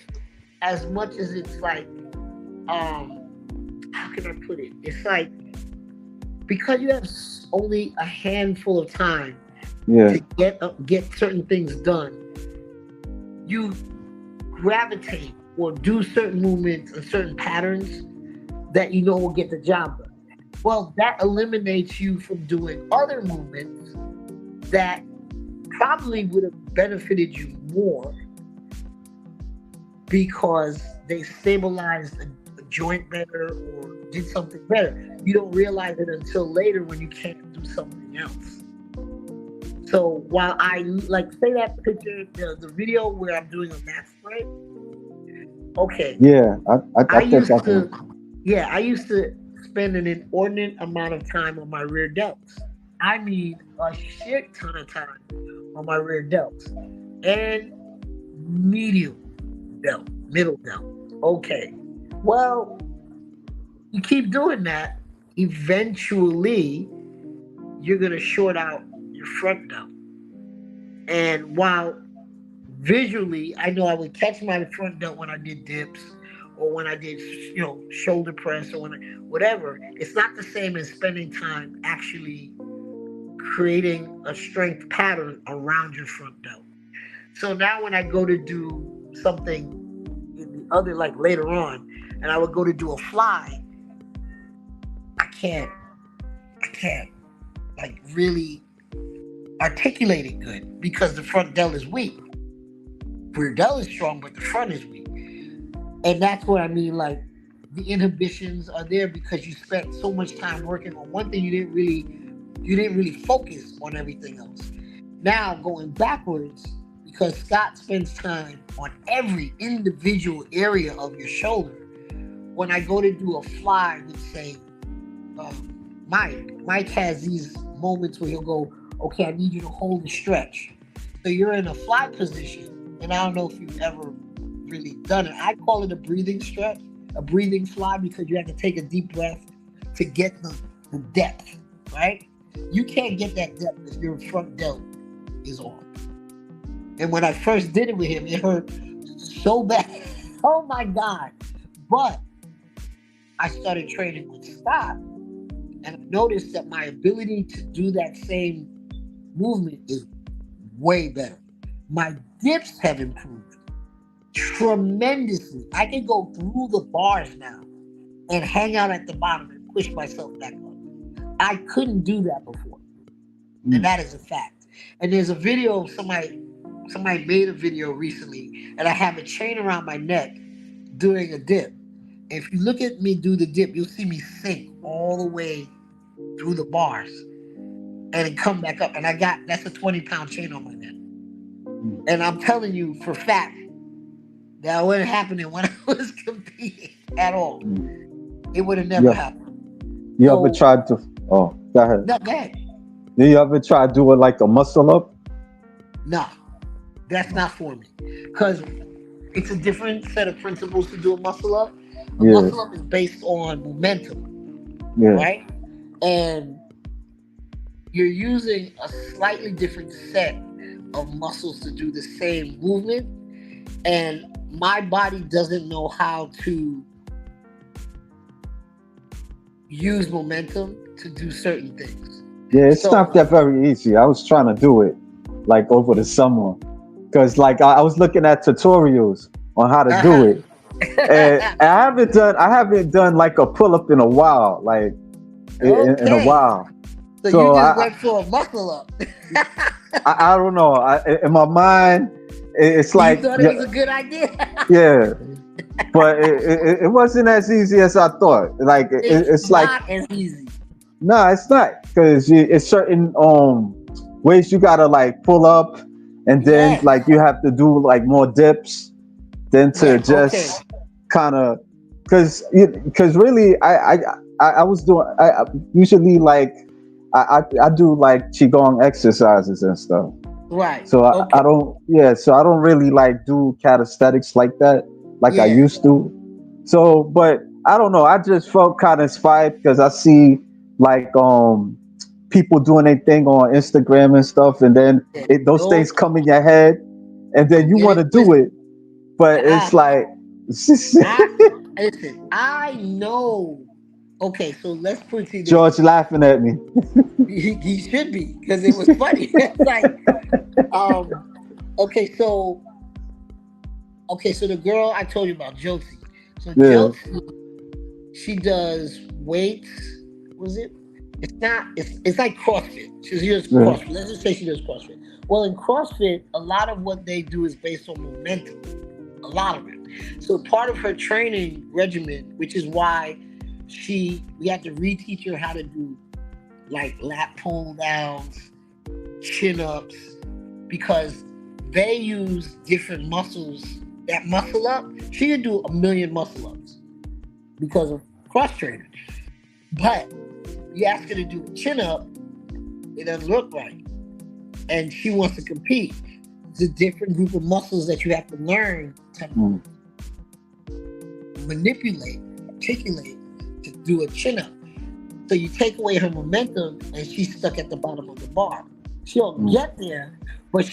as much as it's like how can I put it? It's like because you have only a handful of time Yeah, to get certain things done, you gravitate or do certain movements and certain patterns that you know will get the job done. Well, that eliminates you from doing other movements that probably would have benefited you more because they stabilized a joint better or did something better. You don't realize it until later when you can't do something else. So while I like say that picture, the video where I'm doing a mat spread, okay, yeah. I I think I used to, can. yeah, I used to spend an inordinate amount of time on my rear delts. I mean, a shit ton of time on my rear delts and medial delt, middle delt. Okay, well, you keep doing that, eventually you're gonna short out your front delt. And while visually, I know I would catch my front delt when I did dips or when I did, shoulder press or whatever. It's not the same as spending time actually creating a strength pattern around your front delt. So now when I go to do something in the other, like later on, and I would go to do a fly, I can't like really articulate it good because the front delt is weak. Rear delt is strong, but the front is weak. And that's what I mean, like the inhibitions are there because you spent so much time working on one thing, you didn't really focus on everything else. Now going backwards, because Scott spends time on every individual area of your shoulder. When I go to do a fly with, say, Mike has these moments where he'll go, okay, I need you to hold the stretch. So you're in a fly position, and I don't know if you've ever really done it. I call it a breathing stretch, a breathing fly, because you have to take a deep breath to get the depth, right? You can't get that depth if your front delt is on. And when I first did it with him, it hurt so bad. Oh my God. But I started training with Scott, and I noticed that my ability to do that same movement is way better. My dips have improved tremendously. I can go through the bars now and hang out at the bottom and push myself back up. I couldn't do that before. And that is a fact. And there's a video of somebody made a video recently, and I have a chain around my neck doing a dip. If you look at me do the dip, you'll see me sink all the way through the bars and then come back up. And that's a 20-pound chain on my neck. And I'm telling you for a fact that wasn't happening when I was competing at all. It would have never happened. You ever tried to? Oh, go ahead. No, go ahead. Do you ever try doing like a muscle up? No, that's not for me. Because it's a different set of principles to do a muscle up. A muscle up is based on momentum, right? And you're using a slightly different set of muscles to do the same movement. And my body doesn't know how to use momentum to do certain things. Yeah, it's not that very easy. I was trying to do it like over the summer because like I was looking at tutorials on how to do it, and I haven't done like a pull up in a while, like in a while. So you just went for a muscle up. I don't know. In my mind, it's like you thought it was a good idea. Yeah, but it wasn't as easy as I thought. Like it's not as easy. No, it's not, because it's certain ways you gotta like pull up, and then like you have to do like more dips, then to just kind of because really I was doing I usually like I do like qigong exercises and stuff. Right. So I Okay. don't, yeah, so I don't really like do calisthenics like that, like I Yeah. used to. So, but I don't know. I just felt kind of inspired because I see like people doing their thing on Instagram and stuff, and then Yeah. those things Don't come in your head, and then don't you get want it to do twisted. it, but it's Ah, like I listen. I know. Okay, so let's put it to you this George way. laughing at me. He should be because it was funny. It's like, um, okay, so the girl I told you about, Josie. So Yeah, Josie, she does weights. Was it? It's not. It's like CrossFit. She does yeah, CrossFit. Let's just say she does CrossFit. Well, in CrossFit, a lot of what they do is based on momentum. A lot of it. So part of her training regimen, which is why we had to reteach her how to do like lat pull downs, chin ups, because they use different muscles. That muscle up, she could do a million muscle ups because of cross training. But you ask her to do a chin up, it doesn't look right. And she wants to compete. It's a different group of muscles that you have to learn to mm, manipulate, articulate to do a chin up. So you take away her momentum and she's stuck at the bottom of the bar. She'll mm, get there, but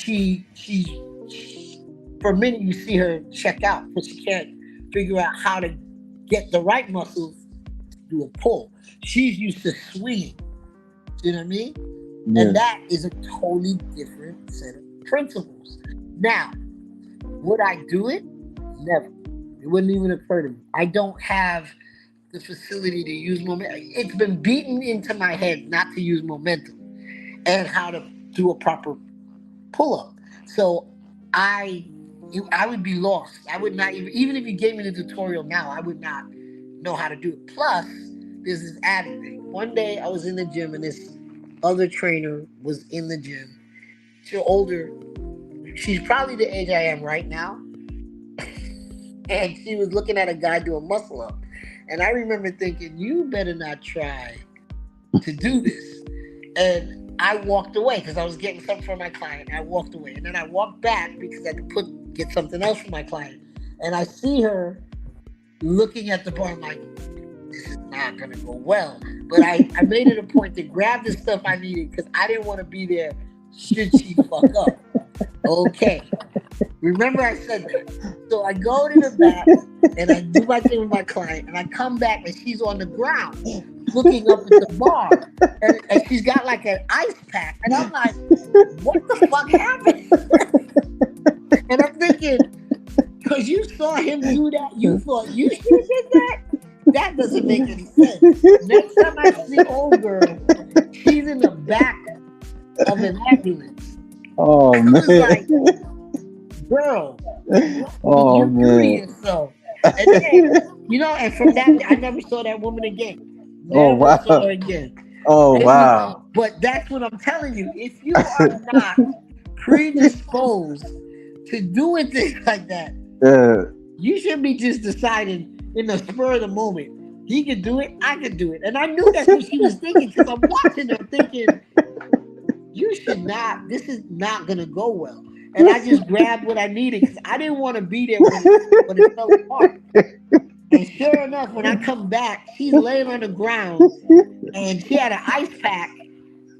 for a minute you see her check out because she can't figure out how to get the right muscles to do a pull. She's used to swinging. You know what I mean? And yeah. that is a totally different set of principles. Now, would I do it? Never. It wouldn't even occur to me. I don't have the facility to use momentum. It's been beaten into my head not to use momentum and how to do a proper pull up. So I I would be lost. I would not even if you gave me the tutorial now, I would not know how to do it. Plus, there's this added thing. One day I was in the gym and this other trainer was in the gym. She's older. She's probably the age I am right now. And she was looking at a guy do a muscle up. And I remember thinking, you better not try to do this. And I walked away because I was getting something for my client. I walked away. And then I walked back because I had to get something else for my client. And I see her looking at the bar. I'm like, this is not going to go well. But I made it a point to grab the stuff I needed because I didn't want to be there should she fuck up. Okay. Remember I said that. So I go to the back and I do my thing with my client and I come back and she's on the ground looking up at the bar and she's got like an ice pack and I'm like, what the fuck happened? And I'm thinking, because you saw him do that, you thought you should have did that? That doesn't make any sense. Next time I see old girl, she's in the back of an ambulance. Oh I was man. like, girl, what did Oh you do to man. yourself? And then, and from that, I never saw that woman again. Oh Never saw her wow. again. Oh It was, wow. but that's what I'm telling you. If you are not predisposed to doing things like that, Yeah. you should be just deciding in the spur of the moment. He could do it, I could do it. And I knew that's what she was thinking because I'm watching her thinking, you should not, this is not going to go well. And I just grabbed what I needed because I didn't want to be there when it fell apart. And sure enough, when I come back, she's laying on the ground and she had an ice pack.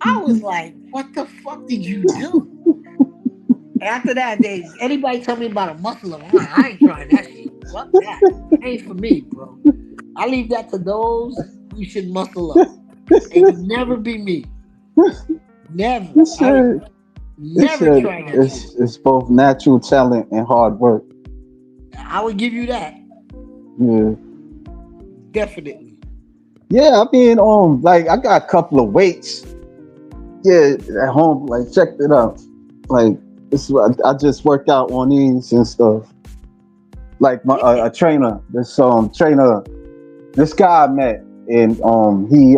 I was like, what the fuck did you do? After that, anybody tell me about a muscle up, I'm like, I ain't trying that shit. Fuck that. Ain't for me, bro. I leave that to those who should muscle up. It would never be me. Never. This I would shit. This never shit try that shit. is both natural talent and hard work. I would give you that. Yeah. Definitely. Yeah, I mean, like I got a couple of weights. Yeah, at home, like checked it out. Like this, I just work out on these and stuff. Like my Yeah. a trainer, trainer, this guy I met, and he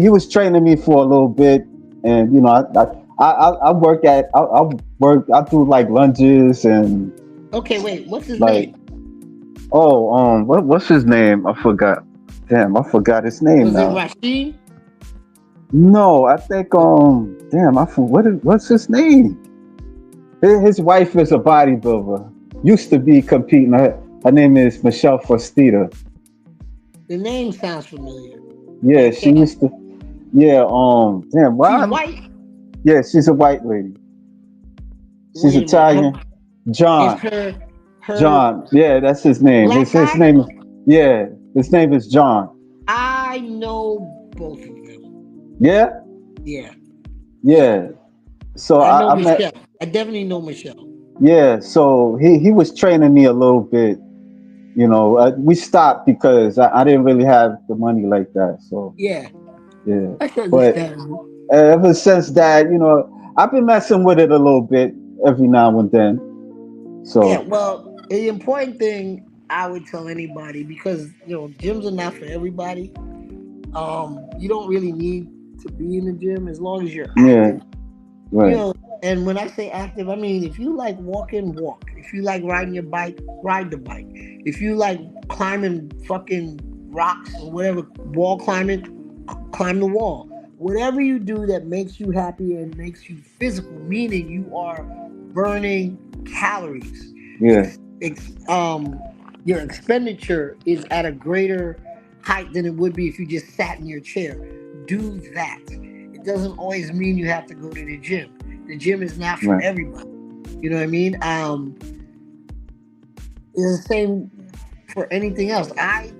was training me for a little bit, and I work I do like lunges and Okay, wait. What's his like name? Oh, what's his name? I forgot. Damn, I forgot his name Was it now. Rashid? No, I think damn, what's his name? His wife is a bodybuilder. Used to be competing. Her name is Michelle Fostita. The name sounds familiar, but I Yeah, she can't. used to. Yeah, damn, She's why? white. Yeah, she's a white lady. She's Wait a minute. Italian. Is John. her John. Yeah, that's his name. black His guy? name is. Yeah, his name is John. I know both of them. Yeah, Yeah, yeah. yeah. So I know I met. Michelle. I definitely know Michelle. Yeah, so he was training me a little bit. We stopped because I didn't really have the money like that. So Yeah, yeah, that's but understandable. ever since that, I've been messing with it a little bit every now and then. Yeah, So well, the important thing I would tell anybody, because gyms are not for everybody. You don't really need to be in the gym as long as you're yeah, active. you right, know and when I say active, I mean, if you like walking, walk. If you like riding your bike, ride the bike. If you like climbing fucking rocks or whatever, wall climbing, climb the wall. Whatever you do that makes you happy and makes you physical, meaning you are burning calories. yeah, Your expenditure is at a greater height than it would be if you just sat in your chair. Do that. It doesn't always mean you have to go to the gym. The gym is not for right, everybody. You know what I mean? It's the same for anything else. I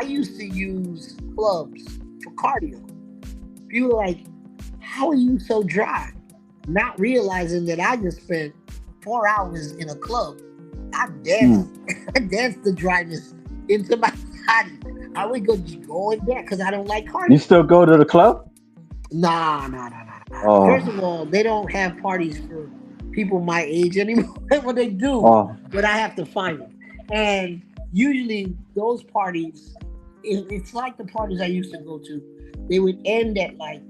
used to use clubs for cardio. People are like, how are you so dry? Not realizing that I just spent 4 hours in a club. I danced, mm. I danced the dryness into my body. I would go in there because I don't like You cardio. still go to the club? Nah, nah, nah, nah, nah. First Oh, of all, they don't have parties for people my age anymore. Well, they do, oh, but I have to find them. And usually, those parties, it's like the parties I used to go to. They would end at like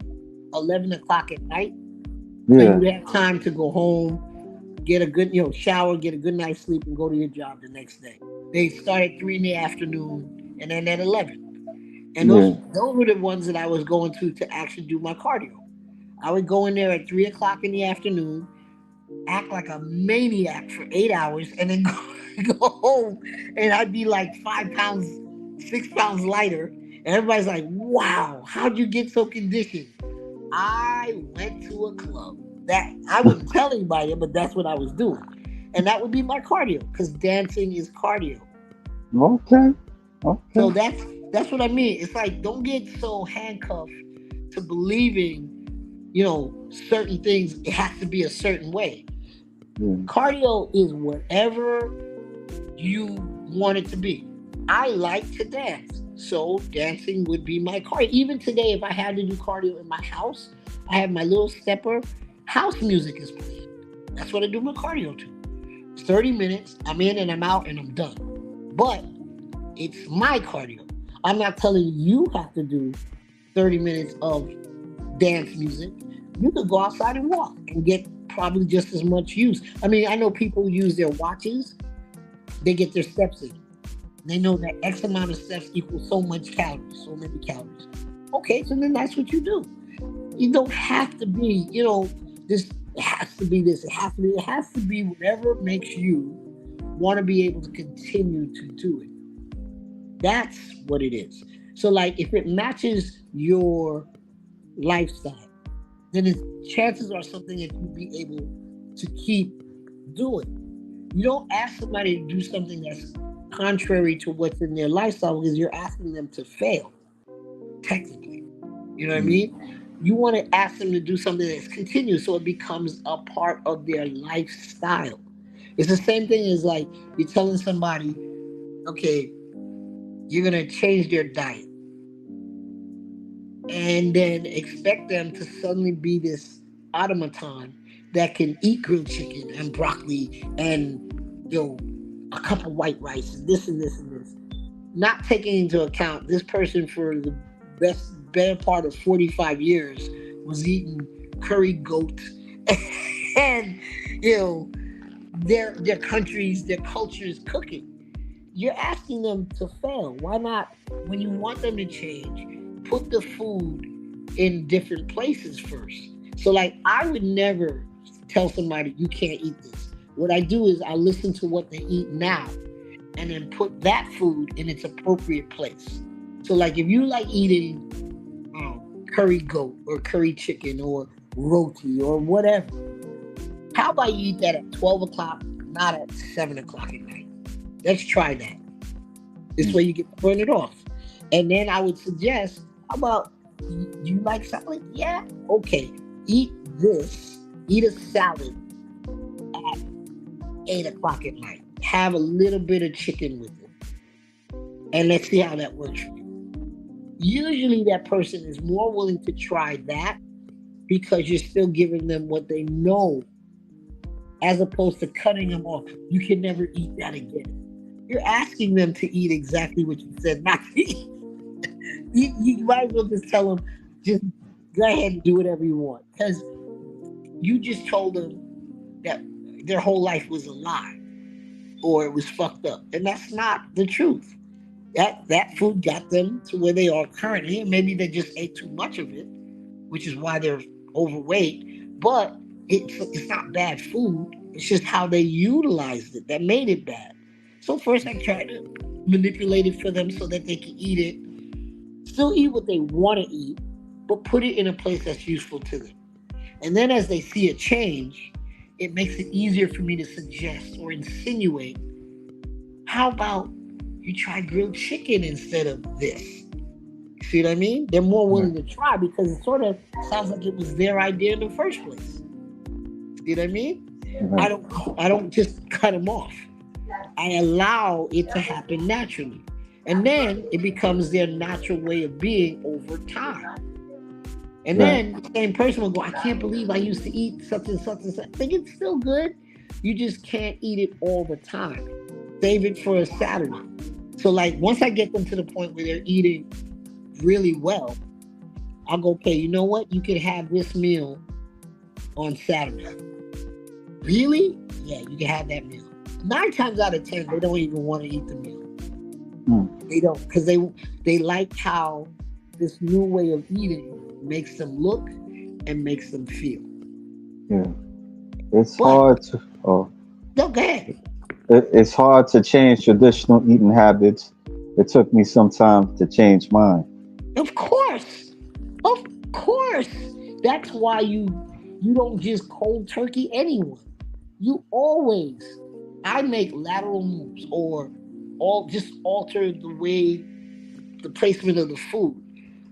11 o'clock at night, so you yeah, would have time to go home, get a good, shower, get a good night's sleep, and go to your job the next day. They start at 3 in the afternoon and then at 11. And those yeah, those were the ones that I was going to actually do my cardio. I would go in there at 3 o'clock in the afternoon, act like a maniac for 8 hours, and then go home, and I'd be like 5 pounds, 6 pounds lighter. And everybody's like, "Wow, how'd you get so conditioned?" I went to a club that I wouldn't tell anybody, but that's what I was doing, and that would be my cardio because dancing is cardio. okay, So okay, that's what I mean. It's like, don't get so handcuffed to believing, certain things. It has to be a certain way. yeah, Cardio is whatever you want it to be. I like to dance, so dancing would be my cardio. Even today, if I had to do cardio in my house, I have my little stepper. House music is playing. That's what I do my cardio to. It's 30 minutes. I'm in and I'm out and I'm done. But it's my cardio. I'm not telling you have to do 30 minutes of dance music. You could go outside and walk and get probably just as much use. I mean, I know people use their watches, they get their steps in. They know that X amount of steps equals so much calories, so many calories. Okay, so then that's what you do. You don't have to be, this, it has to be this, it has to be whatever makes you want to be able to continue to do it. That's what it is. So, like, if it matches your lifestyle, then chances are something that you'll be able to keep doing. You don't ask somebody to do something that's contrary to what's in their lifestyle because you're asking them to fail, technically. You know what I mm, mean? You want to ask them to do something that's continuous so it becomes a part of their lifestyle. It's the same thing as like you're telling somebody, okay, you're going to change their diet and then expect them to suddenly be this automaton that can eat grilled chicken and broccoli and a cup of white rice and this and this and this, not taking into account this person for the better part of 45 years was eating curry goat and you know their countries, their cultures cooking. you're asking them to fail. Why not, when you want them to change, put the food in different places first? So, like, I would never tell somebody you can't eat this. What I do is I listen to what they eat now and then put that food in its appropriate place. So, like, if you like eating curry goat or curry chicken or roti or whatever, how about you eat that at 12 o'clock, not at 7 o'clock at night? Let's try that. This way you get to burn it off. And then I would suggest, how about, do you like salad? Yeah. Okay. Eat this. Eat a salad at 8 o'clock at night. Have a little bit of chicken with it. And let's see how that works for you. Usually that person is more willing to try that because you're still giving them what they know, as opposed to cutting them off. You can never eat that again. You're asking them to eat exactly what you said not to eat. You might as well just tell them, just go ahead and do whatever you want. Because you just told them that their whole life was a lie or it was fucked up. And that's not the truth. That food got them to where they are currently. And maybe they just ate too much of it, which is why they're overweight. But it's not bad food. It's just how they utilized it that made it bad. So first I try to manipulate it for them so that they can eat it, still eat what they want to eat, but put it in a place that's useful to them. And then as they see a change, it makes it easier for me to suggest or insinuate, how about you try grilled chicken instead of this? See what I mean? They're more willing to try because it sort of sounds like it was their idea in the first place. See what I mean? I don't just cut them off. I allow it to happen naturally. And then it becomes their natural way of being over time. And then the same person will go, I can't believe I used to eat such and such and such. I think it's still good. You just can't eat it all the time. Save it for a Saturday. So like once I get them to the point where they're eating really well, I'll go, okay, you know what? You can have this meal on Saturday. Really? Yeah, you can have that meal. 9 times out of 10, they don't even want to eat the meal. They don't, because they like how this new way of eating makes them look and makes them feel. Yeah, it's hard to. Oh, no, go ahead. It's hard to change traditional eating habits. It took me some time to change mine. Of course, of course. That's why you don't just cold turkey anyone. You always, I make lateral moves or just alter the way, the placement of the food.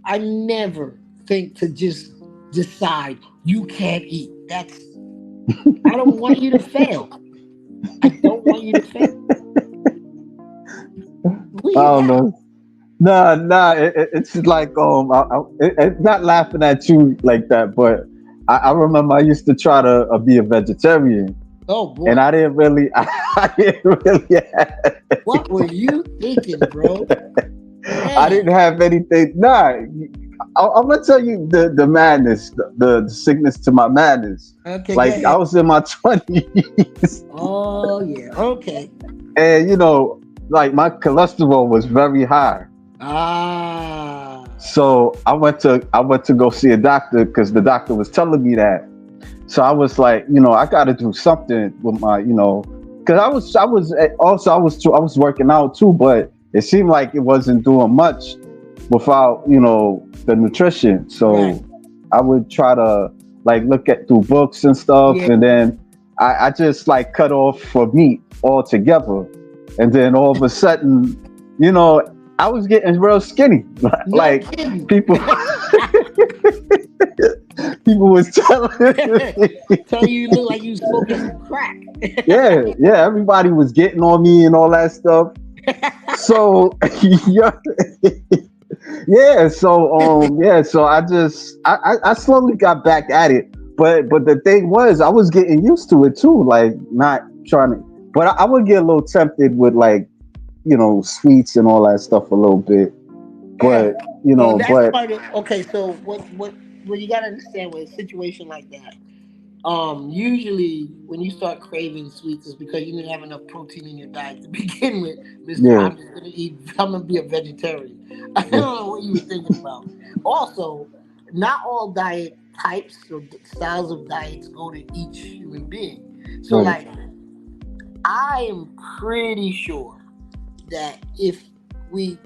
I never think to just decide you can't eat. I don't want you to fail. I don't want you to fail. What I you don't got? know. Nah. It's like it's not laughing at you like that, but I remember I used to try to be a vegetarian, Oh and boy. I didn't really, I didn't really have, What were you thinking, bro? I didn't Man. have anything. Nah, I'm gonna tell you the madness, the sickness to my madness. Okay, go Like I ahead. was in my 20s, Oh yeah. Okay. and like my cholesterol was very high. Ah. So I went to go see a doctor because the doctor was telling me that. So I was like, I got to do something with my, because I was working out too, but it seemed like it wasn't doing much without the nutrition. Right. So I would try to like look at through books and stuff, Yeah. and then I just like cut off for meat altogether, and then all of a sudden, you know, I was getting real skinny. No Like kidding. people, people was telling me, Tell you you look like you smoking some crack. yeah, everybody was getting on me and all that stuff. So yeah, so I slowly got back at it, but the thing was I was getting used to it too, like not trying to, but I would get a little tempted with like sweets and all that stuff a little bit, Yeah. but So that's but part of, okay. So what you gotta understand with a situation like that, Usually when you start craving sweets, it's because you didn't have enough protein in your diet to begin with, Mister. Yeah, I'm just gonna eat. I'm gonna be a vegetarian. I don't yeah, know what you were thinking about. Also, not all diet types or styles of diets go to each human being. So, right, like, I am pretty sure that if we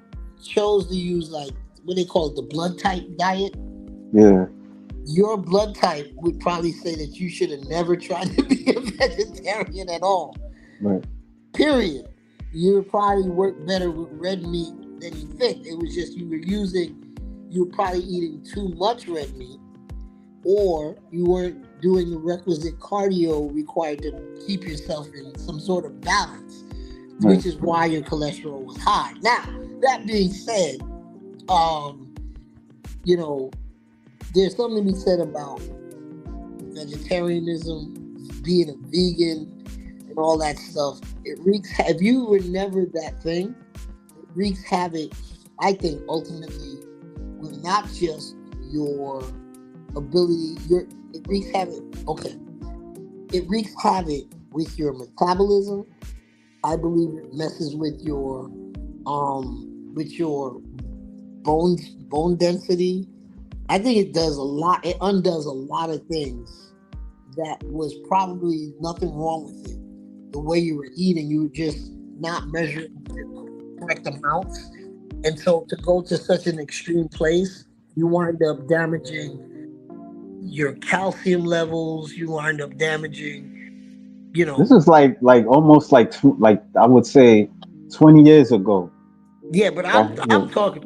chose to use like what they call it, the blood type diet, yeah, your blood type would probably say that you should have never tried to be a vegetarian at all. right. Period. You would probably work better with red meat than you think. It was just you were probably eating too much red meat, or you weren't doing the requisite cardio required to keep yourself in some sort of balance, Right. which is why your cholesterol was high. Now, that being said, um, you know, there's something to be said about vegetarianism, being a vegan, and all that stuff. It wreaks. If you were never that thing, it wreaks havoc. I think ultimately with not just your ability, your it wreaks havoc. Okay, it wreaks havoc with your metabolism. I believe it messes with your bone density. I think it does a lot. It undoes a lot of things that was probably nothing wrong with it. The way you were eating, you were just not measuring the correct amounts. And so to go to such an extreme place, you wind up damaging your calcium levels, you wind up damaging, you This know, is like almost like I would say 20 years ago. yeah, but Yeah, I'm talking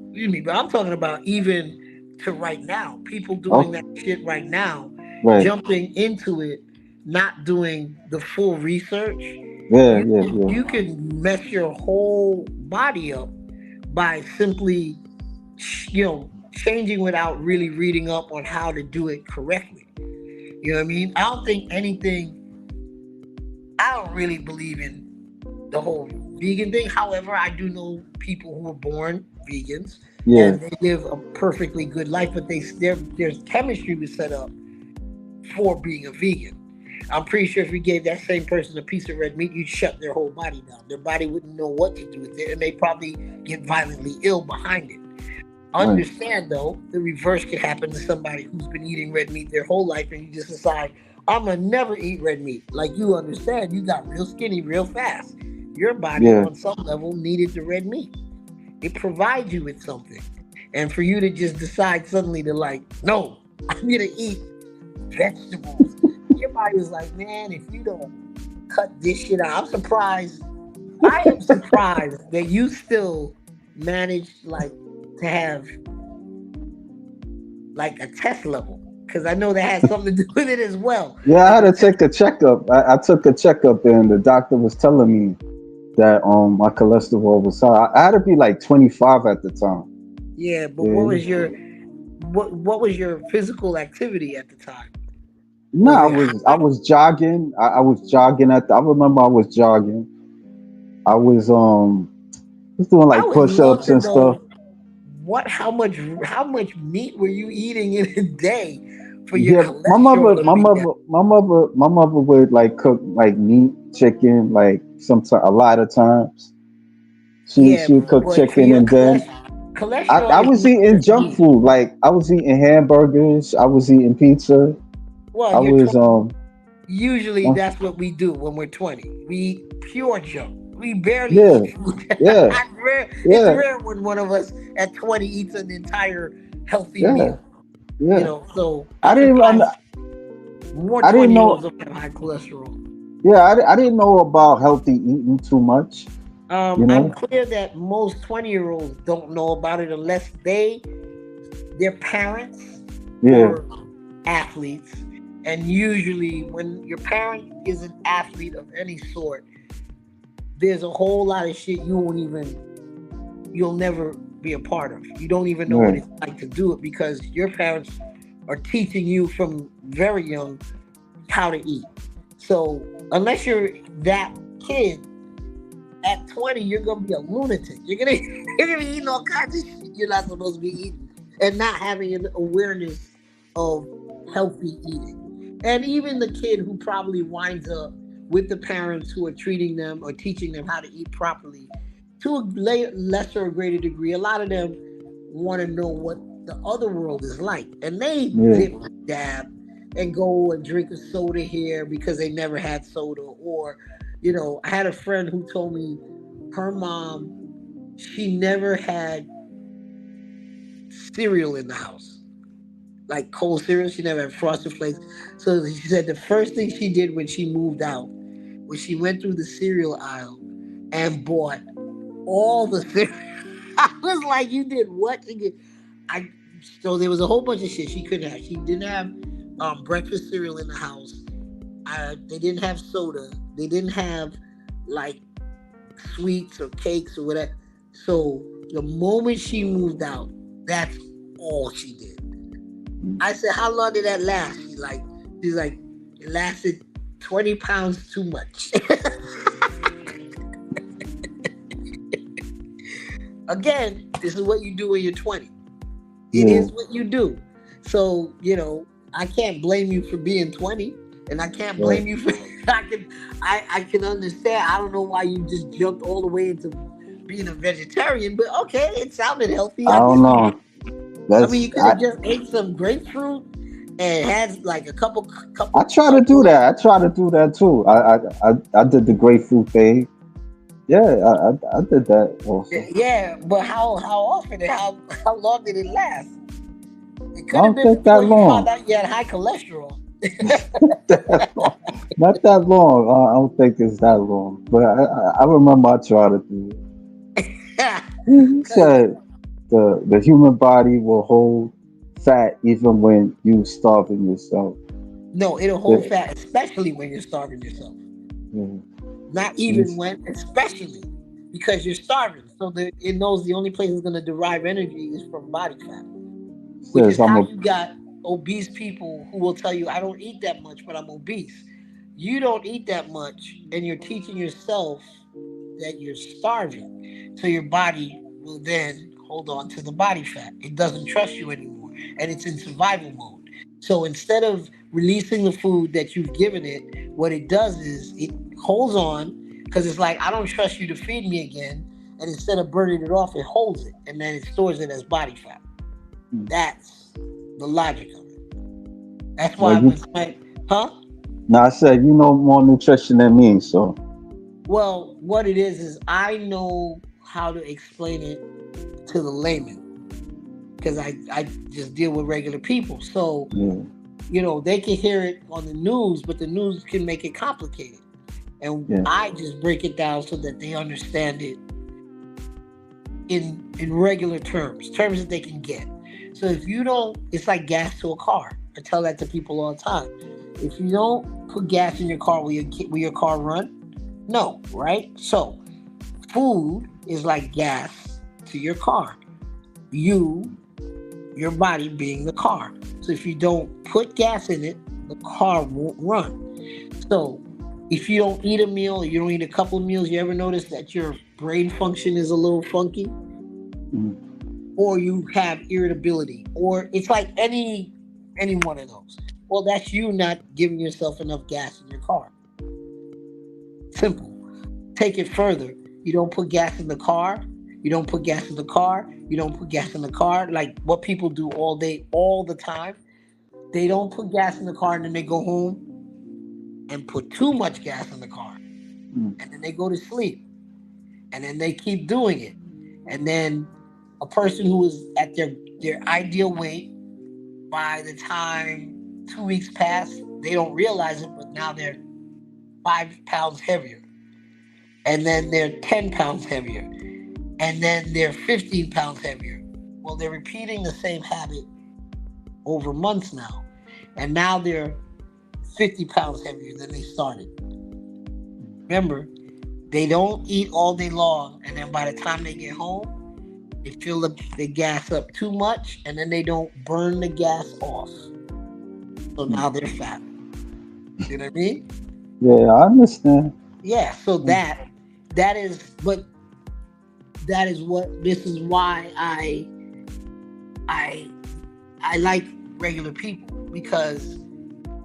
excuse me, but I'm talking about even to right now. People doing oh, that shit right now, right. jumping into it, not doing the full research. Yeah, yeah, yeah. You can mess your whole body up by simply changing without really reading up on how to do it correctly. You know what I mean? I don't think anything. I don't really believe in the whole vegan thing. However, I do know people who were born vegans Yeah, and they live a perfectly good life, but their chemistry was set up for being a vegan. I'm pretty sure if you gave that same person a piece of red meat, you'd shut their whole body down. Their body wouldn't know what to do with it, and they probably get violently ill behind it. right. Understand though, the reverse could happen to somebody who's been eating red meat their whole life, and you just decide, I'm gonna never eat red meat. Like you understand, you got real skinny real fast. Your body, Yeah. on some level, needed the red meat. It provides you with something, and for you to just decide suddenly to like, no, I'm gonna eat vegetables. Your body was like, man, if you don't cut this shit out, I'm surprised. I am surprised that you still managed like to have like a test level because I know that has something to do with it as well. Yeah, I Like had a to test. take a checkup. I took a checkup and the doctor was telling me that my cholesterol was high. I had to be like 25 at the time. Yeah, but Yeah. what was your physical activity at the time? No, Was it I high? was jogging. I was jogging I remember I was jogging. I was doing I like would love push-ups to and stuff. know what how much meat were you eating in a day for your Yeah, cholesterol to be that? my mother would like cook like meat, chicken, like sometimes a lot of times. Yeah, She would cook but for chicken your and then cholesterol I is was not eating just junk meat. food. Like I was eating hamburgers. I was eating pizza. Well, I you're was 20. Usually uh, that's what we do when we're 20. We eat pure junk. We barely yeah, eat food. yeah, It's yeah, rare when one of us at 20 eats an entire healthy yeah, meal. yeah. So I I'm didn't surprised more I didn't 20-year-olds know. don't have high cholesterol. Yeah, I didn't know about healthy eating too much. You I'm know. clear that most 20-year-olds don't know about it unless their parents Yeah, were athletes. And usually when your parent is an athlete of any sort, there's a whole lot of shit you'll never be a part of. You don't even know what right. it's like to do it because your parents are teaching you from very young how to eat. So unless you're that kid at 20, you're gonna be a lunatic. You're gonna be eating all kinds of shit you're not supposed to be eating and not having an awareness of healthy eating. And even the kid who probably winds up with the parents who are treating them or teaching them how to eat properly, to a lesser or greater degree, a lot of them want to know what the other world is like. And they Yeah. dip and dab and go and drink a soda here because they never had soda. Or, I had a friend who told me her mom, she never had cereal in the house, like cold cereal. She never had Frosted Flakes. So she said the first thing she did when she moved out was she went through the cereal aisle and bought all the cereal. I was like, you did what? I so there was a whole bunch of shit she couldn't have. She didn't have breakfast cereal in the house. They didn't have soda. They didn't have like sweets or cakes or whatever. So the moment she moved out, that's all she did. I said, how long did that last? She's like, it lasted 20 pounds too much. Again, this is what you do when you're 20. It Yeah. is what you do. So, I can't blame you for being 20, and I can't Right. blame you for I can understand. I don't know why you just jumped all the way into being a vegetarian, but okay, it sounded healthy. I I don't guess know. I mean, you That's could have just ate some grapefruit and had like a couple I try to do chocolate. that. I try to do that too. I did the grapefruit thing. Yeah, I did that also. Yeah, but how often and how long did it last? It I could have don't been think that before you found long. out you had high cholesterol. That long. Not that long. I don't think it's that long. But I remember I tried to do it. He Because said the human body will hold fat even when you starving yourself. no, it'll Yeah, hold fat, especially when you're starving yourself. yeah. Not even He's- when, especially because you're starving. So it knows the only place it's going to derive energy is from body fat, which says is I'm how a you got obese people who will tell you, I don't eat that much, but I'm obese. You don't eat that much, and you're teaching yourself that you're starving. So your body will then hold on to the body fat. It doesn't trust you anymore, and it's in survival mode. So instead of releasing the food that you've given it, what it does is it holds on because it's like, I don't trust you to feed me again. And instead of burning it off, it holds it and then it stores it as body fat. That's the logic of it. That's well why you when somebody, huh? now I said you know more nutrition than me, so Well, what it is I know how to explain it to the layman because I just deal with regular people. So, yeah, they can hear it on the news, but the news can make it complicated. And yeah, I just break it down so that they understand it in regular terms that they can get. So if you don't, it's like gas to a car. I tell that to people all the time. If you don't put gas in your car, will your car run? No, right? So food is like gas to your car. You, your body being the car. So if you don't put gas in it, the car won't run. So if you don't eat a meal, or you don't eat a couple of meals, you ever notice that your brain function is a little funky? mm, Or you have irritability, or it's like any one of those. Well, that's you not giving yourself enough gas in your car. Simple. Take it further. You don't put gas in the car. You don't put gas in the car. You don't put gas in the car. Like what people do all day, all the time. They don't put gas in the car and then they go home and put too much gas in the car. mm, And then they go to sleep. And then they keep doing it. And then a person who is at their ideal weight, by the time 2 weeks pass, they don't realize it, but now they're 5 pounds heavier. And then they're 10 pounds heavier. And then they're 15 pounds heavier. Well, they're repeating the same habit over months now. And now they're 50 pounds heavier than they started. Remember, they don't eat all day long. And then by the time they get home, they fill up the gas up too much. And then they don't burn the gas off. So now mm. they're fat. You know what I mean? Yeah, I understand. Yeah. So Mm, that is, but that is what, this is why I I like regular people, because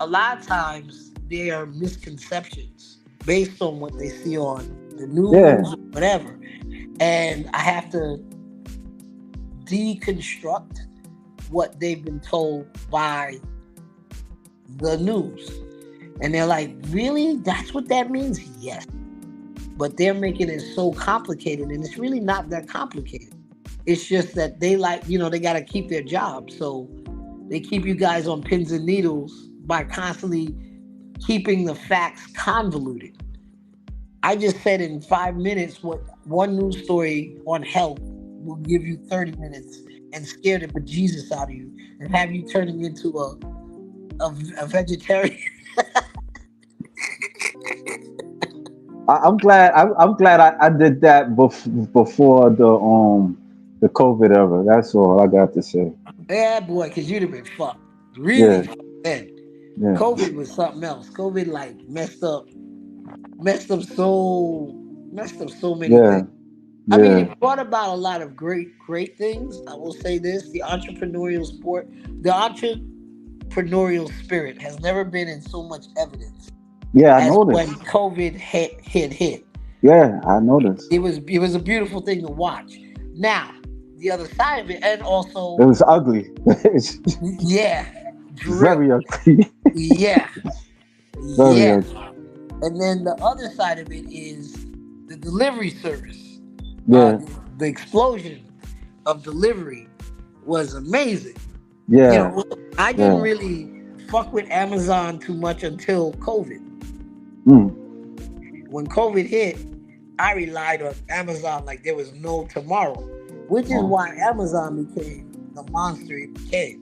a lot of times there are misconceptions based on what they see on the Yeah. news or whatever. And I have to deconstruct what they've been told by the news. And they're like, really? That's what that means? Yes. But they're making it so complicated, and it's really not that complicated. It's just that they like, they got to keep their job. So they keep you guys on pins and needles by constantly keeping the facts convoluted. I just said in 5 minutes what one news story on health will give you 30 minutes and scare the bejesus out of you and have you turning into a vegetarian. I'm glad. I'm glad I did that before the COVID era. That's all I got to say. Yeah, boy, because you'd have been fucked. Really Yeah. fucked then. Yeah. COVID was something else. COVID like messed up so many Yeah. things. I mean, Yeah. it brought about a lot of great things. I will say this: the entrepreneurial spirit has never been in so much evidence Yeah. I as when noticed. COVID hit. Yeah. I noticed. It was a beautiful thing to watch. Now, the other side of it, and It also, was ugly. It's yeah, drill, very ugly. yeah, Very yeah. ugly. And then the other side of it is the delivery service. Uh, Yeah. the explosion of delivery was amazing. You Yeah. know, I didn't Yeah. really fuck with Amazon too much until COVID. Mm. When COVID hit, I relied on Amazon like there was no tomorrow, which is Oh. why Amazon became the monster it became.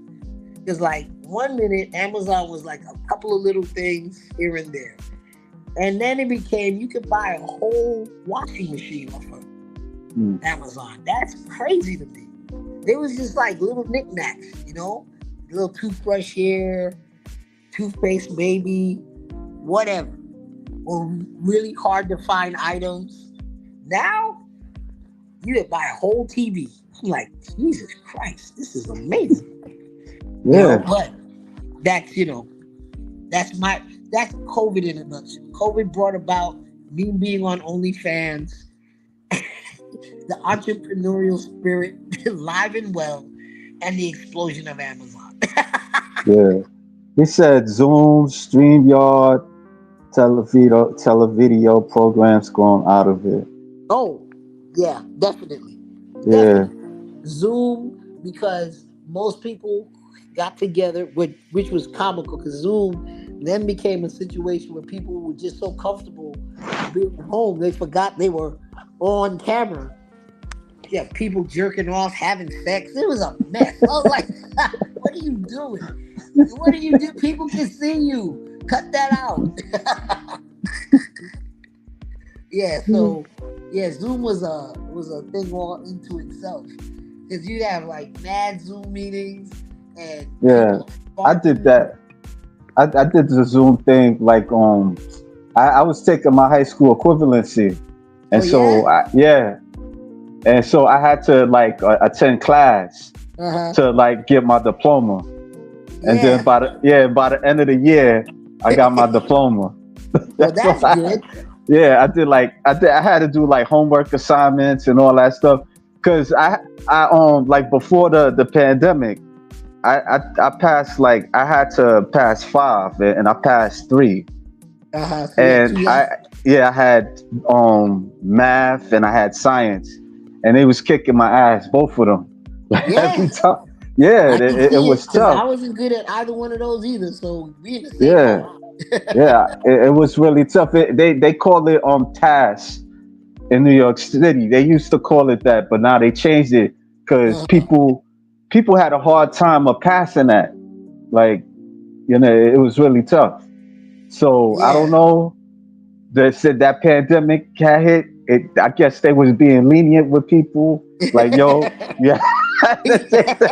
Because like 1 minute, Amazon was like a couple of little things here and there. And then it became you could buy a whole washing machine off of Mm. Amazon. That's crazy to me. They was just like little knickknacks, little toothbrush here, toothpaste maybe, whatever. Or really hard to find items. Now you could buy a whole TV. I'm like, Jesus Christ, this is amazing. Yeah. But that's that's COVID in a nutshell. COVID brought about me being on OnlyFans, the entrepreneurial spirit live and well, and the explosion of Amazon. Yeah. He said Zoom, StreamYard, televideo programs going out of it. Oh, yeah, definitely. Yeah. Definitely. Zoom, because most people got together, which was comical, because Zoom then became a situation where people were just so comfortable being at home, they forgot they were on camera. Yeah, people jerking off, having sex. It was a mess. I was like, what are you doing? What do you do? People can see you. Cut that out. Yeah, so yeah, Zoom was a thing all into itself. Because you have like mad Zoom meetings and Yeah. people I did talking. that. I did the Zoom thing like I was taking my high school equivalency. Oh And yeah? so yeah. And so I had to like attend class Uh-huh. to like get my diploma. And then Yeah. by the end of the year, I got my diploma. Well, That's what that's good. yeah, I had to do like homework assignments and all that stuff. Cause I like before the pandemic, I passed like I had to pass five and I passed three. Uh-huh. So you had two And left. I had math and I had science. And they was kicking my ass, both of them. Like every Yeah. time. Yeah, I can it see it was because I tough. wasn't good at either one of those either. So we in the same Yeah. boat. Yeah, it was really tough. They call it TAS in New York City. They used to call it that, but now they changed it because Uh-huh. people had a hard time of passing that. Like it was really tough. So I don't Yeah. know. They said that pandemic had hit. I guess they was being lenient with people. Like yo, yeah, to take the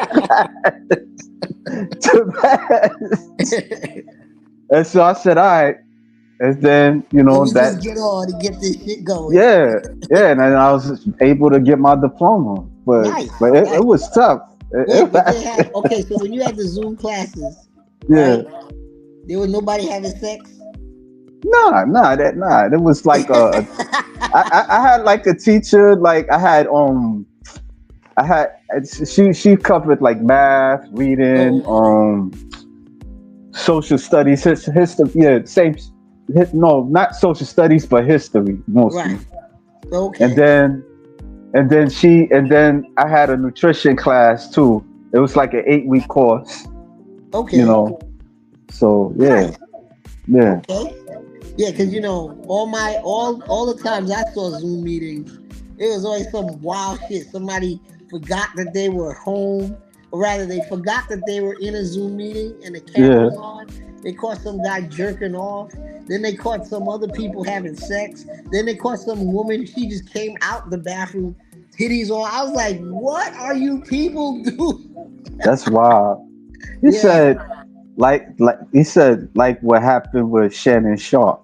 to pass. And so I said, all right. And then Let me that just get on and get this shit going. yeah, yeah, and then I was able to get my diploma, but Nice. it Nice. was tough. Wait, but they had okay. So when you had the Zoom classes, Yeah, right? There was nobody having sex. Nah. It was like I had like a teacher. Like I had she covered like math, reading, Oh, okay. social studies, history. Yeah, same. No, not social studies, but history mostly. Right. And Okay. then and then I had a nutrition class too. It was like an 8 week course, you Okay. know. So yeah, Nice. yeah, Okay. Yeah, because all the times I saw Zoom meetings, it was always some wild shit. Somebody forgot that they were home, or rather, they forgot that they were in a Zoom meeting and the camera yeah. was on. They caught some guy jerking off. Then they caught some other people having sex. Then they caught some woman. She just came out the bathroom, titties on. I was like, "What are you people doing?" That's wild. He Yeah. said like he said like what happened with Shannon Sharp.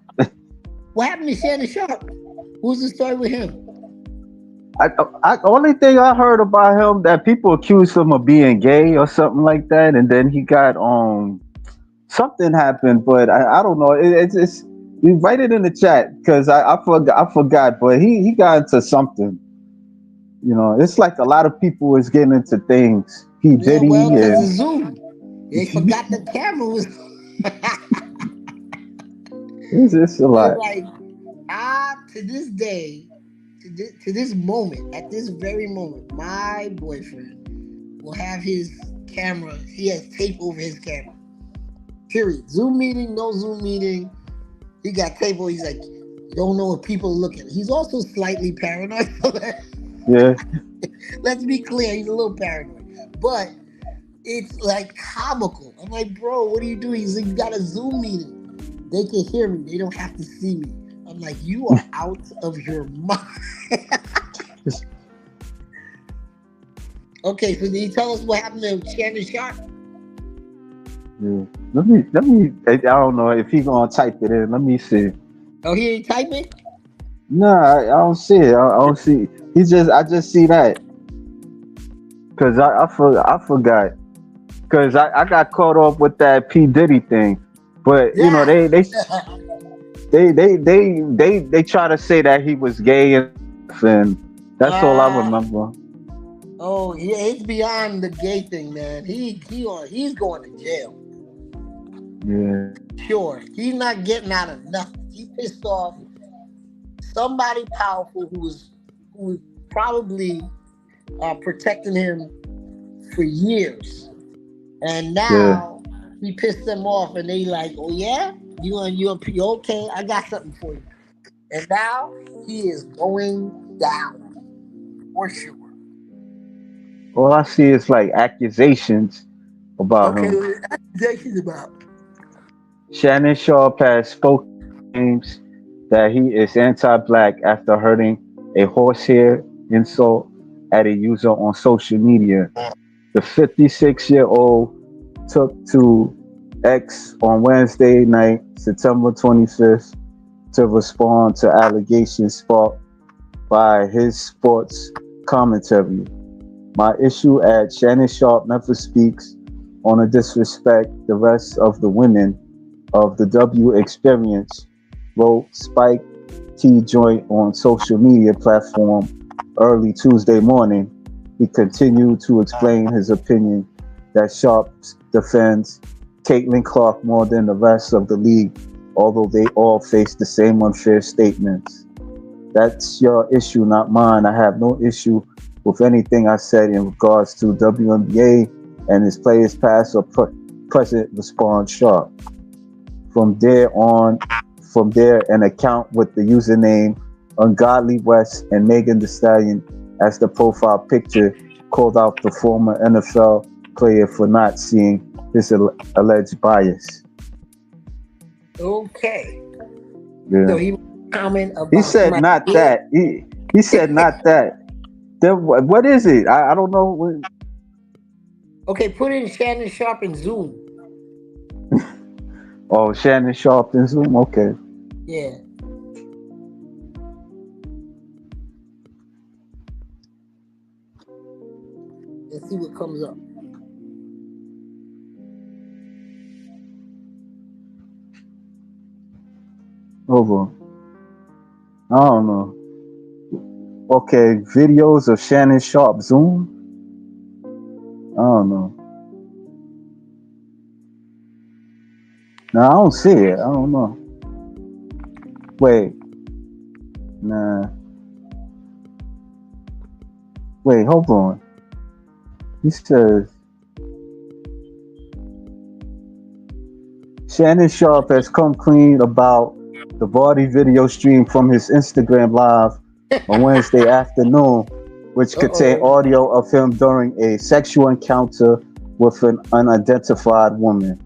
What happened to Shannon Sharp? Who's the story with him? Only thing I heard about him that people accused him of being gay or something like that, and then he got something happened, but I don't know. It's you write it in the chat because I forgot, but he got into something. You know, it's like a lot of people is getting into things. P Yeah, Diddy well, because the and Zoom. They forgot the camera was. it's a It's lot. like, to this day, to this moment, at this very moment, my boyfriend will have his camera. He has tape over his camera. Period. Zoom meeting, no Zoom meeting. He got tape over. He's like, you don't know what people are looking at. He's also slightly paranoid. Yeah, Let's be clear, he's a little paranoid. But it's like comical. I'm like, bro, what are you doing? He's like, you got a Zoom meeting. They can hear me. They don't have to see me. I'm like, you are out of your mind. Okay, so did you tell us what happened to Shannon Sharp? yeah. Let me. I don't know if he gonna type it in. Let me see. Oh, he ain't typing? Nah, I don't see it. I don't see. I just see that because I forgot because I got caught up with that P Diddy thing, but you know Yeah. they try to say that he was gay and stuff, and that's all I uh, remember. oh, yeah, it's beyond the gay thing, man. He's going to jail. Yeah, Sure. He's not getting out of nothing. He pissed off somebody powerful who was probably protecting him for years. And yeah. now he pissed them off, and they like, oh yeah, you okay? I got something for you. And now he is going down for sure. All I see is like accusations about Okay, him. what are accusations about? Shannon Sharp has spoken claims that he is anti-black after hurting a horsehair insult at a user on social media. The 56-year-old took to X on Wednesday night, September 25th, to respond to allegations sparked by his sports commentary. My issue at Shannon Sharp never speaks on a disrespect the rest of the women of the W experience, wrote Spike T. Joint on social media platform early Tuesday morning. He continued to explain his opinion that Sharp defends Caitlin Clark more than the rest of the league, although they all face the same unfair statements. That's your issue, not mine. I have no issue with anything I said in regards to WNBA and its players past or present, response Sharp. From there on, from there, an account with the username Ungodly West and Megan Thee Stallion as the profile picture called out the former NFL player for not seeing his alleged bias. Okay. So Yeah. he comment He about said somebody not being that. He said not that. Then what is it? I don't know. okay. Put in Shannon Sharp and Zoom. Oh, Shannon Sharp and Zoom. Okay. Yeah. Let's see what comes up. Over. I don't know. Okay, videos of Shannon Sharp Zoom. I don't know. No, I don't see it. I don't know. Wait, nah. Wait, hold on. He says Shannon Sharp has come clean about the body video stream from his Instagram live on Wednesday afternoon, which contained Uh-oh. audio of him during a sexual encounter with an unidentified woman.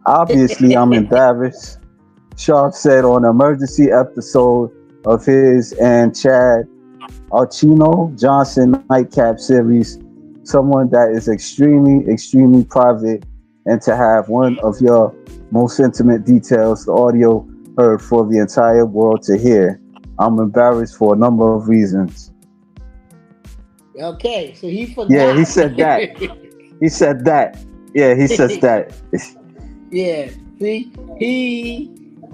Obviously, I'm embarrassed, Sharp said on an emergency episode of his and Chad Archino Johnson Nightcap series, someone that is extremely, extremely private, and to have one of your most intimate details, the audio heard for the entire world to hear. I'm embarrassed for a number of reasons. Okay, so he Yeah, he forgot. said that. He said that. Yeah, he says that. Yeah. See,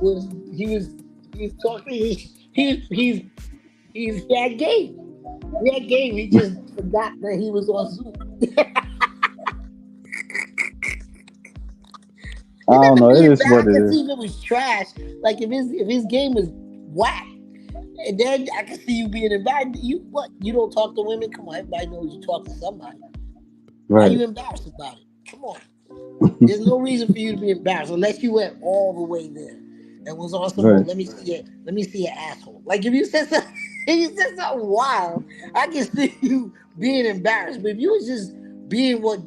was he was he was talking. He's that game. That game. He just forgot that he was on Zoom. I You don't never know. be It is embarrassed. what I it can is. see if it was trash. Like if his game was whack, and then I can see you being embarrassed. You what? You don't talk to women? Come on, everybody knows you talk to somebody. Why are Right. you embarrassed about it? Come on. There's no reason for you to be embarrassed unless you went all the way there and was on some more. Right. Let me see your asshole. Like if you said something, if you said something wild, I can see you being embarrassed. But if you was just being what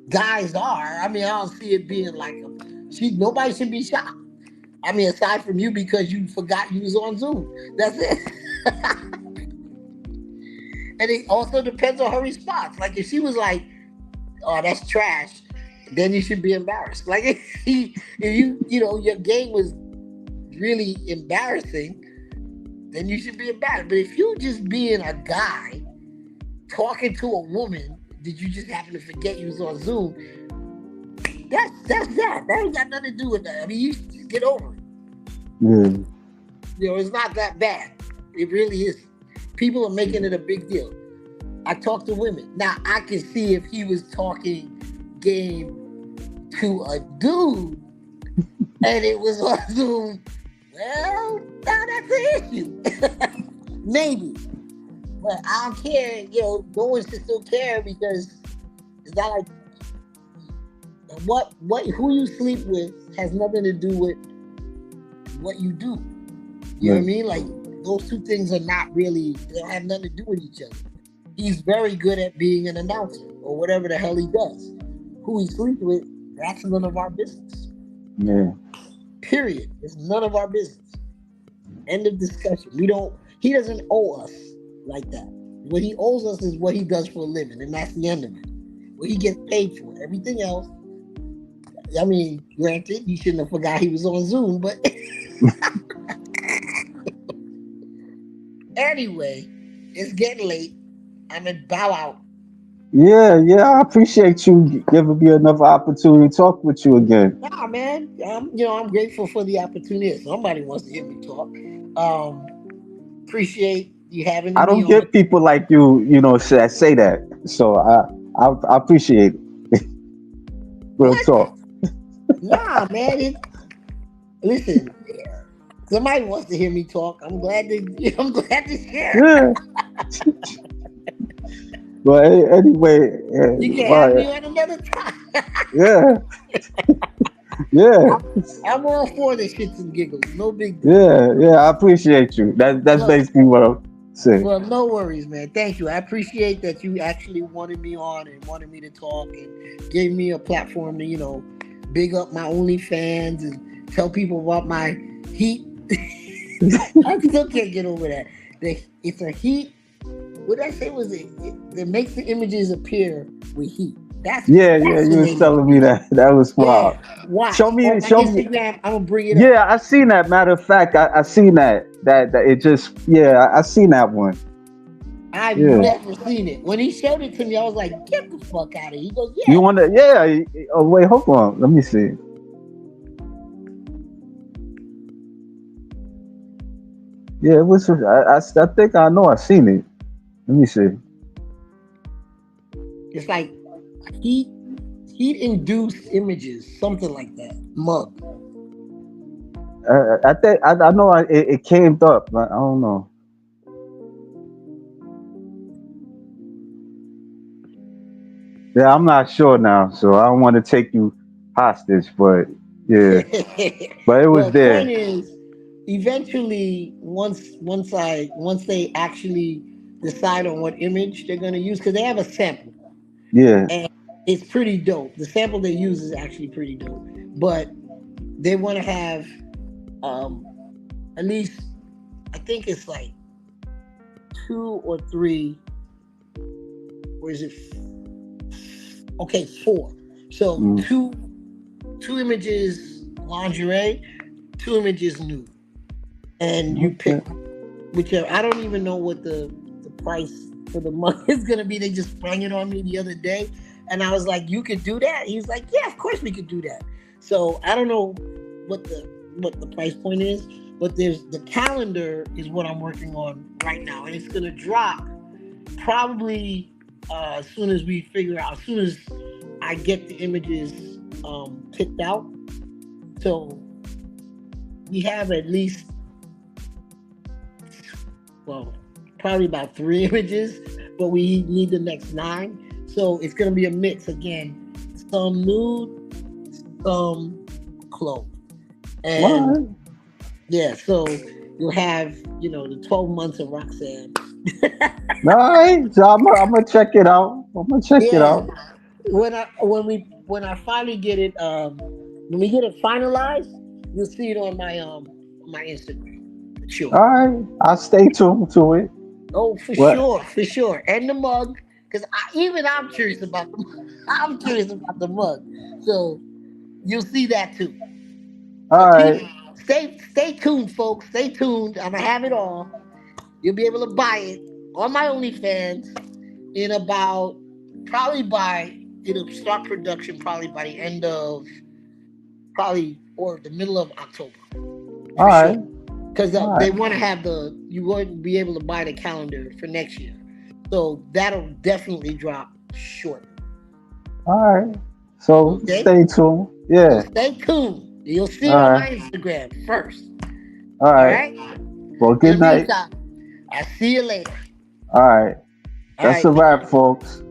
guys are, I mean, I don't see it being like nobody should be shocked. I mean, aside from you because you forgot you was on Zoom. That's it. And it also depends on her response. Like if she was like, "Oh, that's trash," then you should be embarrassed. Like if you your game was really embarrassing, then you should be embarrassed. But if you just being a guy talking to a woman, did you just happen to forget you was on Zoom? That's that. That ain't got nothing to do with that. I mean, you just get over it. Yeah. It's not that bad. It really isn't. People are making it a big deal. I talk to women. Now I can see if he was talking game to a dude and it was on Zoom. Well, now that's an issue. Maybe. But I don't care, no one should still care because it's not like what who you sleep with has nothing to do with what you do. You know what I Right. mean? Like those two things are not really they don't have nothing to do with each other. He's very good at being an announcer or whatever the hell he does. Who he sleeps with, that's none of our business. Yeah. Period. It's none of our business. End of discussion. He doesn't owe us like that. What he owes us is what he does for a living, and that's the end of it. What he gets paid for. Everything else, I mean, granted, he shouldn't have forgot he was on Zoom, but anyway, it's getting late. I'm in bow out. Yeah, yeah, I appreciate you giving me another opportunity to talk with you again. Nah, man. I'm grateful for the opportunity. Somebody wants to hear me talk. Um, Appreciate you having I me don't on. get people like you say that. So I appreciate it. Real What? talk. Nah, man. Listen. Somebody wants to hear me talk. I'm glad to. I'm glad to share. Yeah. But anyway, You can have well, me on another time. yeah, yeah, I'm all for the shits and giggles. No big deal. yeah. I appreciate you. That's Look, basically what I'm saying. well, no worries, man. Thank you. I appreciate that you actually wanted me on and wanted me to talk and gave me a platform to, big up my OnlyFans and tell people about my heat. I still can't get over that. It's a heat. What did I say was that makes the images appear with heat. That's Yeah, yeah. that's the You was name of the telling me piece. that was Yeah, wild. watch on my Show me. Instagram. I'm gonna bring it up. Yeah, I seen that. Matter of fact, I seen that it just I seen that one. I've Yeah. never seen it. When he showed it to me, I was like, "Get the fuck out of here!" He goes, You "Yeah." want to? Yeah. Oh wait, hold on. Let me see. Yeah, it was. I think I know. I seen it. Let me see. It's like heat heat induced images, something like that. Mug. I think I know. It came up, but I don't know. Yeah, I'm not sure now, so I don't want to take you hostage. But yeah, but it was Well, point there. is, eventually, once they actually decide on what image they're going to use, because they have a sample, Yeah. and it's pretty dope. The sample they use is actually pretty dope, but they want to have um, at least, I think it's like two or three, or is it? Okay, four. So Mm, two images lingerie, two images nude, and you okay. pick whichever. I don't even know what the price for the mug is gonna be. They just sprang it on me the other day, and I was like, "You could do that." He's like, "Yeah, of course we could do that." So I don't know what the price point is, but there's the calendar is what I'm working on right now, and it's gonna drop probably as soon as we figure out, as soon as I get the images picked out. So we have at least, well, probably about three images, but we need the next nine. So it's gonna be a mix again, some nude, some clothes, All and right. yeah. So you'll have the 12 months of Roxanne. All right. So I'm gonna check it out. I'm gonna check it Yeah, out. when I finally get it when we get it finalized, you'll see it on my Instagram for sure. All right. I'll stay tuned to it. Oh, What? for sure, and the mug, because I'm curious about the I'm curious about the mug, so you'll see that too. So All keep right. stay tuned, folks. Stay tuned. I'm gonna have it all. You'll be able to buy it on my OnlyFans in about probably by it'll start production probably by the end of probably or the middle of October All for sure. right. Because All they right. want to have you won't be able to buy the calendar for next year, so that'll definitely drop shortly. All right. So Okay, stay tuned. so Yeah. stay tuned. You'll see All it on right. my Instagram first. All All right. right. Well, In the good night. meantime, I'll see you later. All right. All That's right, a wrap, man. folks.